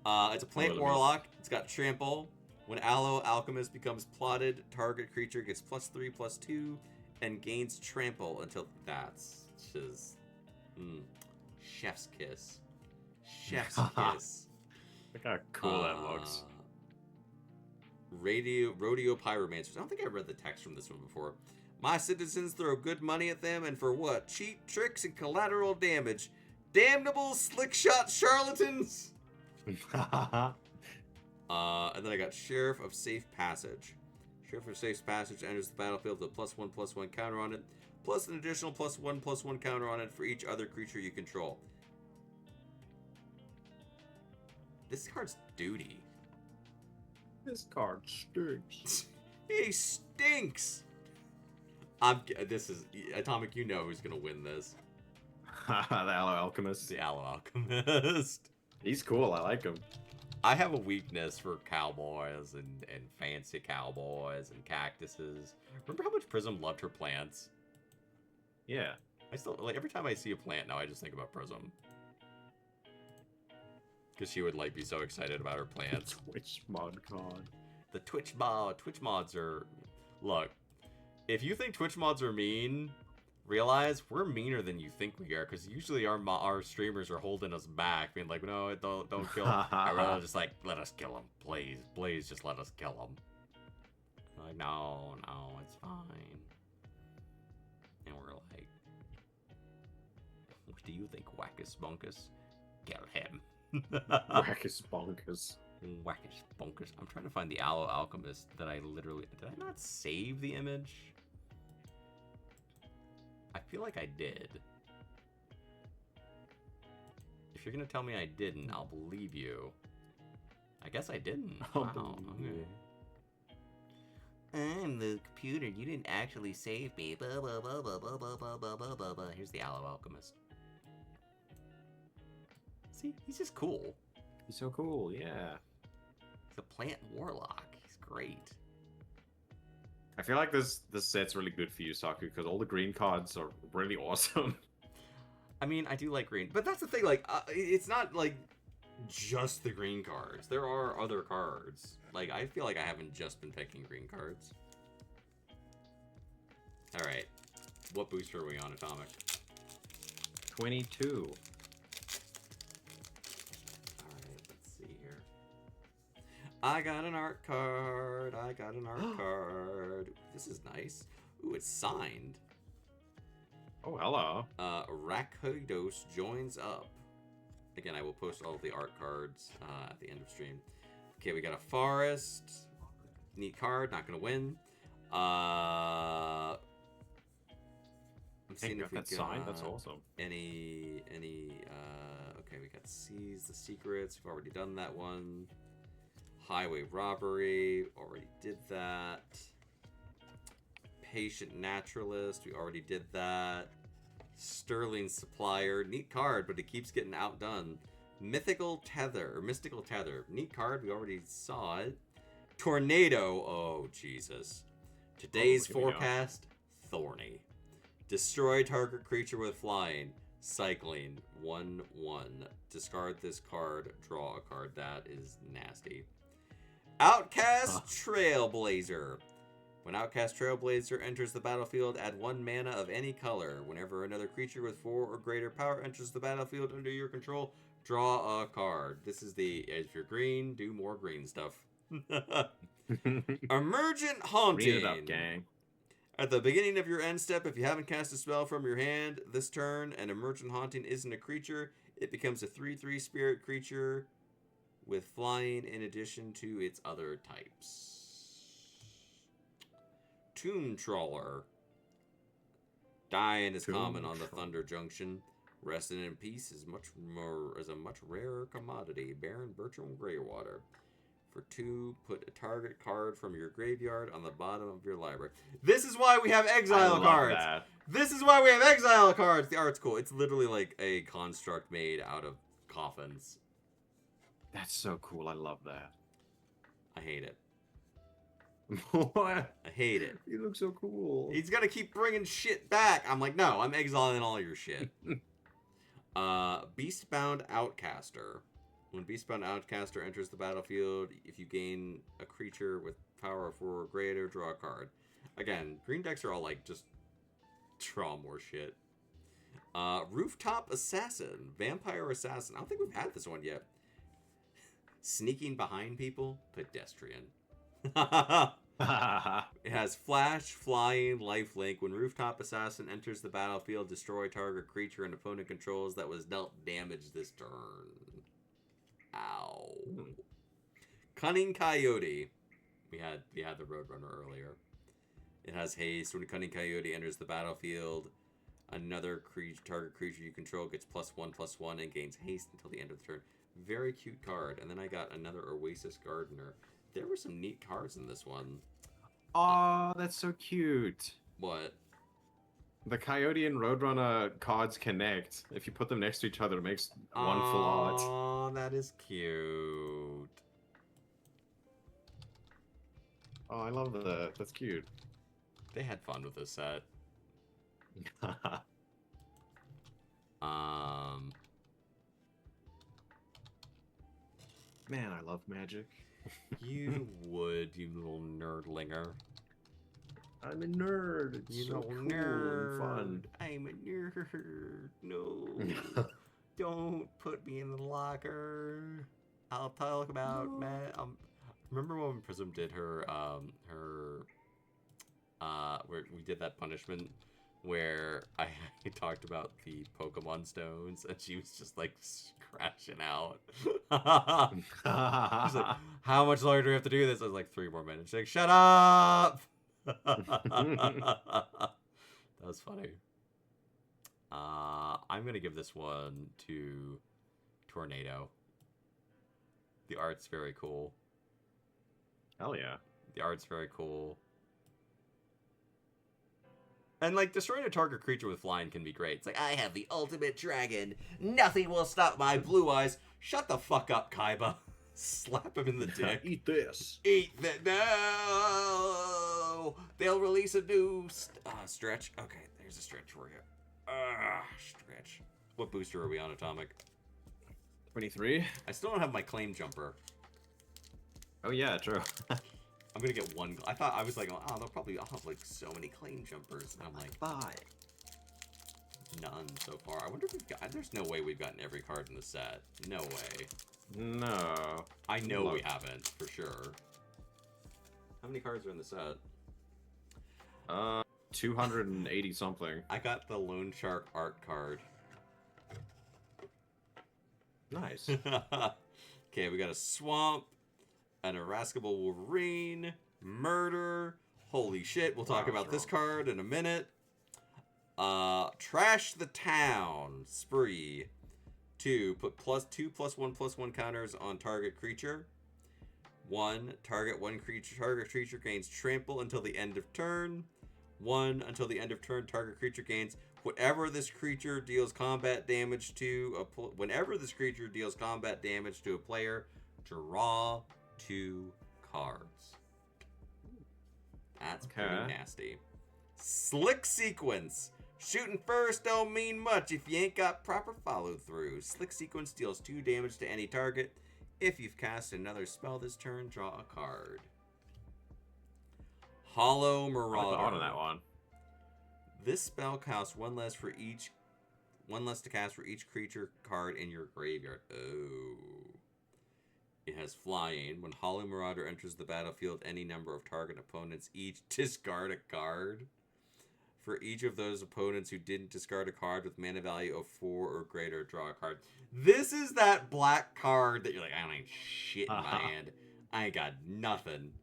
It's a plant warlock. It's got trample. When Aloe Alchemist becomes plotted, target creature gets +3/+2 and gains trample until... That's just... chef's kiss. Chef's kiss. Look how cool that looks. Rodeo Pyromancers. I don't think I read the text from this one before. My citizens throw good money at them, and for what? Cheap tricks and collateral damage. Damnable slick shot charlatans! And then I got Sheriff of Safe Passage. Sheriff of Safe Passage enters the battlefield with a +1/+1 counter on it, plus an additional +1/+1 counter on it for each other creature you control. This card's duty. This card stinks. He stinks! This is... Atomic, you know who's gonna win this. The Aloe Alchemist. The Aloe Alchemist. He's cool, I like him. I have a weakness for cowboys and fancy cowboys and cactuses. Remember how much Prism loved her plants? Yeah. I still, like, every time I see a plant now, I just think about Prism. Because she would, like, be so excited about her plants. Twitch mod card. The Twitch mods are... Look, if you think Twitch mods are mean, realize we're meaner than you think we are. Because usually our streamers are holding us back, being like, no, don't kill him. I'd rather just like, let us kill him, please. Please, just let us kill him. Like, no, it's fine. And we're like, what do you think, Wackus Bunkus? Kill him. Wackus bonkers. Wackish bonkers. I'm trying to find the Aloe Alchemist that I literally... Did I not save the image? I feel like I did. If you're gonna tell me I didn't, I'll believe you. I guess I didn't. Wow. Okay. I'm the computer. You didn't actually save me. Blah, blah, blah, blah, blah, blah, blah, blah, blah, blah, blah. Here's the Aloe Alchemist. See, he's just cool. He's so cool, yeah. He's a plant warlock. He's great. I feel like this set's really good for you, Saku, because all the green cards are really awesome. I mean, I do like green, but that's the thing. Like, it's not like just the green cards. There are other cards. Like, I feel like I haven't just been picking green cards. All right, what booster are we on, Atomic? 22. I got an art card. I got an art card. This is nice. Ooh, it's signed. Oh, hello. Rakhidos joins up. Again, I will post all of the art cards at the end of stream. Okay, we got a forest. Neat card. Not gonna win. I'm seeing if we got signed. That's awesome. Okay, we got Seize the Secrets. We've already done that one. Highway Robbery, already did that. Patient Naturalist, we already did that. Sterling Supplier, neat card, but it keeps getting outdone. Mystical Tether, neat card, we already saw it. Tornado, oh Jesus. Today's forecast, thorny. Destroy target creature with flying. Cycling, 1/1. Discard this card, draw a card, that is nasty. Outcast Trailblazer. When Outcast Trailblazer enters the battlefield, add 1 mana of any color. Whenever another creature with 4 or greater power enters the battlefield under your control, draw a card. This is the, if you're green, do more green stuff. Emergent Haunting. Read it up, gang. At the beginning of your end step, if you haven't cast a spell from your hand this turn and Emergent Haunting isn't a creature, it becomes a 3/3 spirit creature with flying in addition to its other types. Tomb Trawler. Dying is common on the Thunder Junction. Resting in peace is a much rarer commodity. Baron Bertram Greywater. For 2, put a target card from your graveyard on the bottom of your library. This is why we have exile cards. That. This is why we have exile cards. The art's cool. It's literally like a construct made out of coffins. That's so cool. I love that. I hate it. What? I hate it. You look so cool. He's gonna keep bringing shit back. I'm like, no, I'm exiling all your shit. Beastbound Outcaster. When Beastbound Outcaster enters the battlefield, if you gain a creature with power of 4 or greater, draw a card. Again, green decks are all like, just draw more shit. Rooftop Assassin. Vampire Assassin. I don't think we've had this one yet. Sneaking behind people. Pedestrian. It has flash, flying, lifelink. When Rooftop Assassin enters the battlefield, destroy target creature and opponent controls that was dealt damage this turn. Ow. Cunning Coyote. We had the Roadrunner earlier. It has haste. When Cunning Coyote enters the battlefield, another target creature you control gets +1/+1 and gains haste until the end of the turn. Very cute card. And then I got another Oasis Gardener. There were some neat cards in this one. Oh, that's so cute. What? The Coyote and Roadrunner cards connect. If you put them next to each other, it makes one full art. Oh, that is cute. Oh, I love that. That's cute. They had fun with this set. Man, I love Magic. You would, you little nerdlinger. I'm a nerd. It's You so little cool nerd. and fun. I'm a nerd. No. Don't put me in the locker. I'll talk about remember when Prism did her where we did that punishment where I talked about the Pokemon stones and she was just like crashing out. She's like, how much longer do we have to do this? I was like, 3 more minutes. She's like, shut up. That was funny. I'm gonna give this one to Tornado. The art's very cool. Hell yeah. The art's very cool. And, like, destroying a target creature with flying can be great. It's like, I have the ultimate dragon. Nothing will stop my blue eyes. Shut the fuck up, Kaiba. Slap him in the dick. Eat this. Eat that. No! They'll release a new stretch. Okay, there's a stretch for you. Stretch. What booster are we on, Atomic? 23. I still don't have my claim jumper. Oh yeah, true. I'm gonna get one. I was like, oh, I'll have like so many claim jumpers. And I'm like, 5. none so far. I wonder if we've got. There's no way we've gotten every card in the set. No way. No. I know we haven't for sure. How many cards are in the set? 280 something. I got the Loan Shark art card. Nice. Okay, we got a Swamp, an Irascible Wolverine, Murder. Holy shit, we'll talk about this card in a minute. Trash the Town, Spree. 2, put +2/+1/+1 counters on target creature. 1, target creature gains trample until the end of turn. 1, until the end of turn, target creature gains whenever this creature deals combat damage to a player, draw 2 cards. That's pretty nasty. Slick Sequence. Shooting first don't mean much if you ain't got proper follow through. Slick Sequence deals 2 damage to any target. If you've cast another spell this turn, draw a card. Hollow I like the Marauder. art on that one. This spell costs one less to cast for each creature card in your graveyard. Oh. It has flying. When Hollow Marauder enters the battlefield, any number of target opponents each discard a card. For each of those opponents who didn't discard a card with mana value of 4 or greater, draw a card. This is that black card that you're like, I don't have shit in my hand. I ain't got nothing.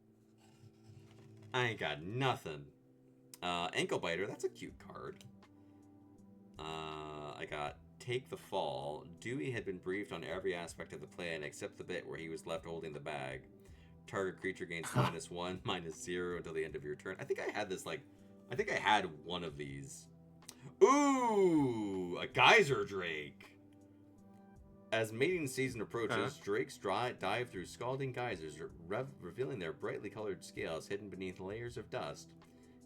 Ankle Biter, that's a cute card. I got Take the Fall. Dewey had been briefed on every aspect of the plan except the bit where he was left holding the bag. Target creature gains -1, -0 until the end of your turn. I think I had this, I think I had one of these. Ooh! A Geyser Drake! As mating season approaches, drakes dive through scalding geysers, revealing their brightly colored scales hidden beneath layers of dust.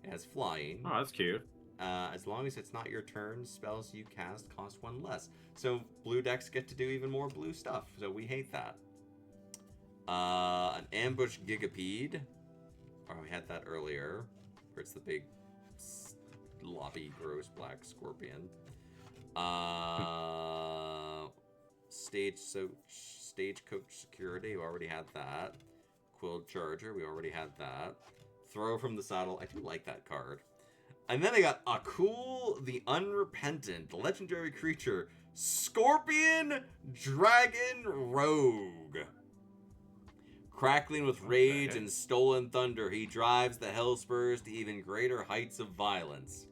It has flying. Oh, that's cute. As long as it's not your turn, spells you cast cost 1 less. So blue decks get to do even more blue stuff, so we hate that. An Ambush Gigapede. Oh, we had that earlier. Where it's the big, sloppy, gross black scorpion. Stagecoach Security, we already had that. Quilled Charger, we already had that. Throw from the Saddle, I do like that card. And then I got a cool, the Unrepentant, legendary creature, Scorpion Dragon Rogue. Crackling with rage and stolen thunder, he drives the Hellspurs to even greater heights of violence.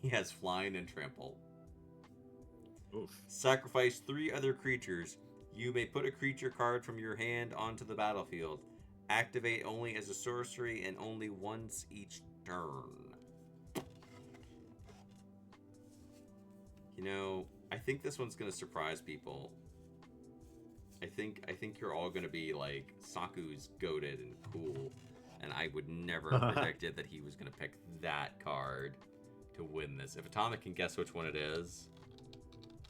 He has flying and trample. Oof. Sacrifice 3 other creatures. You may put a creature card from your hand onto the battlefield. Activate only as a sorcery and only once each turn. You know, I think this one's gonna surprise people. I think you're all gonna be like, Saku's goated and cool, and I would never have predicted that he was gonna pick that card to win this. If Atomic can guess which one it is,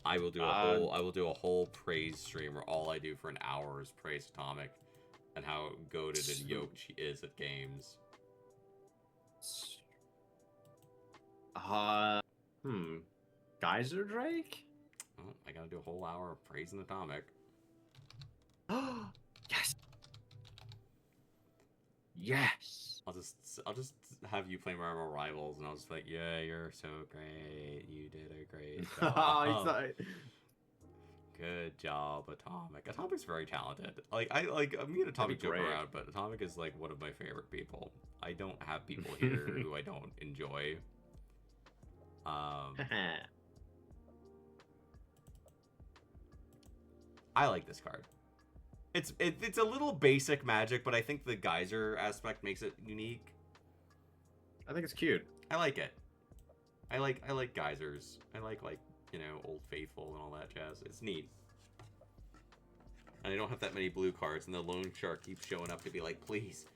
I will do a whole praise stream where all I do for an hour is praise Atomic and how goated and yoked she is at games. Geyser Drake? Oh, I gotta do a whole hour of praising Atomic. Yes. Yes. I'll just have you play Marvel Rivals, and I'll just be like, yeah, you're so great. You did a great job. Good job, Atomic. Atomic's very talented. Me and Atomic joke around, but Atomic is like one of my favorite people. I don't have people here who I don't enjoy. I like this card. It's a little basic Magic, but I think the Geyser aspect makes it unique. I think it's cute. I like it. I like geysers. I like Old Faithful and all that jazz. It's neat. And I don't have that many blue cards, and the Loan Shark keeps showing up to be like, please,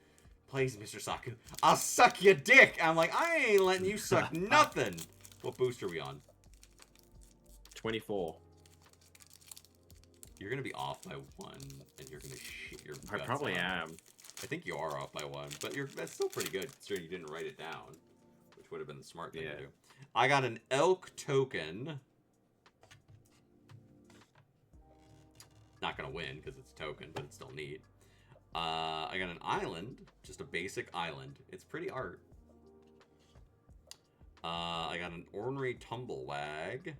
Mr. Saku, I'll suck your dick. I'm like, I ain't letting you suck nothing. What boost are we on? 24. You're gonna be off by 1, and you're gonna shit your guts I probably out. am. I think you are off by 1, but that's still pretty good considering you didn't write it down, which would have been the smart thing to do. I got an Elk Token. Not gonna win because it's a token, but it's still neat. I got an Island, just a basic island. It's pretty art. I got an Ornery Tumblewag,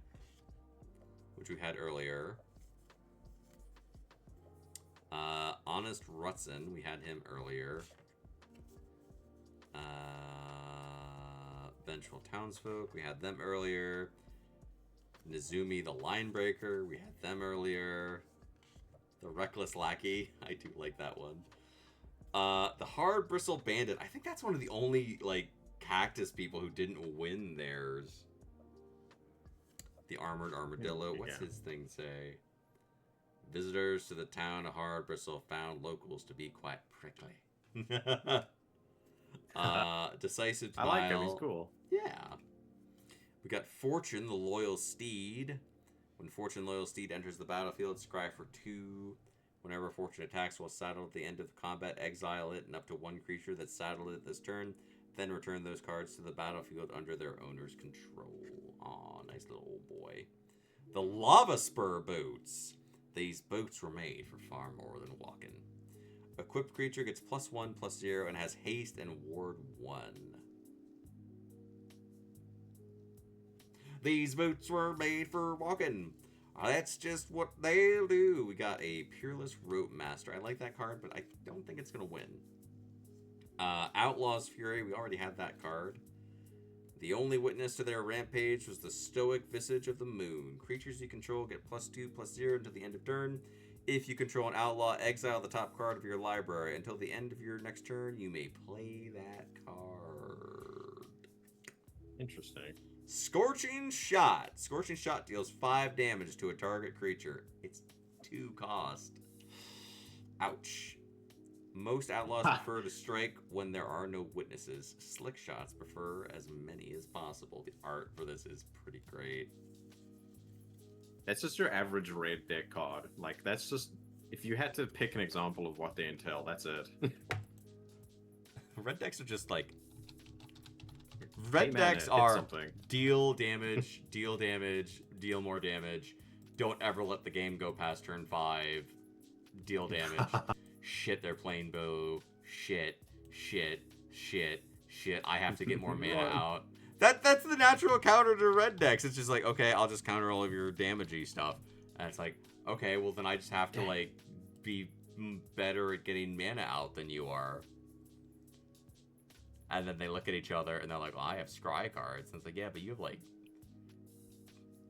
which we had earlier. Honest Rutson, we had him earlier. Vengeful Townsfolk, we had them earlier. Nizumi the Linebreaker, we had them earlier. The Reckless Lackey, I do like that one. The Hard Bristle Bandit, I think that's one of the only, Cactus people who didn't win theirs. The Armored Armadillo, what's his thing say? Visitors to the town of Hard Bristle found locals to be quite prickly. Decisive Denial. I like him, he's cool. Yeah. We got Fortune, the Loyal Steed. When Fortune Loyal Steed enters the battlefield, scry for 2. Whenever fortune attacks while saddled at the end of combat, exile it and up to one creature that's saddled it this turn. Then return those cards to the battlefield under their owner's control. Aw, nice little old boy. The Lava Spur Boots. These boots were made for far more than walking. Equipped creature gets +1/+0 and has haste and ward 1. These boots were made for walking. That's just what they'll do. We got a Peerless Rope Master. I like that card, but I don't think it's going to win. Outlaw's Fury. We already had that card. The only witness to their rampage was the Stoic Visage of the Moon. Creatures you control get +2/+0 until the end of turn. If you control an outlaw, exile the top card of your library. Until the end of your next turn, you may play that card. Interesting. Scorching Shot. Scorching Shot deals 5 damage to a target creature. It's 2 cost. Ouch. Most outlaws prefer to strike when there are no witnesses. Slick shots prefer as many as possible. The art for this is pretty great. That's just your average red deck card. Like, that's just... If you had to pick an example of what they entail, that's it. Red decks are just like... Red Hey, man, decks hit are something. deal damage, deal damage, deal more damage. Don't ever let the game go past turn 5. Deal damage. Shit, they're playing bow. Shit. I have to get more mana out. That's the natural counter to red decks. It's just like, okay, I'll just counter all of your damagey stuff. And it's like, okay, well then I just have to like be better at getting mana out than you are. And then they look at each other and they're like, well, I have scry cards. And it's like, yeah, but you have like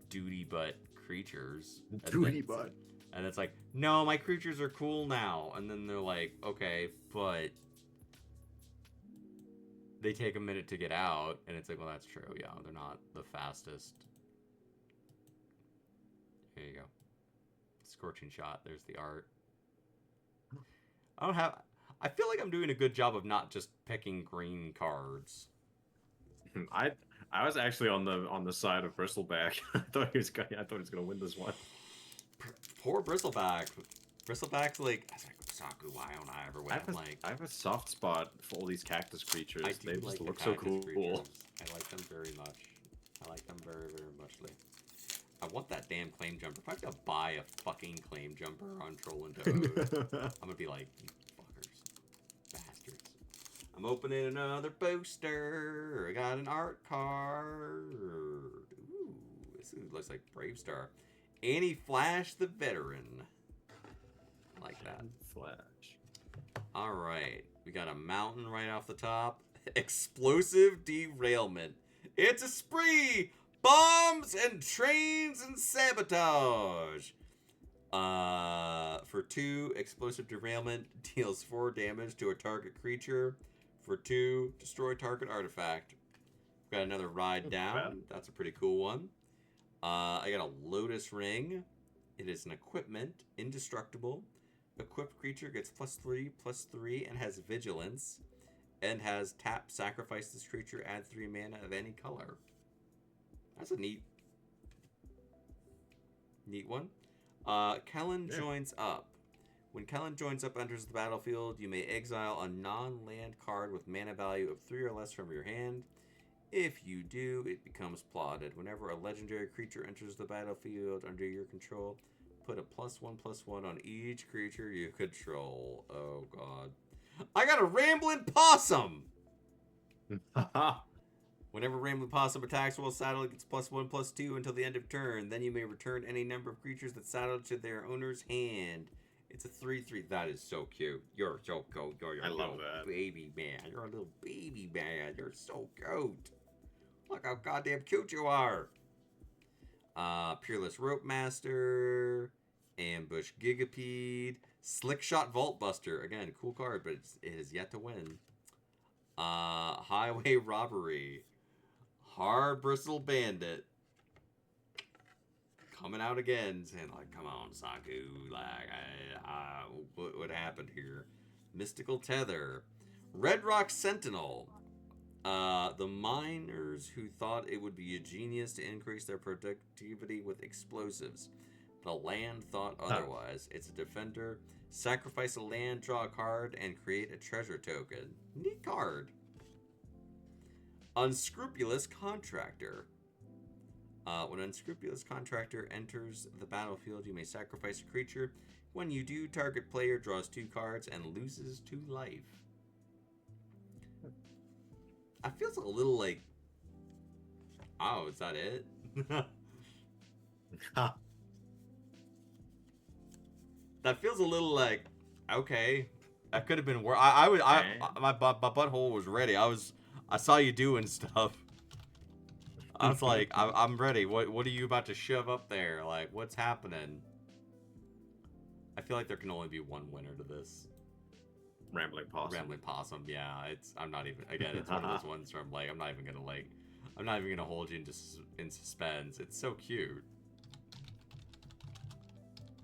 duty butt creatures. Duty butt. And it's like, no, my creatures are cool now. And then they're like, okay, but they take a minute to get out. And it's like, well, that's true. Yeah, they're not the fastest. There you go. Scorching Shot. There's the art. I feel like I'm doing a good job of not just picking green cards. I was actually on the side of Bristleback. I thought he was gonna win this one. Poor Bristleback. Bristleback's like, I was like, Saku, why don't I ever win? I have a soft spot for all these cactus creatures. I They do just like look the so cactus cool. creatures. I like them very much. I like them very, very muchly. I want that damn claim jumper. If I have to buy a fucking claim jumper on Troll and Toad, I'm gonna be like, you fuckers. Bastards. I'm opening another booster. I got an art card. Ooh, this looks like Brave Star. Annie Flash the Veteran. I like that. Flash. Alright. We got a mountain right off the top. Explosive Derailment. It's a spree! Bombs and trains and sabotage! For 2, Explosive Derailment deals 4 damage to a target creature. For 2, destroy target artifact. We've got another Ride Down. That's a pretty cool one. I got a Lotus Ring. It is an equipment, indestructible. Equipped creature gets +3/+3 and has vigilance. And has tap, sacrifice this creature, add 3 mana of any color. That's a neat one. Kellen joins up. When Kellen joins up enters the battlefield, you may exile a non-land card with mana value of 3 or less from your hand. If you do, it becomes plotted. Whenever a legendary creature enters the battlefield under your control, put a +1/+1 on each creature you control. Oh, God. I got a Rambling Possum! Whenever Rambling Possum attacks while saddled, it gets +1/+2 until the end of turn. Then you may return any number of creatures that saddled to their owner's hand. It's a 3/3. That is so cute. You're so cute. You're I a love little that. baby man. You're a little baby man. You're so cute. Look how goddamn cute you are. Peerless Rope Master. Ambush Gigapede. Slick Shot Vault Buster. Again, cool card, but it has yet to win. Highway Robbery. Hard Bristle Bandit. Coming out again, saying like, come on, Saku, like, what happened here? Mystical Tether. Red Rock Sentinel. The miners who thought it would be a genius to increase their productivity with explosives. The land thought otherwise. It's a defender. Sacrifice a land, draw a card, and create a treasure token. Neat card. Unscrupulous Contractor. When Unscrupulous Contractor enters the battlefield, you may sacrifice a creature. When you do, target player draws 2 cards and loses 2 life. That feels a little like... Oh, is that it? That feels a little like... Okay. That could have been worse. My butthole was ready. I saw you doing stuff. I was like, I'm ready. What are you about to shove up there? Like, what's happening? I feel like there can only be one winner to this. Rambling Possum. Possum, yeah. I'm not even, again, it's one of those ones where I'm like, I'm not even gonna hold you in suspense. It's so cute.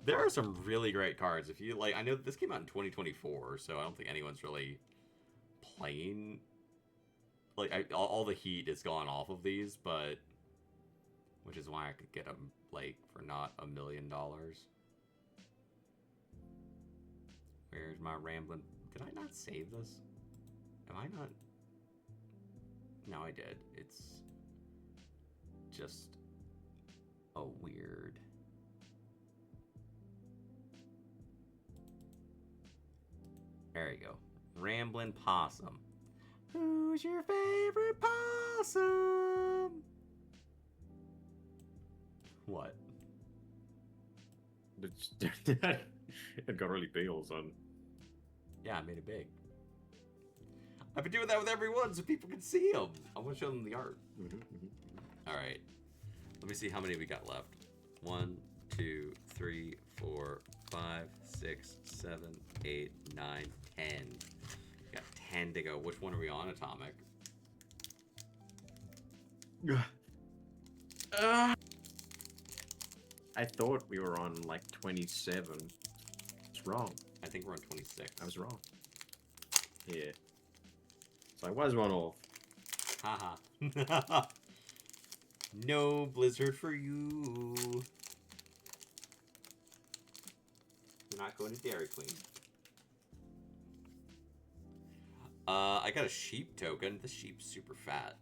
There are some really great cards. If you like, I know this came out in 2024, so I don't think anyone's really playing. Like, all the heat is gone off of these, but which is why I could get them like for not $1 million. Where's my rambling? Did I not save this? Am I not? No, I did. It's just a weird. There you go. Ramblin' Possum. Who's your favorite possum? What? It got really big all of a sudden. Yeah, I made it big. I've been doing that with everyone so people can see them. I want to show them the art. All right. Let me see how many we got left. 1, 2, 3, 4, 5, 6, 7, 8, 9, 10. We got 10 to go. Which one are we on, Atomic? I thought we were on like 27. It's wrong. I think we're on 26. I was wrong. Yeah. So I was one off. Haha. No blizzard for you. You're not going to Dairy Queen. I got a sheep token. The sheep's super fat.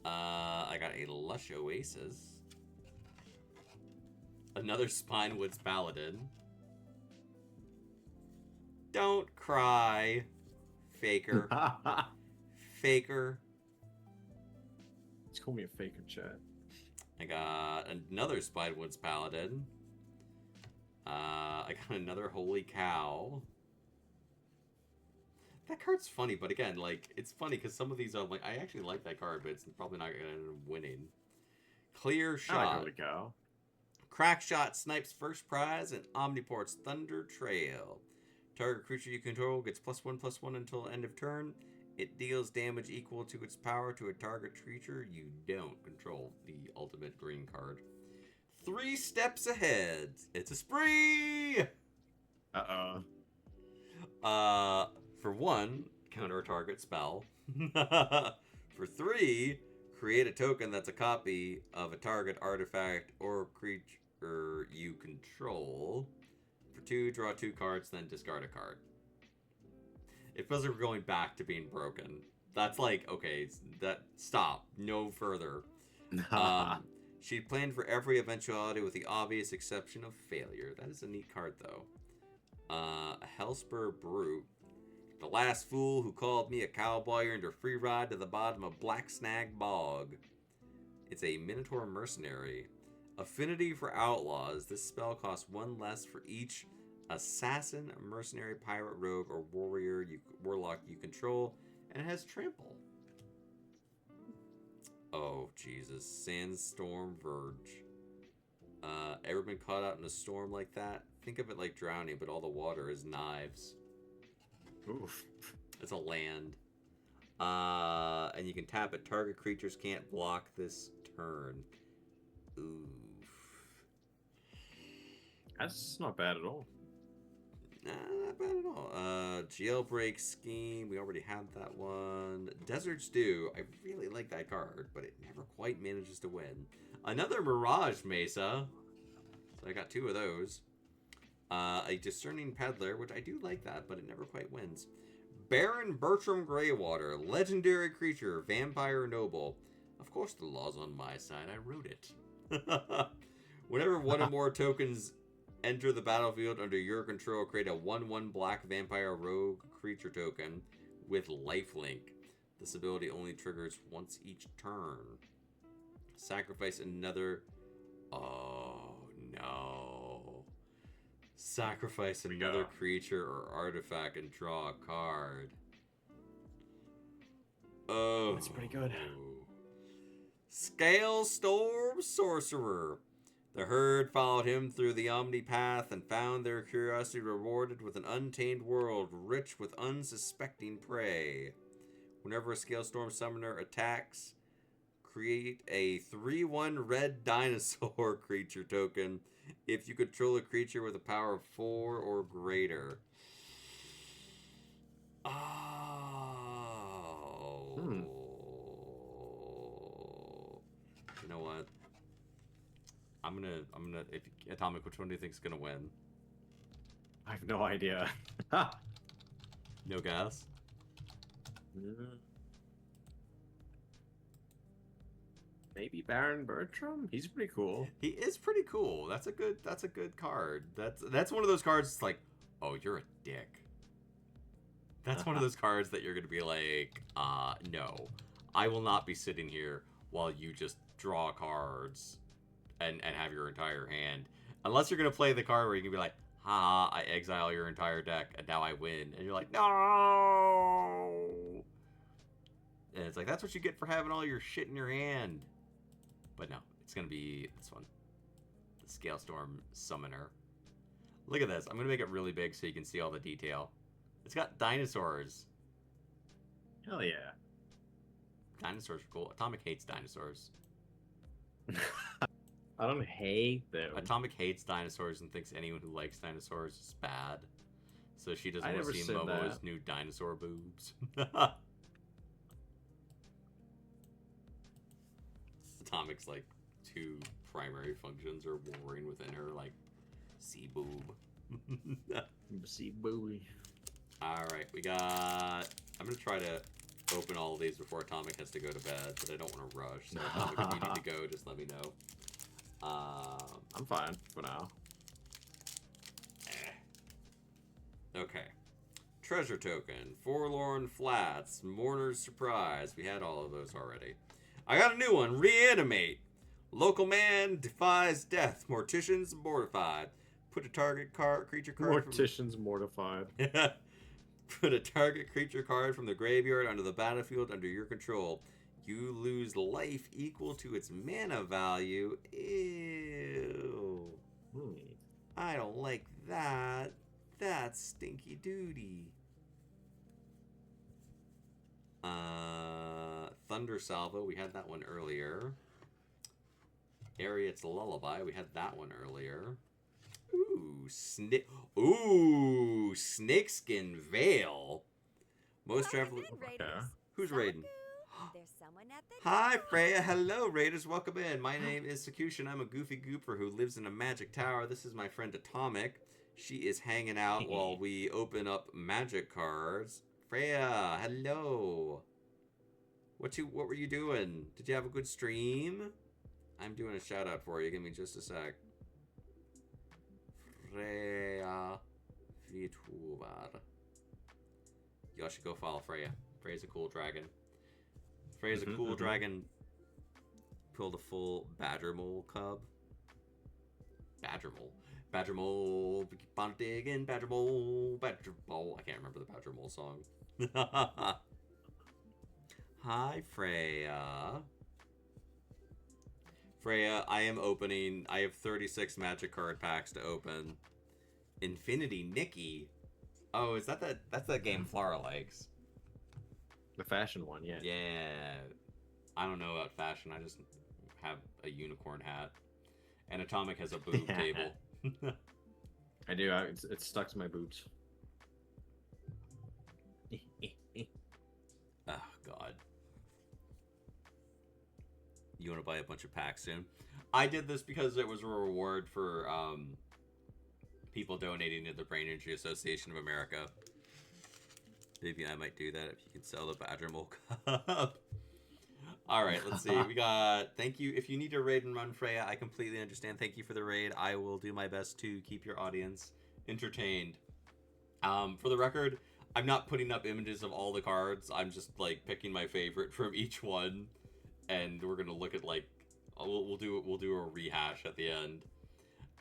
I got a Lush Oasis. Another Spinewoods Paladin. Don't cry, faker. Faker. Just call me a faker, chat. I got another Spinewoods Paladin. I got another Holy Cow. That card's funny, but again, like, it's funny because some of these are like, I actually like that card, but it's probably not going to end up winning. Clear Shot. I like Holy Cow. Crack Shot snipes first prize and Omniport's Thunder Trail. Target creature you control gets +1/+1 until end of turn. It deals damage equal to its power to a target creature you don't control. The ultimate green card. 3 steps ahead. It's a spree! For 1, counter a target spell. For 3, create a token that's a copy of a target artifact or creature you control. For 2, draw 2 cards, then discard a card. It feels like we're going back to being broken. That's like, okay, stop. No further. She planned for every eventuality with the obvious exception of failure. That is a neat card, though. Hellspur Brute. The last fool who called me a cowboy earned a free ride to the bottom of Black Snag Bog. It's a Minotaur Mercenary. Affinity for Outlaws. This spell costs 1 less for each assassin, mercenary, pirate, rogue, or warlock you control, and it has trample. Oh, Jesus. Sandstorm Verge. Ever been caught out in a storm like that? Think of it like drowning, but all the water is knives. Oof. It's a land. And you can tap it. Target creatures can't block this turn. Oof. That's not bad at all. Nah, not bad at all. Jailbreak Scheme. We already had that one. Desert Stew. I really like that card, but it never quite manages to win. Another Mirage Mesa. So I got 2 of those. A discerning peddler, which I do like that, but it never quite wins. Baron Bertram Greywater, legendary creature, vampire noble. Of course the law's on my side, I wrote it. Whenever one or more tokens enter the battlefield under your control, create a 1/1 black vampire rogue creature token with lifelink. This ability only triggers once each turn. Sacrifice another... Oh, no. Sacrifice another creature or artifact and draw a card. Oh. That's pretty good. Scale Storm Sorcerer. The herd followed him through the Omni Path and found their curiosity rewarded with an untamed world rich with unsuspecting prey. Whenever a Scale Storm Summoner attacks, create a 3/1 red dinosaur creature token if you control a creature with a power of 4 or greater. Oh. You know what? I'm gonna. If Atomic, which one do you think is gonna win? I have no idea. No guess. Maybe Baron Bertram. He's pretty cool. He is pretty cool. That's a good card. That's one of those cards. It's like, oh, you're a dick. That's one of those cards that you're gonna be like, no, I will not be sitting here while you just draw cards and have your entire hand. Unless you're gonna play the card where you can be like, ha, I exile your entire deck and now I win, and you're like, no. And it's like, that's what you get for having all your shit in your hand. But no, it's going to be this one. The Scale Storm Summoner. Look at this. I'm going to make it really big so you can see all the detail. It's got dinosaurs. Hell yeah. Dinosaurs are cool. Atomic hates dinosaurs. I don't hate them. Atomic hates dinosaurs and thinks anyone who likes dinosaurs is bad. So she doesn't I want to never see said Momo's that. new dinosaur boobs. Atomic's like two primary functions are warring within her, like sea boob. See booey. Alright, we got... I'm going to try to open all of these before Atomic has to go to bed, but I don't want to rush. So Atomic, if you need to go, just let me know. I'm fine for now. Okay. Treasure token, Forlorn Flats, Mourner's Surprise. We had all of those already. I got a new one, Reanimate. Local man defies death. Mortician's mortified. Put a target creature card Mortician's mortified. Put a target creature card from the graveyard onto the battlefield under your control. You lose life equal to its mana value. Ew. I don't like that. That's stinky duty. Thunder Salvo, we had that one earlier. Ariet's Lullaby, we had that one earlier. Ooh, Snakeskin Veil. Most travelers. Who's raiding? There's someone at the Hi, Freya. Hello, Raiders. Welcome in. My name is Sakutian. I'm a goofy gooper who lives in a magic tower. This is my friend Atomic. She is hanging out while we open up magic cards. Freya, hello. What were you doing? Did you have a good stream? I'm doing a shout out for you. Give me just a sec. Freya VTuber. Y'all should go follow Freya. Freya's a cool dragon. Freya's a cool dragon. Pulled a full badger mole cub. Badger mole, keep on digging, badger mole. I can't remember the badger mole song. Hi, Freya. Freya, I am opening. I have 36 magic card packs to open. Infinity Nikki. Oh, is that that's that game Flora likes? The fashion one, yeah. Yeah. I don't know about fashion. I just have a unicorn hat. And Atomic has a boob table. I do. It's stuck to my boobs. Oh, God. You want to buy a bunch of packs soon? I did this because it was a reward for people donating to the Brain Injury Association of America. Maybe I might do that if you can sell the Badger Mole Cup. All right, let's see. We got, thank you. If you need to raid and run Freya, I completely understand. Thank you for the raid. I will do my best to keep your audience entertained. For the record, I'm not putting up images of all the cards. I'm just like picking my favorite from each one, and we're gonna look at like we'll do a rehash at the end.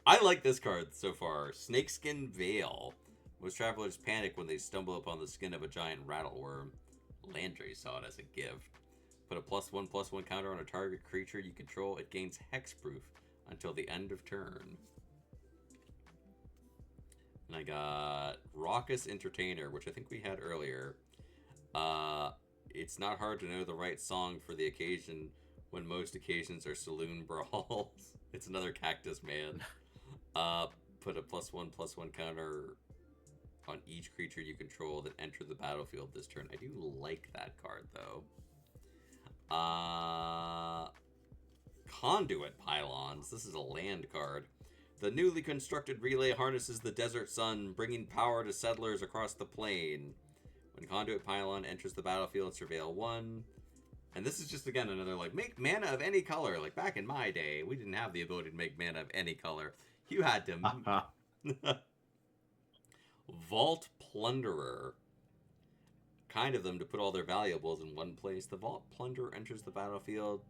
I like this card so far. Snakeskin Veil. Most travelers panic when they stumble upon the skin of a giant rattleworm. Landry saw it as a gift. Put a +1/+1 counter on a target creature you control. It gains hexproof until the end of turn. And I got Raucous Entertainer, which I think we had earlier. It's not hard to know the right song for the occasion when most occasions are saloon brawls. It's another Cactus Man. Put a +1/+1 counter on each creature you control that enter the battlefield this turn. I do like that card, though. Conduit Pylons. This is a land card. The newly constructed relay harnesses the desert sun, bringing power to settlers across the plain. When Conduit Pylon enters the battlefield, surveil 1. And this is just, again, another, like, make mana of any color. Like, back in my day, we didn't have the ability to make mana of any color. You had to... Vault Plunderer. Kind of them to put all their valuables in one place. The Vault Plunderer enters the battlefield,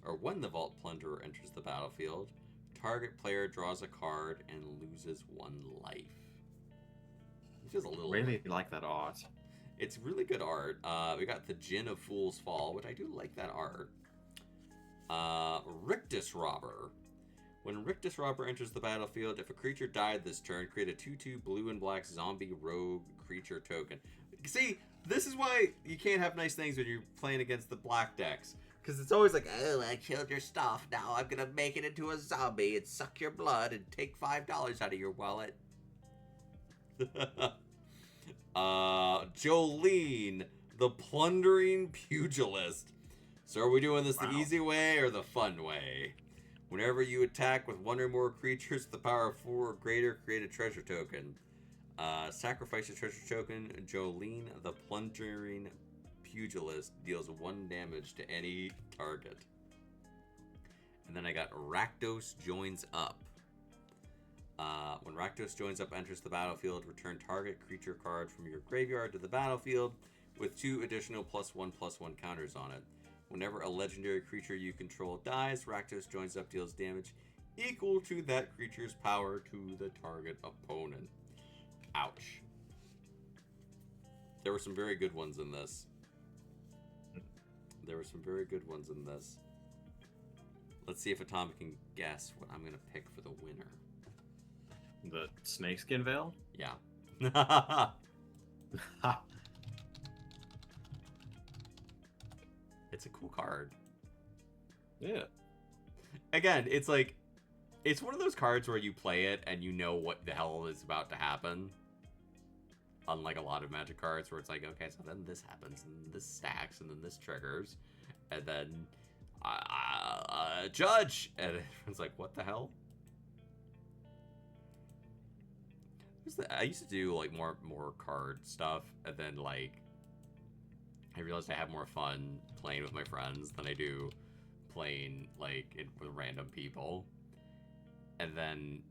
or when the Vault Plunderer enters the battlefield, target player draws a card and loses 1 life. Which is a little... Really like that art. It's really good art. We got the Djinn of Fool's Fall, which I do like that art. Rictus Robber. When Rictus Robber enters the battlefield, if a creature died this turn, create a 2/2 blue and black zombie rogue creature token. See, this is why you can't have nice things when you're playing against the black decks. Because it's always like, oh, I killed your stuff. Now I'm going to make it into a zombie and suck your blood and take $5 out of your wallet. Jolene, the Plundering Pugilist. So are we doing this the easy way or the fun way? Whenever you attack with 1 or more creatures with the power of 4 or greater, create a treasure token. Sacrifice a treasure token. Jolene, the Plundering Pugilist, deals 1 damage to any target. And then I got Rakdos Joins Up. When Rakdos Joins Up enters the battlefield, return target creature card from your graveyard to the battlefield with 2 additional +1/+1 counters on it. Whenever a legendary creature you control dies, Rakdos Joins Up deals damage equal to that creature's power to the target opponent. Ouch. There were some very good ones in this. Let's see if Atomic can guess what I'm going to pick for the winner. The Snakeskin Veil? Yeah. It's a cool card. Yeah. Again, it's like, it's one of those cards where you play it and you know what the hell is about to happen. Unlike a lot of Magic cards where it's like, okay, so then this happens, and this stacks, and then this triggers, and then judge, and everyone's like, what the hell? I used to do like more card stuff, and then like I realized I have more fun playing with my friends than I do playing like with random people. And then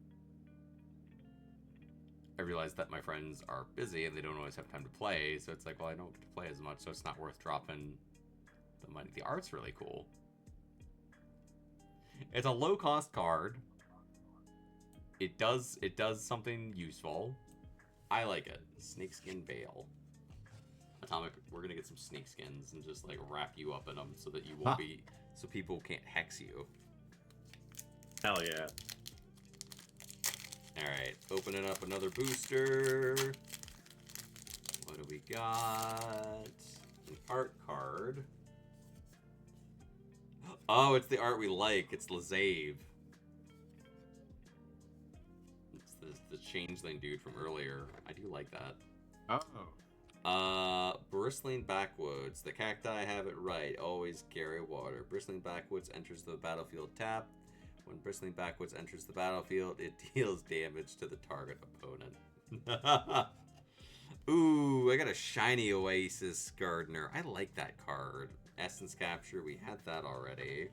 I realized that my friends are busy and they don't always have time to play, so it's like, well, I don't get to play as much, so it's not worth dropping the money. The art's really cool. It's a low cost card. It does something useful. I like it. Snakeskin Veil. Atomic, we're gonna get some snakeskins and just like wrap you up in them so that you won't be, so people can't hex you. Hell yeah. Alright, opening up another booster. What do we got? An art card. Oh, it's the art we like. It's Lazave. It's the changeling dude from earlier. I do like that. Oh. Bristling Backwoods. The cacti have it right. Always carry water. Bristling Backwoods enters the battlefield tapped. When bristling backwards enters the battlefield, it deals damage to the target opponent. Ooh, I got a shiny Oasis Gardener. I like that card. Essence Capture, we had that already.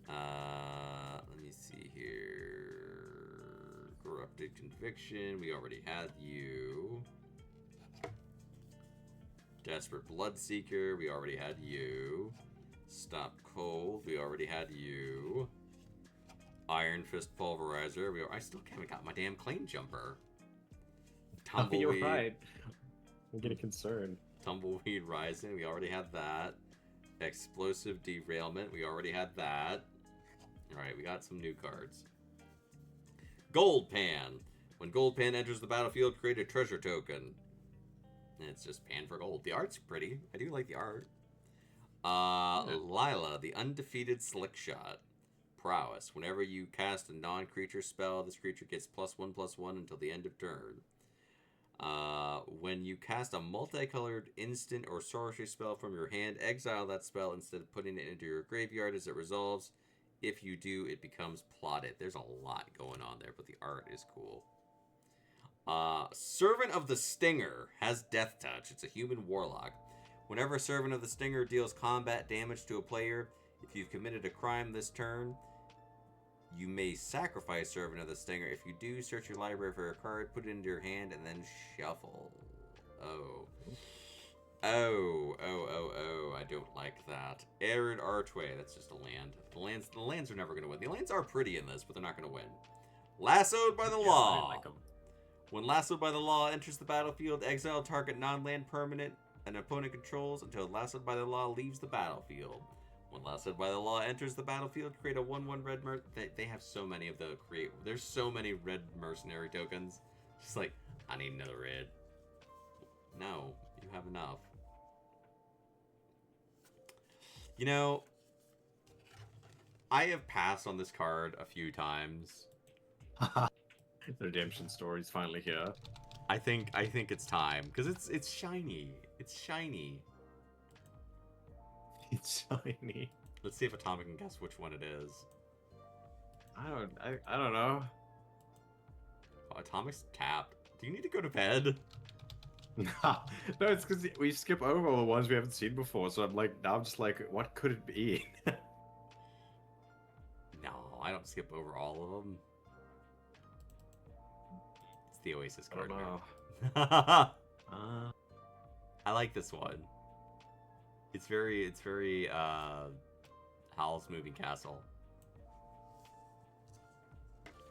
Let me see here. Corrupted Conviction, we already had you. Desperate Bloodseeker, we already had you. Stop Cold, we already had you. Iron Fist Pulverizer, I still haven't got my damn Claim Jumper. Tumbleweed. You're right. I'm getting concerned. Tumbleweed Rising, we already had that. Explosive Derailment, we already had that. Alright, we got some new cards. Gold Pan. When Gold Pan enters the battlefield, create a treasure token. And it's just pan for gold. The art's pretty. I do like the art. Lila, the undefeated slick shot. Prowess. Whenever you cast a non-creature spell, this creature gets +1/+1 until the end of turn. When you cast a multicolored instant or sorcery spell from your hand, exile that spell instead of putting it into your graveyard as it resolves. If you do, it becomes plotted. There's a lot going on there, but the art is cool. Servant of the Stinger has Death Touch. It's a human warlock. Whenever Servant of the Stinger deals combat damage to a player, if you've committed a crime this turn, you may sacrifice Servant of the Stinger. If you do, search your library for a card, put it into your hand, and then shuffle. Oh. I don't like that. Arid Archway, that's just a land. The lands are never going to win. The lands are pretty in this, but they're not going to win. Lassoed by the Law. I like 'em. When Lassoed by the Law enters the battlefield, exile target non-land permanent an opponent controls until Lassoed by the Law leaves the battlefield. When Lassoed by the Law enters the battlefield, create a 1/1 red they have so many of the there's so many red mercenary tokens. Just like, I need another red. No, you have enough. You know, I have passed on this card a few times. The redemption story's finally here. I think it's time because it's shiny. It's shiny. It's shiny. Let's see if Atomic can guess which one it is. I don't know. Oh, Atomic's tapped. Do you need to go to bed? No, it's because we skip over all the ones we haven't seen before. So I'm just like, what could it be? No, I don't skip over all of them. It's the Oasis card. I like this one. It's very Howl's Moving Castle.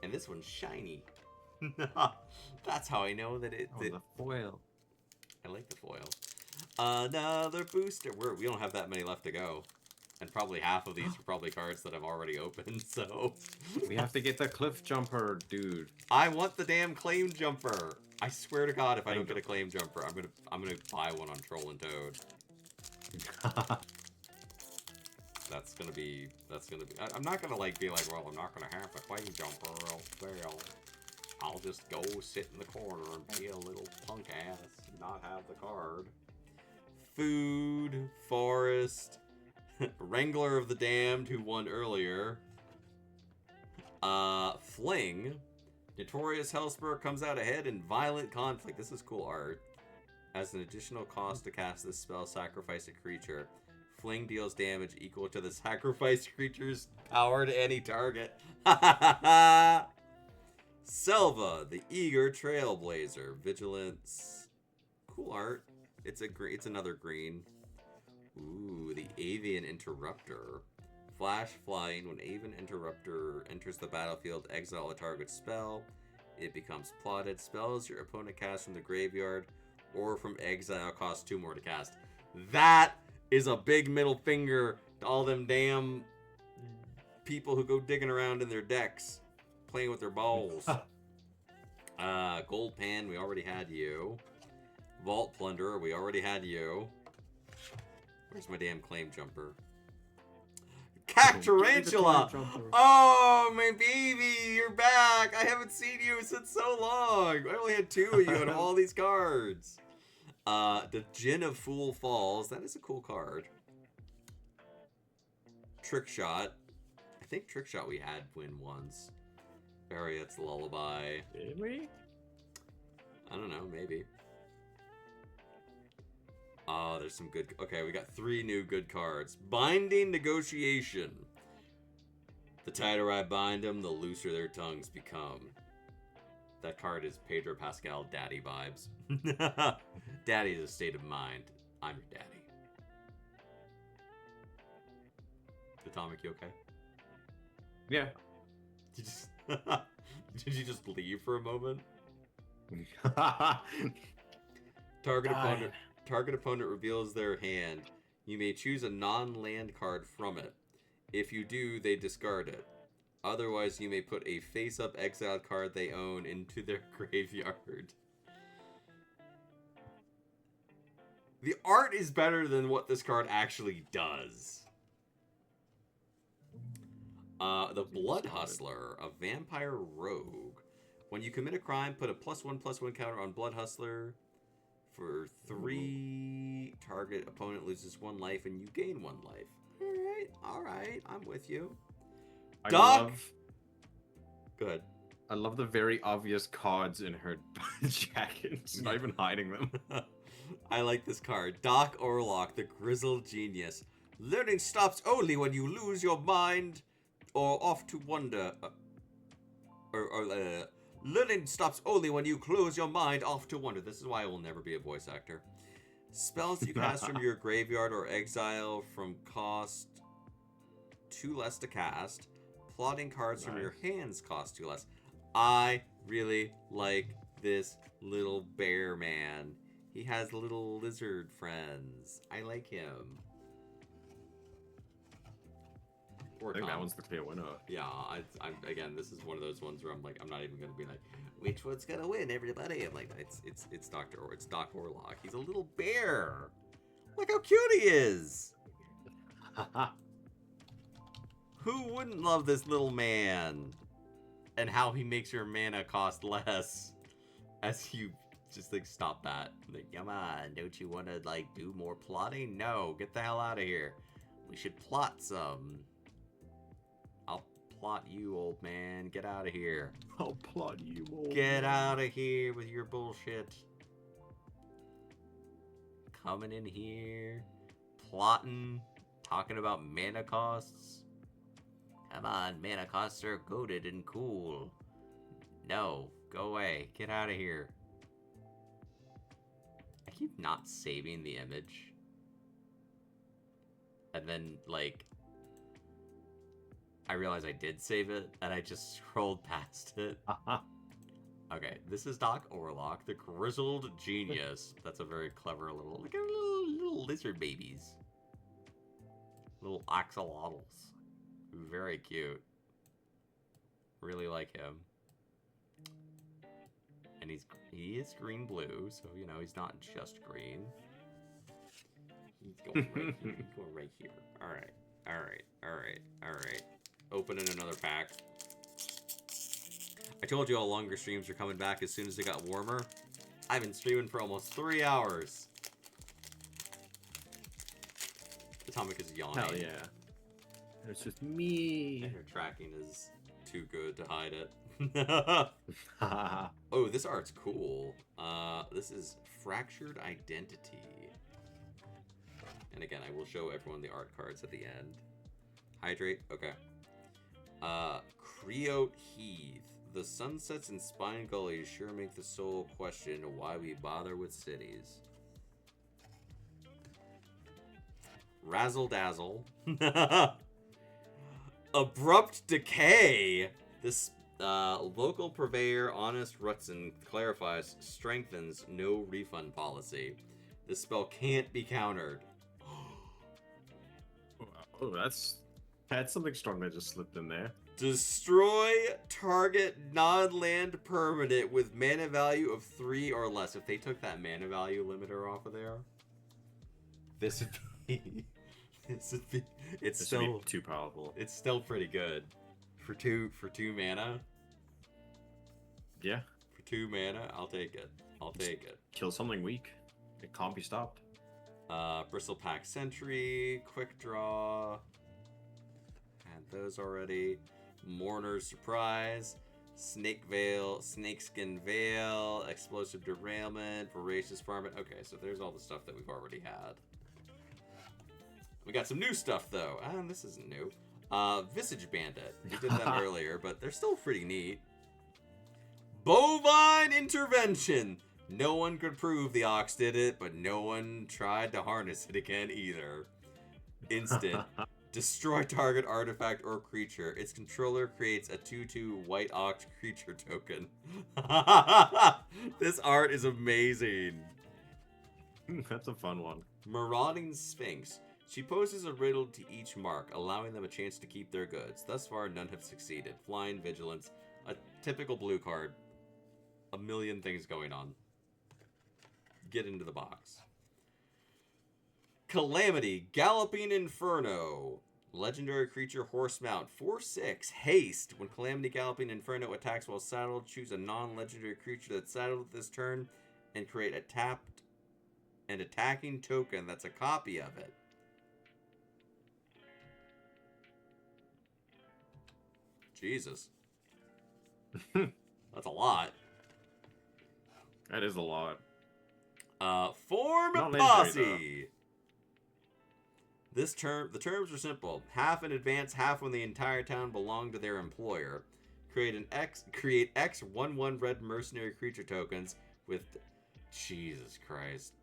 And this one's shiny. That's how I know that it. The foil. I like the foil. Another booster. We don't have that many left to go. And probably half of these are probably cards that I've already opened, so... We have to get the cliff jumper, dude. I want the damn claim jumper. I swear to God, if I don't get a claim jumper, I'm gonna buy one on Troll and Toad. That's gonna be... I'm not gonna be like, well, I'm not gonna have the claim jumper, or else I'll just go sit in the corner and be a little punk ass and not have the card. Food, Forest, Wrangler of the Damned, who won earlier. Fling. Notorious Hellspur comes out ahead in Violent Conflict. This is cool art. As an additional cost to cast this spell, sacrifice a creature. Fling deals damage equal to the sacrificed creature's power to any target. Selva, the Eager Trailblazer. Vigilance. Cool art. It's another green. Ooh, the Avian Interrupter. Flash flying. When Avian Interrupter enters the battlefield, exile a target spell. It becomes plotted. Spells your opponent casts from the graveyard or from exile cost 2 more to cast. That is a big middle finger to all them damn people who go digging around in their decks, playing with their balls. Gold Pan, we already had you. Vault Plunderer, we already had you. Where's my damn claim jumper? Cactarantula! Oh, my baby, you're back! I haven't seen you since so long! I only had 2 of you out of all these cards. The Djinn of Fool Falls, that is a cool card. Trick Shot. I think Trick Shot we had win once. Barriet's Lullaby. Did we? I don't know, maybe. Oh, there's some good... Okay, we got 3 new good cards. Binding Negotiation. The tighter I bind them, the looser their tongues become. That card is Pedro Pascal daddy vibes. Daddy is a state of mind. I'm your daddy. Bratomic, you okay? Yeah. Did you just... Did you just leave for a moment? Target opponent reveals their hand. You may choose a non-land card from it. If you do, they discard it. Otherwise, you may put a face-up exiled card they own into their graveyard. The art is better than what this card actually does. The Blood Hustler, a vampire rogue. When you commit a crime, put a +1/+1 counter on Blood Hustler. For 3, target opponent loses 1 life and you gain 1 life. Alright, I'm with you. Doc! Good. I love the very obvious cards in her jacket. She's not even hiding them. I like this card. Doc Orlock, the Grizzled Genius. Learning stops only when you lose your mind or off to wonder. Learning stops only when you close your mind off to wonder. This is why I will never be a voice actor. Spells you cast from your graveyard or exile from cost 2 less to cast. Plotting cards from your hands cost 2 less. I really like this little bear man. He has little lizard friends. I like him. I think that one's the clear winner. Yeah, I'm again. This is one of those ones where I'm like, I'm not even gonna be like, which one's gonna win, everybody? I'm like, it's Doc Orlock. He's a little bear. Look how cute he is. Who wouldn't love this little man? And how he makes your mana cost less as you just like stop that. Like, come on, don't you want to like do more plotting? No, get the hell out of here. We should plot some. I'll plot you, old man. Get out of here. I'll plot you, old Get out of here with your bullshit. Coming in here, plotting, talking about mana costs. Come on, mana costs are goated and cool. No, go away. Get out of here. I keep not saving the image. And then, like, I realize I did save it, and I just scrolled past it. Okay, this is Doc Orlock, the Grizzled Genius. That's a very clever little, look at little lizard babies. Little axolotls. Very cute. Really like him. And he is green-blue, so, you know, he's not just green. He's going right here. He's going right here. Alright, alright, alright, alright. Opening another pack. I told you all longer streams are coming back as soon as it got warmer. I've been streaming for almost 3 hours. Atomic is yawning. Hell yeah. It's just me. And her tracking is too good to hide it. Oh, this art's cool. This is Fractured Identity. And again, I will show everyone the art cards at the end. Hydrate, okay. Creote Heath. The sunsets in Spine Gully sure make the soul question why we bother with cities. Razzle Dazzle. Abrupt Decay. This local purveyor, Honest Rutson, clarifies, strengthens no refund policy. This spell can't be countered. Oh, that's something strong that just slipped in there. Destroy target non-land permanent with mana value of 3 or less. If they took that mana value limiter off of there, this would be... This would be... It's This still would be too powerful. It's still pretty good. For two mana? Yeah. For 2 mana, I'll take it. I'll take it. Kill something weak. It can't be stopped. Bristlepack Sentry, Quick Draw. And those already. Mourner's Surprise, Snakeskin Veil, Explosive Derailment, Voracious Varmint. Okay, so there's all the stuff that we've already had. We got some new stuff, though. This isn't new. Visage Bandit. We did them earlier, but they're still pretty neat. Bovine Intervention. No one could prove the ox did it, but no one tried to harness it again either. Instant. Destroy target artifact or creature. Its controller creates a 2/2 white ox creature token. This art is amazing. That's a fun one. Marauding Sphinx. She poses a riddle to each mark, allowing them a chance to keep their goods. Thus far, none have succeeded. Flying Vigilance. A typical blue card. A million things going on. Get into the box. Calamity. Galloping Inferno. Legendary creature, horse mount. 4/6. Haste. When Calamity Galloping Inferno attacks while saddled, choose a non-legendary creature that's saddled this turn and create a tapped and attacking token that's a copy of it. Jesus. That's a lot. That is a lot. Form a Not posse. The terms are simple. Half in advance, half when the entire town belonged to their employer. Create X 1/1 red mercenary creature tokens with Jesus Christ.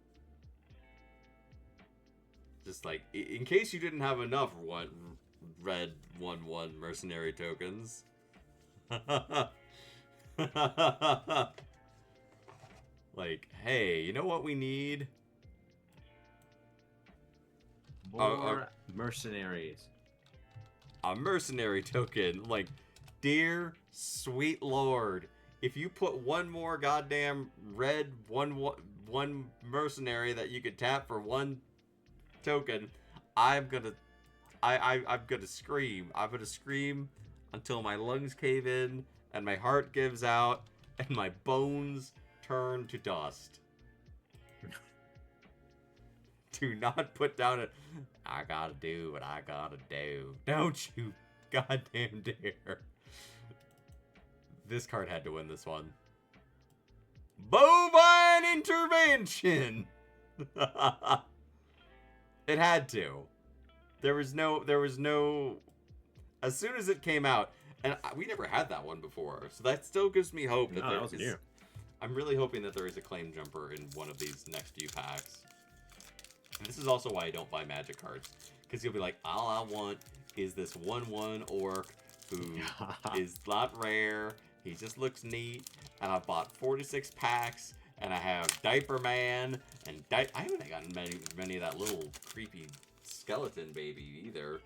Just like in case you didn't have enough red 1/1 mercenary tokens. Like, hey, you know what we need? More mercenaries. A mercenary token. Like, dear sweet lord, if you put one more goddamn red one mercenary that you could tap for one token, I'm gonna scream. I'm gonna scream until my lungs cave in and my heart gives out and my bones turn to dust. Do not put down a I gotta do what I gotta do. Don't you goddamn dare. This card had to win this one. Bovine Intervention. It had to. There was no as soon as it came out, and we never had that one before, so that still gives me hope that there is new. I'm really hoping that there is a claim jumper in one of these next few packs. And this is also why I don't buy magic cards, because you'll be like, all I want is this 1/1 orc who is not rare. He just looks neat, and I bought 46 packs, and I have Diaper Man, and I haven't gotten many of that little creepy skeleton baby either.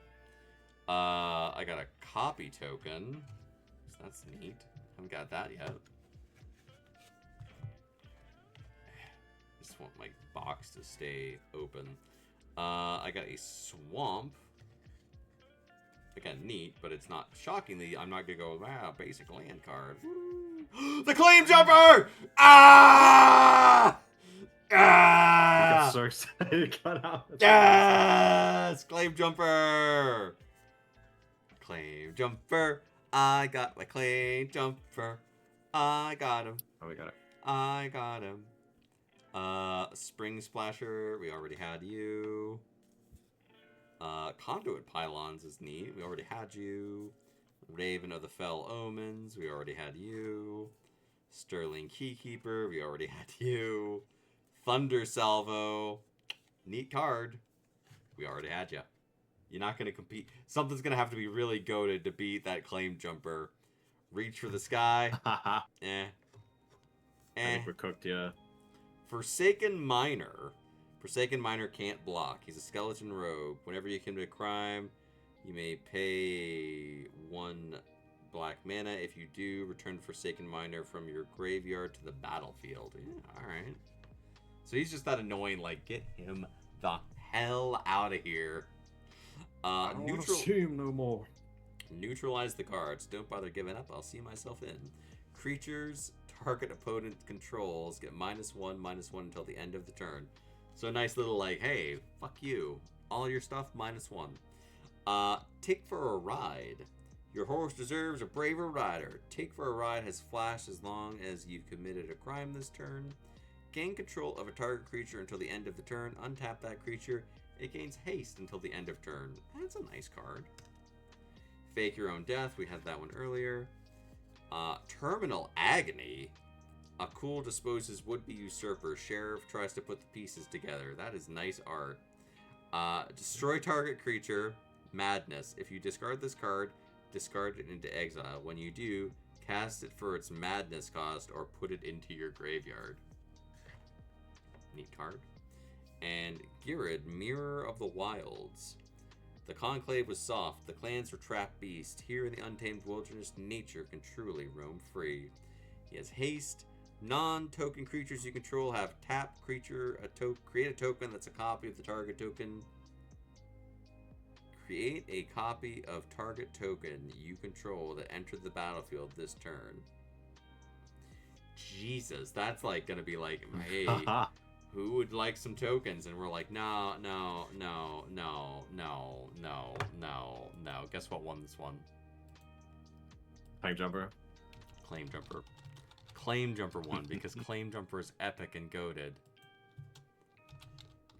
I got a copy token, so that's neat. Haven't got that yet. Just want my box to stay open. I got a swamp. Again, neat, but it's not shockingly. I'm not gonna go, wow, basic land card. The claim jumper! Ah! Ah! I got so excited. Cut out. Yes! Claim jumper! Claim jumper. I got my claim jumper. I got him. Oh, we got it. I got him. Spring Splasher, we already had you. Conduit Pylons is neat, we already had you. Raven of the Fell Omens, we already had you. Sterling Keykeeper, we already had you. Thunder Salvo, neat card, we already had you. You're not going to compete. Something's going to have to be really goated to beat that claim jumper. Reach for the Sky. I think we're cooked, yeah. Forsaken Miner. Forsaken Miner can't block. He's a skeleton rogue. Whenever you commit a crime, you may pay 1 black mana. If you do, return Forsaken Miner from your graveyard to the battlefield. Yeah, alright. So he's just that annoying, like, get him the hell out of here. I don't want to see him no more. Neutralize the cards. Don't bother giving up. I'll see myself in. Creatures target opponent controls get -1/-1 until the end of the turn. So a nice little like, hey, fuck you. All your stuff -1. Take for a ride. Your horse deserves a braver rider. Take for a ride has flash as long as you've committed a crime this turn. Gain control of a target creature until the end of the turn. Untap that creature. It gains haste until the end of turn. That's a nice card. Fake your own death. We had that one earlier. Terminal Agony. A cool disposes would-be usurper. Sheriff tries to put the pieces together. That is nice art. Destroy target creature. Madness. If you discard this card, discard it into exile. When you do, cast it for its madness cost or put it into your graveyard. Neat card. And Girid, Mirror of the Wilds. The Conclave was soft. The clans were trapped beasts. Here in the untamed wilderness, nature can truly roam free. He has haste. Non-token creatures you control have tap creature, create a token that's a copy of the target token. Create a copy of target token you control that entered the battlefield this turn. Jesus, that's like gonna be like, hey, who would like some tokens? And we're like, no. Guess what won this one? Claim Jumper. Claim Jumper. Claim Jumper won because Claim Jumper is epic and goated.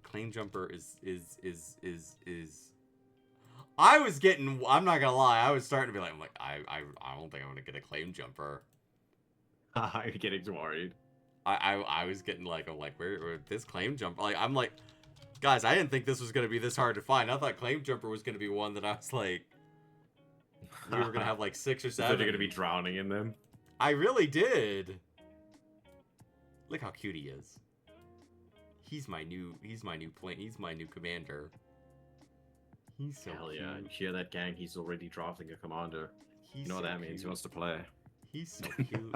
Claim Jumper is. I was getting. I'm not gonna lie. I was starting to be like, I don't think I'm gonna get a Claim Jumper. You're getting worried. I was getting like, I'm like, where this Claim Jumper? Like, I'm like, guys, I didn't think this was gonna be this hard to find. I thought Claim Jumper was gonna be one that I was like, we were gonna have like 6 or 7. You're gonna be drowning in them. I really did. Look how cute he is. He's my new plane. He's my new commander. He's so Hell cute. yeah! You hear that, gang? He's already drafting a commander. He's You know what so that means? cute. He wants to play. He's so cute.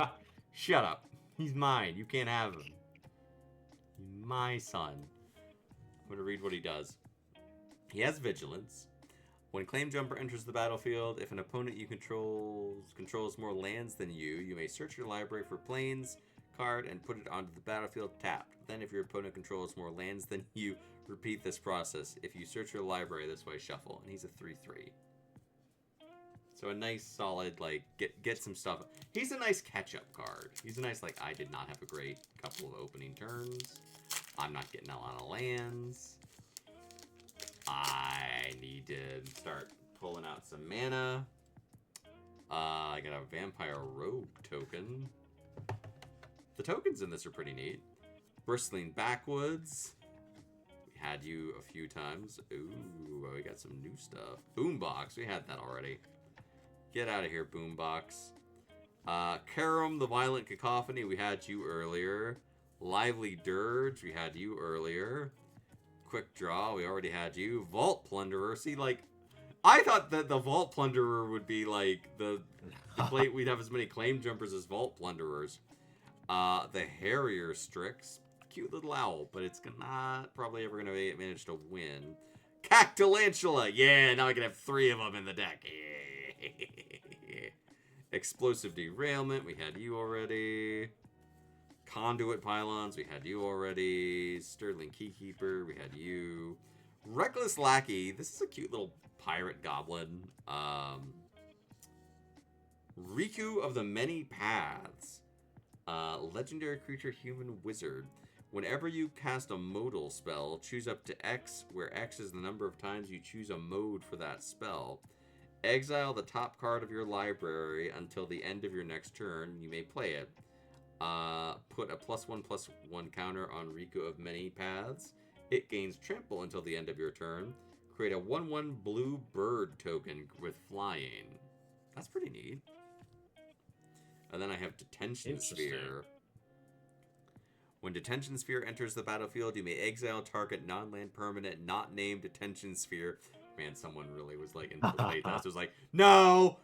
Shut up. He's mine. You can't have him. He's my son. I'm going to read what he does. He has Vigilance. When Claim Jumper enters the battlefield, if an opponent you controls more lands than you may search your library for planes card and put it onto the battlefield tapped. Then if your opponent controls more lands than you, repeat this process. If you search your library this way, shuffle. And he's a 3/3. So a nice solid, like, get some stuff. He's a nice catch-up card. He's a nice, like, I did not have a great couple of opening turns. I'm not getting a lot of lands. I need to start pulling out some mana. I got a Vampire Rogue token. The tokens in this are pretty neat. Bristling Backwoods. We had you a few times. Ooh, we got some new stuff. Boombox. We had that already. Get out of here, Boombox. Karam, the Violent Cacophony. We had you earlier. Lively Dirge. We had you earlier. Quick Draw. We already had you. Vault Plunderer. See, like, I thought that the Vault Plunderer would be, like, we'd have as many Claim Jumpers as Vault Plunderers. The Harrier Strix. Cute little owl, but it's not probably ever going to manage to win. Cactulantula. Yeah, now I can have 3 of them in the deck. Explosive Derailment. We had you already. Conduit Pylons. We had you already. Sterling Keykeeper. We had you. Reckless Lackey. This is a cute little pirate goblin. Riku of the Many Paths. Legendary creature, human wizard. Whenever you cast a modal spell, choose up to X, where X is the number of times you choose a mode for that spell. Exile the top card of your library until the end of your next turn. You may play it. Put a +1/+1 counter on Riku of Many Paths. It gains trample until the end of your turn. Create a 1/1 blue bird token with flying. That's pretty neat. And then I have Detention Sphere. When Detention Sphere enters the battlefield, you may exile target non-land permanent not named Detention Sphere. Man, someone really was like in the playtest. It was like, no.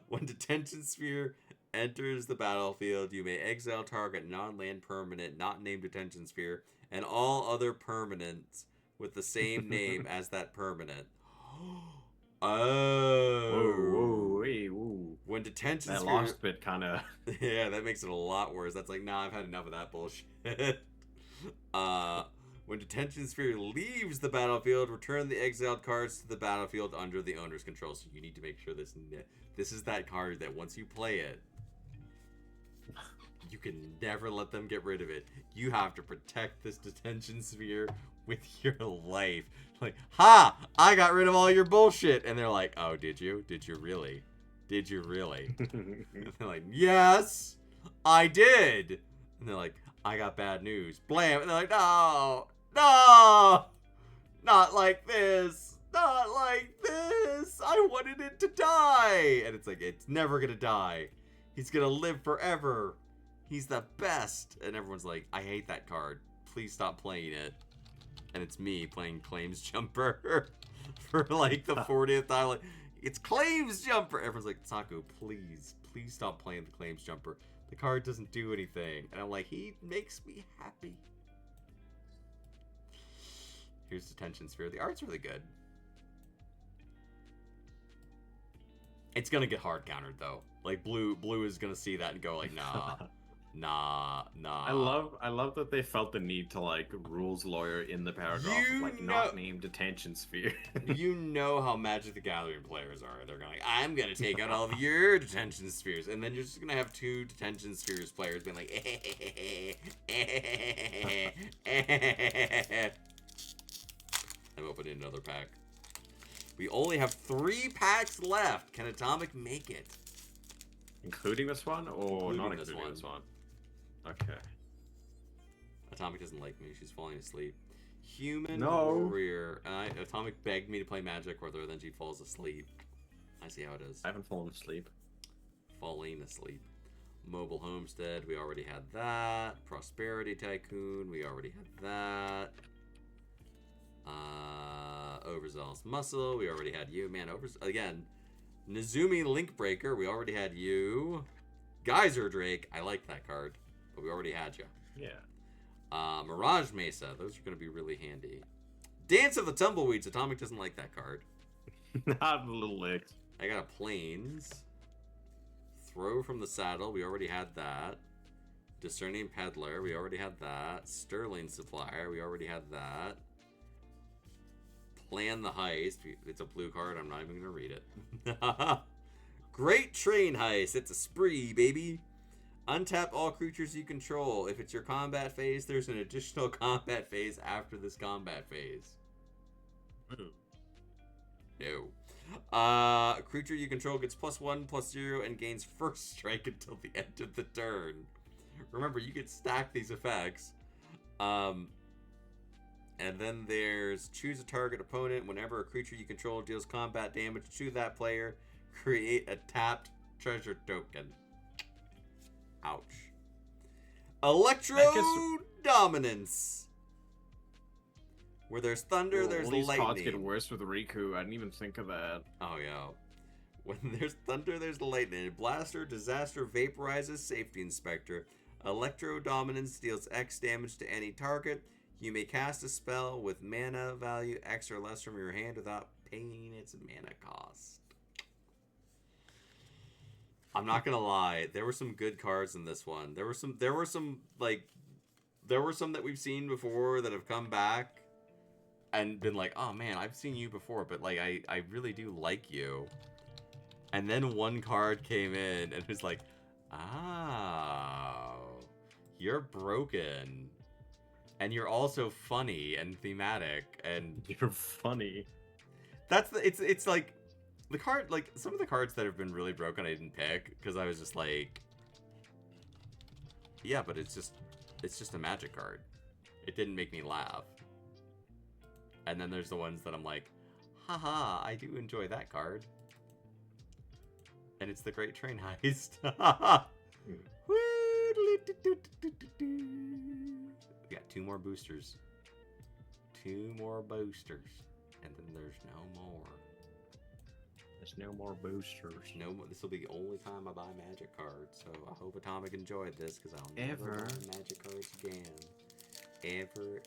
When Detention Sphere enters the battlefield, you may exile target non-land permanent not named Detention Sphere and all other permanents with the same name as that permanent. Whoa. When Detention That Sphere... last bit kind of... Yeah, that makes it a lot worse. That's like, nah, I've had enough of that bullshit. When Detention Sphere leaves the battlefield, return the exiled cards to the battlefield under the owner's control. So you need to make sure this is that card that once you play it, you can never let them get rid of it. You have to protect this Detention Sphere with your life. Like, ha! I got rid of all your bullshit. And they're like, oh, did you? Did you really? Did you really? And they're like, yes, I did. And they're like, I got bad news. Blam. And they're like, no, no, not like this. Not like this. I wanted it to die. And it's like, it's never going to die. He's going to live forever. He's the best. And everyone's like, I hate that card. Please stop playing it. And it's me playing Claims Jumper for like the 40th time. Like, it's Claims Jumper. Everyone's like, Saku, please stop playing the Claims Jumper. The card doesn't do anything. And I'm like, he makes me happy. Here's Detention Sphere. The art's really good. It's gonna get hard countered though. Like blue is gonna see that and go like, nah. Nah. I love that they felt the need to like rules lawyer in the paragraph of, like not named Detention Sphere. You know how Magic the Gathering players are. They're going, I'm gonna take out all of your Detention Spheres, and then you're just gonna have 2 Detention Spheres players being like, I'm opening another pack. We only have 3 packs left. Can Atomic make it? Including this one, or Including not this including one. this one? Okay. Atomic doesn't like me. She's falling asleep. Human No. Warrior. Atomic begged me to play Magic with her, then she falls asleep. I see how it is. I haven't fallen asleep. Falling asleep. Mobile Homestead. We already had that. Prosperity Tycoon. We already had that. Overzealous Muscle. We already had you. Man, again. Nezumi Link Breaker. We already had you. Geyser Drake. I like that card. But we already had you. Yeah. Mirage Mesa. Those are going to be really handy. Dance of the Tumbleweeds. Atomic doesn't like that card. Not the little legs. I got a Plains. Throw from the Saddle. We already had that. Discerning Peddler. We already had that. Sterling Supplier. We already had that. Plan the Heist. It's a blue card. I'm not even going to read it. Great Train Heist. It's a spree, baby. Untap all creatures you control. If it's your combat phase, there's an additional combat phase after this combat phase. Ooh. No. Creature you control gets +1/+0 and gains first strike until the end of the turn. Remember, you can stack these effects. And then there's choose a target opponent. Whenever a creature you control deals combat damage to that player, create a tapped treasure token. Ouch. Electro Dominance. Where there's thunder, there's all these lightning. cards get worse with Riku. I didn't even think of that. Oh, yeah. When there's thunder, there's lightning. Blaster, Disaster, Vaporizes, Safety Inspector. Electro Dominance deals X damage to any target. You may cast a spell with mana value X or less from your hand without paying its mana cost. I'm not gonna lie, there were some good cards in this one. There were some that we've seen before that have come back and been like, oh man, I've seen you before, but like I really do like you. And then one card came in and it was like, oh, you're broken. And you're also funny and thematic, and You're funny. it's like the card, like some of the cards that have been really broken I didn't pick because I was just like, yeah, but it's just a Magic card. It didn't make me laugh. And then there's the ones that I'm like, haha, I do enjoy that card. And it's the Great Train Heist. We got 2 more boosters. 2 more boosters. And then there's no more. There's no more boosters. No more. This will be the only time I buy Magic cards. So I hope Atomic enjoyed this because I'll never buy Magic cards again. Ever.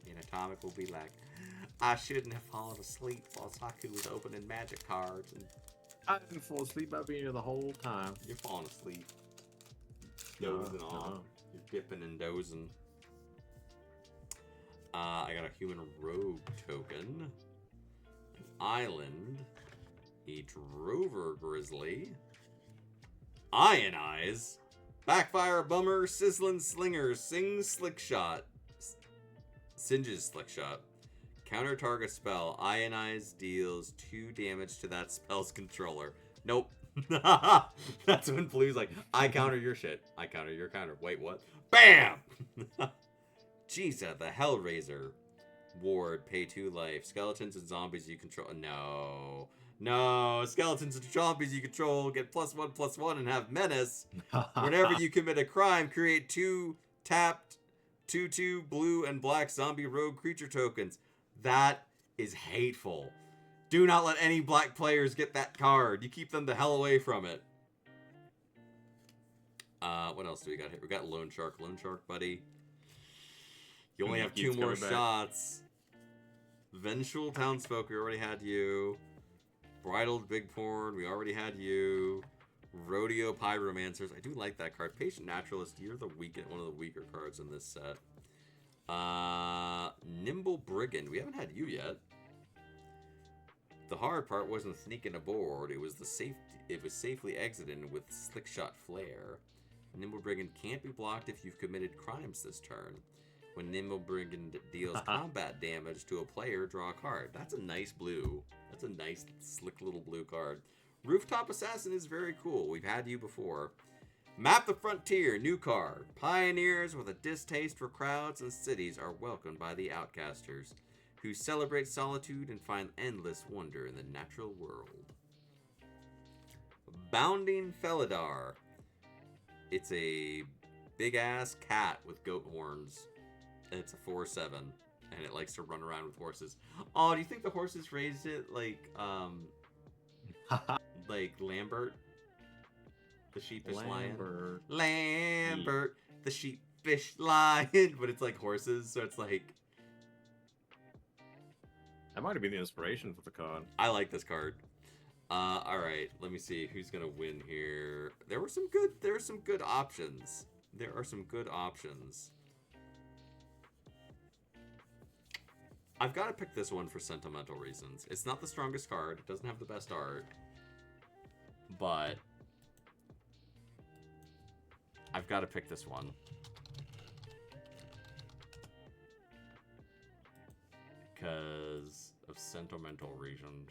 And Atomic will be like, I shouldn't have fallen asleep while Saku was opening Magic cards. And I didn't fall asleep. I've been here the whole time. You're falling asleep. No, Dozing off. no. You're dipping and dozing. I got a human rogue token. An island. A drover grizzly. Iron Eyes. Backfire bummer. Sizzling slinger. Sings slick shot. Singes slick shot. Counter target spell. Ionize deals 2 damage to that spell's controller. Nope. That's when Blue's like, I counter your shit. I counter your counter. Wait, what? BAM! Jisa, the Hellraiser. Ward, pay 2 life. Skeletons and zombies you control. No. No. Skeletons and zombies you control get +1/+1 and have menace. Whenever you commit a crime, create 2 tapped 2/2 blue and black zombie rogue creature tokens. That is hateful. Do not let any black players get that card. You keep them the hell away from it. What else do we got here? We got Lone Shark. Lone Shark, buddy. You only have 2 more shots. Vengeful Townsfolk, we already had you. Bridled Big Porn, we already had you. Rodeo Pyromancers, I do like that card. Patient Naturalist, you're the one of the weaker cards in this set. Nimble Brigand, we haven't had you yet. The hard part wasn't sneaking aboard, it was safely exiting with Slick Shot Flare. Nimble Brigand can't be blocked if you've committed crimes this turn. When Nimble Brigand deals combat damage to a player, draw a card. That's a nice blue. That's a nice, slick little blue card. Rooftop Assassin is very cool. We've had you before. Map the Frontier, new card. Pioneers with a distaste for crowds and cities are welcomed by the Outcasters, who celebrate solitude and find endless wonder in the natural world. Bounding Felidar. It's a big-ass cat with goat horns. It's a 4/7, and it likes to run around with horses. Oh, do you think the horses raised it like Lambert, the sheepish lion? Lambert, the sheepish lion. But it's like horses, so it's like... That might have been the inspiration for the card. I like this card. Alright, let me see who's gonna win here. There are some good options. There are some good options. I've got to pick this one for sentimental reasons. It's not the strongest card. It doesn't have the best art. But I've got to pick this one. Because of sentimental reasons.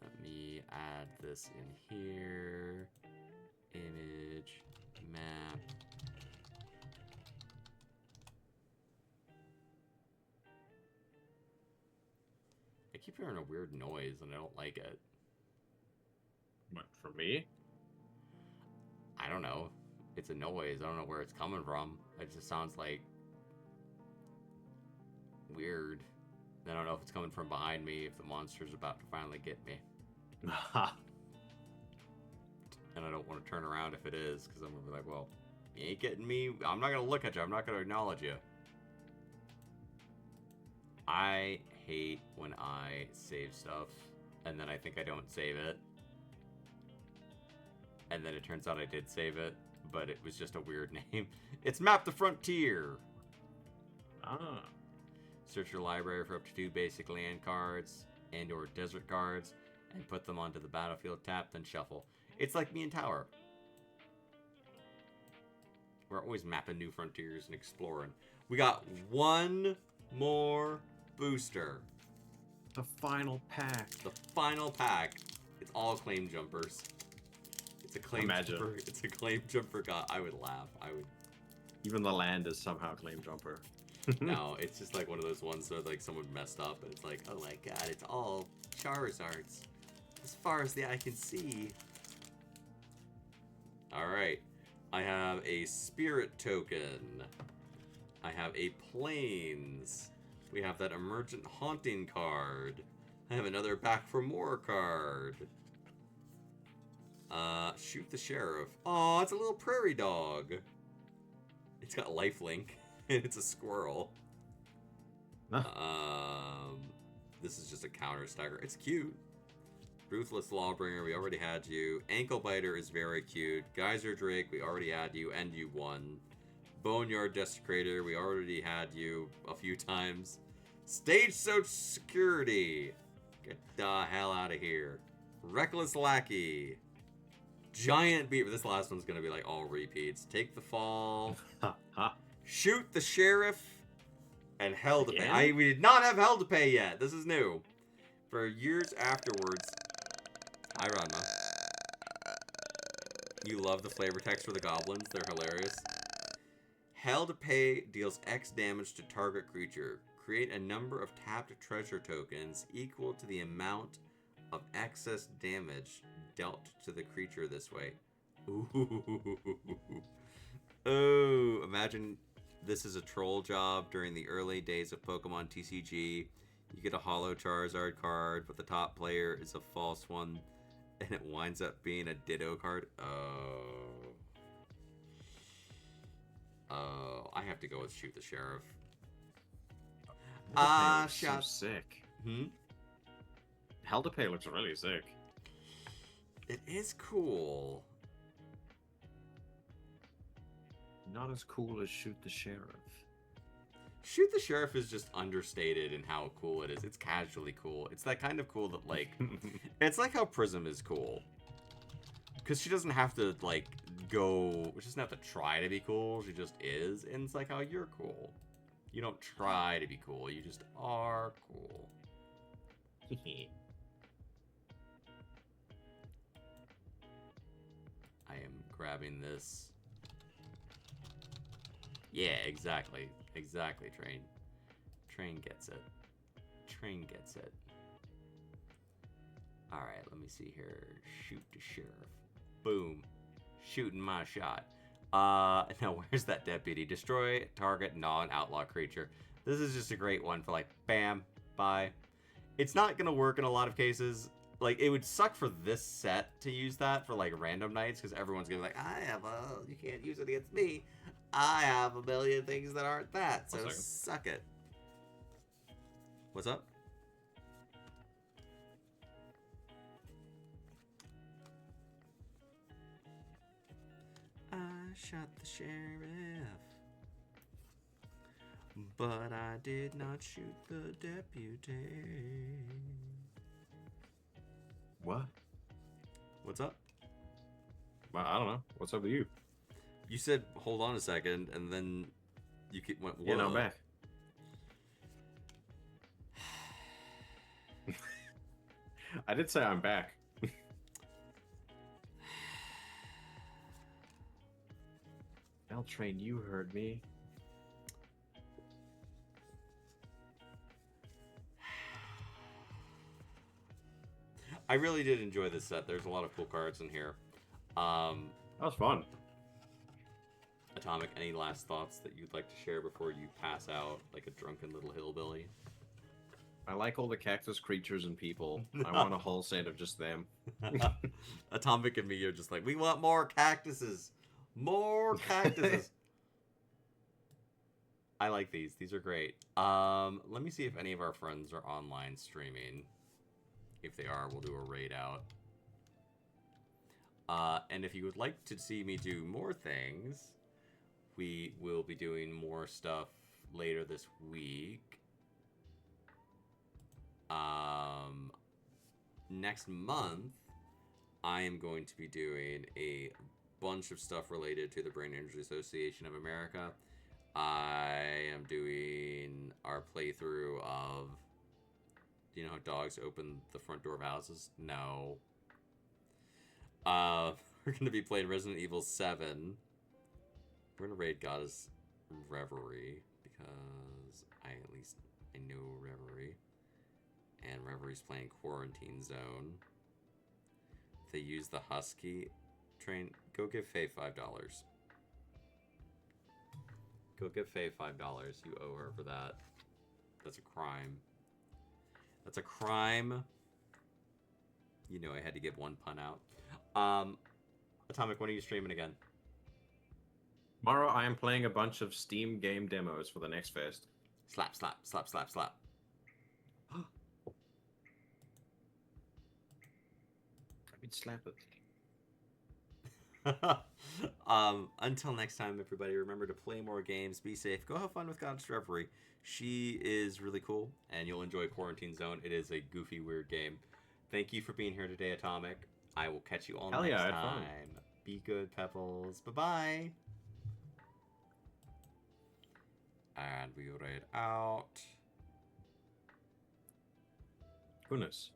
Let me add this in here. Image, map. I keep hearing a weird noise and I don't like it. What, from me? I don't know. It's a noise. I don't know where it's coming from. It just sounds like weird. I don't know if it's coming from behind me, if the monster's about to finally get me. And I don't want to turn around if it is, because I'm going to be like, well, you ain't getting me. I'm not going to look at you. I'm not going to acknowledge you. I hate when I save stuff, and then I think I don't save it. And then it turns out I did save it, but it was just a weird name. It's Map the Frontier! Ah. Search your library for up to 2 basic land cards and or desert cards, and put them onto the battlefield tap, then shuffle. It's like me and Tower. We're always mapping new frontiers and exploring. We got one more booster. The final pack. The final pack. It's all claim jumpers. It's a claim jumper. It's a claim jumper. God, I would laugh. I would. Even the land is somehow claim jumper. No, it's just like one of those ones where like someone messed up and it's like, oh my god, it's all Charizards. As far as the eye can see. Alright. I have a Spirit token. I have a Plains. We have that Emergent Haunting card. I have another Back for More card. Shoot the Sheriff. Oh, it's a little prairie dog. It's got lifelink. And it's a squirrel. Huh. This is just a counter stagger. It's cute. Ruthless Lawbringer, we already had you. Ankle Biter is very cute. Geyser Drake, we already had you, and you won. Boneyard Desecrator, we already had you a few times. Stage Soach Security, get the hell out of here. Reckless Lackey. Giant Beaver, this last one's gonna be like all repeats. Take the Fall. Shoot the Sheriff. And Hell to Pay. We did not have Hell to Pay yet. This is new. For years afterwards. Hi, Ranma. You love the flavor text for the goblins. They're hilarious. Hell to Pay deals X damage to target creature. Create a number of tapped treasure tokens equal to the amount of excess damage dealt to the creature this way. Ooh. Oh, imagine this is a troll job during the early days of Pokemon TCG. You get a Holo Charizard card, but the top player is a false one, and it winds up being a Ditto card. Oh, I have to go with Shoot the Sheriff. So sick. Hmm? Hell to Pay looks really sick. It is cool. Not as cool as Shoot the Sheriff. Shoot the Sheriff is just understated in how cool it is. It's casually cool. It's that kind of cool that, like... it's like how Prism is cool. Because she doesn't have to, like, go... She doesn't have to try to be cool. She just is. And it's like how you're cool. You don't try to be cool. You just are cool. I am grabbing this. Yeah, exactly. Exactly, Train. Train gets it. Train gets it. Alright, let me see here. Shoot the Sheriff. Boom. Shooting my shot. Now where's that deputy? Destroy target non-outlaw creature. This is just a great one for like, bam, bye. It's not gonna work in a lot of cases. Like, it would suck for this set to use that for like random nights, because everyone's gonna be like, you can't use it against me. I have a million things that aren't that, so suck it. What's up? I shot the sheriff, but I did not shoot the deputy. What? What's up? Well, I don't know. What's up with you? You said, hold on a second, and then you went, whoa. Yeah, no, I'm back. I did say I'm back. L-Train, you heard me. I really did enjoy this set. There's a lot of cool cards in here. That was fun. Atomic, any last thoughts that you'd like to share before you pass out like a drunken little hillbilly? I like all the cactus creatures and people. I want a whole set of just them. Atomic and me are just like, we want more cactuses. More cactuses. I like these. These are great. Let me see if any of our friends are online streaming. If they are, we'll do a raid out. And if you would like to see me do more things, we will be doing more stuff later this week. Next month, I am going to be doing a bunch of stuff related to the Brain Injury Association of America. I am doing our playthrough of... Do you know how dogs open the front door of houses? No. We're going to be playing Resident Evil 7. We're going to raid Goddess Reverie, because I know Reverie. And Reverie's playing Quarantine Zone. If they use the Husky train, go give Faye $5. Go give Faye $5. You owe her for that. That's a crime. That's a crime. You know I had to get one pun out. Atomic, when are you streaming again? Tomorrow I am playing a bunch of Steam game demos for the next fest. Slap, slap, slap, slap, slap. You'd slap it. Until next time, everybody, remember to play more games, be safe, go have fun with God's Reverie. She is really cool, and you'll enjoy Quarantine Zone. It is a goofy, weird game. Thank you for being here today, Atomic. I will catch you all Hell next yeah, I had time. fun. Be good, Pebbles. Bye-bye. And we raid out. Goodness.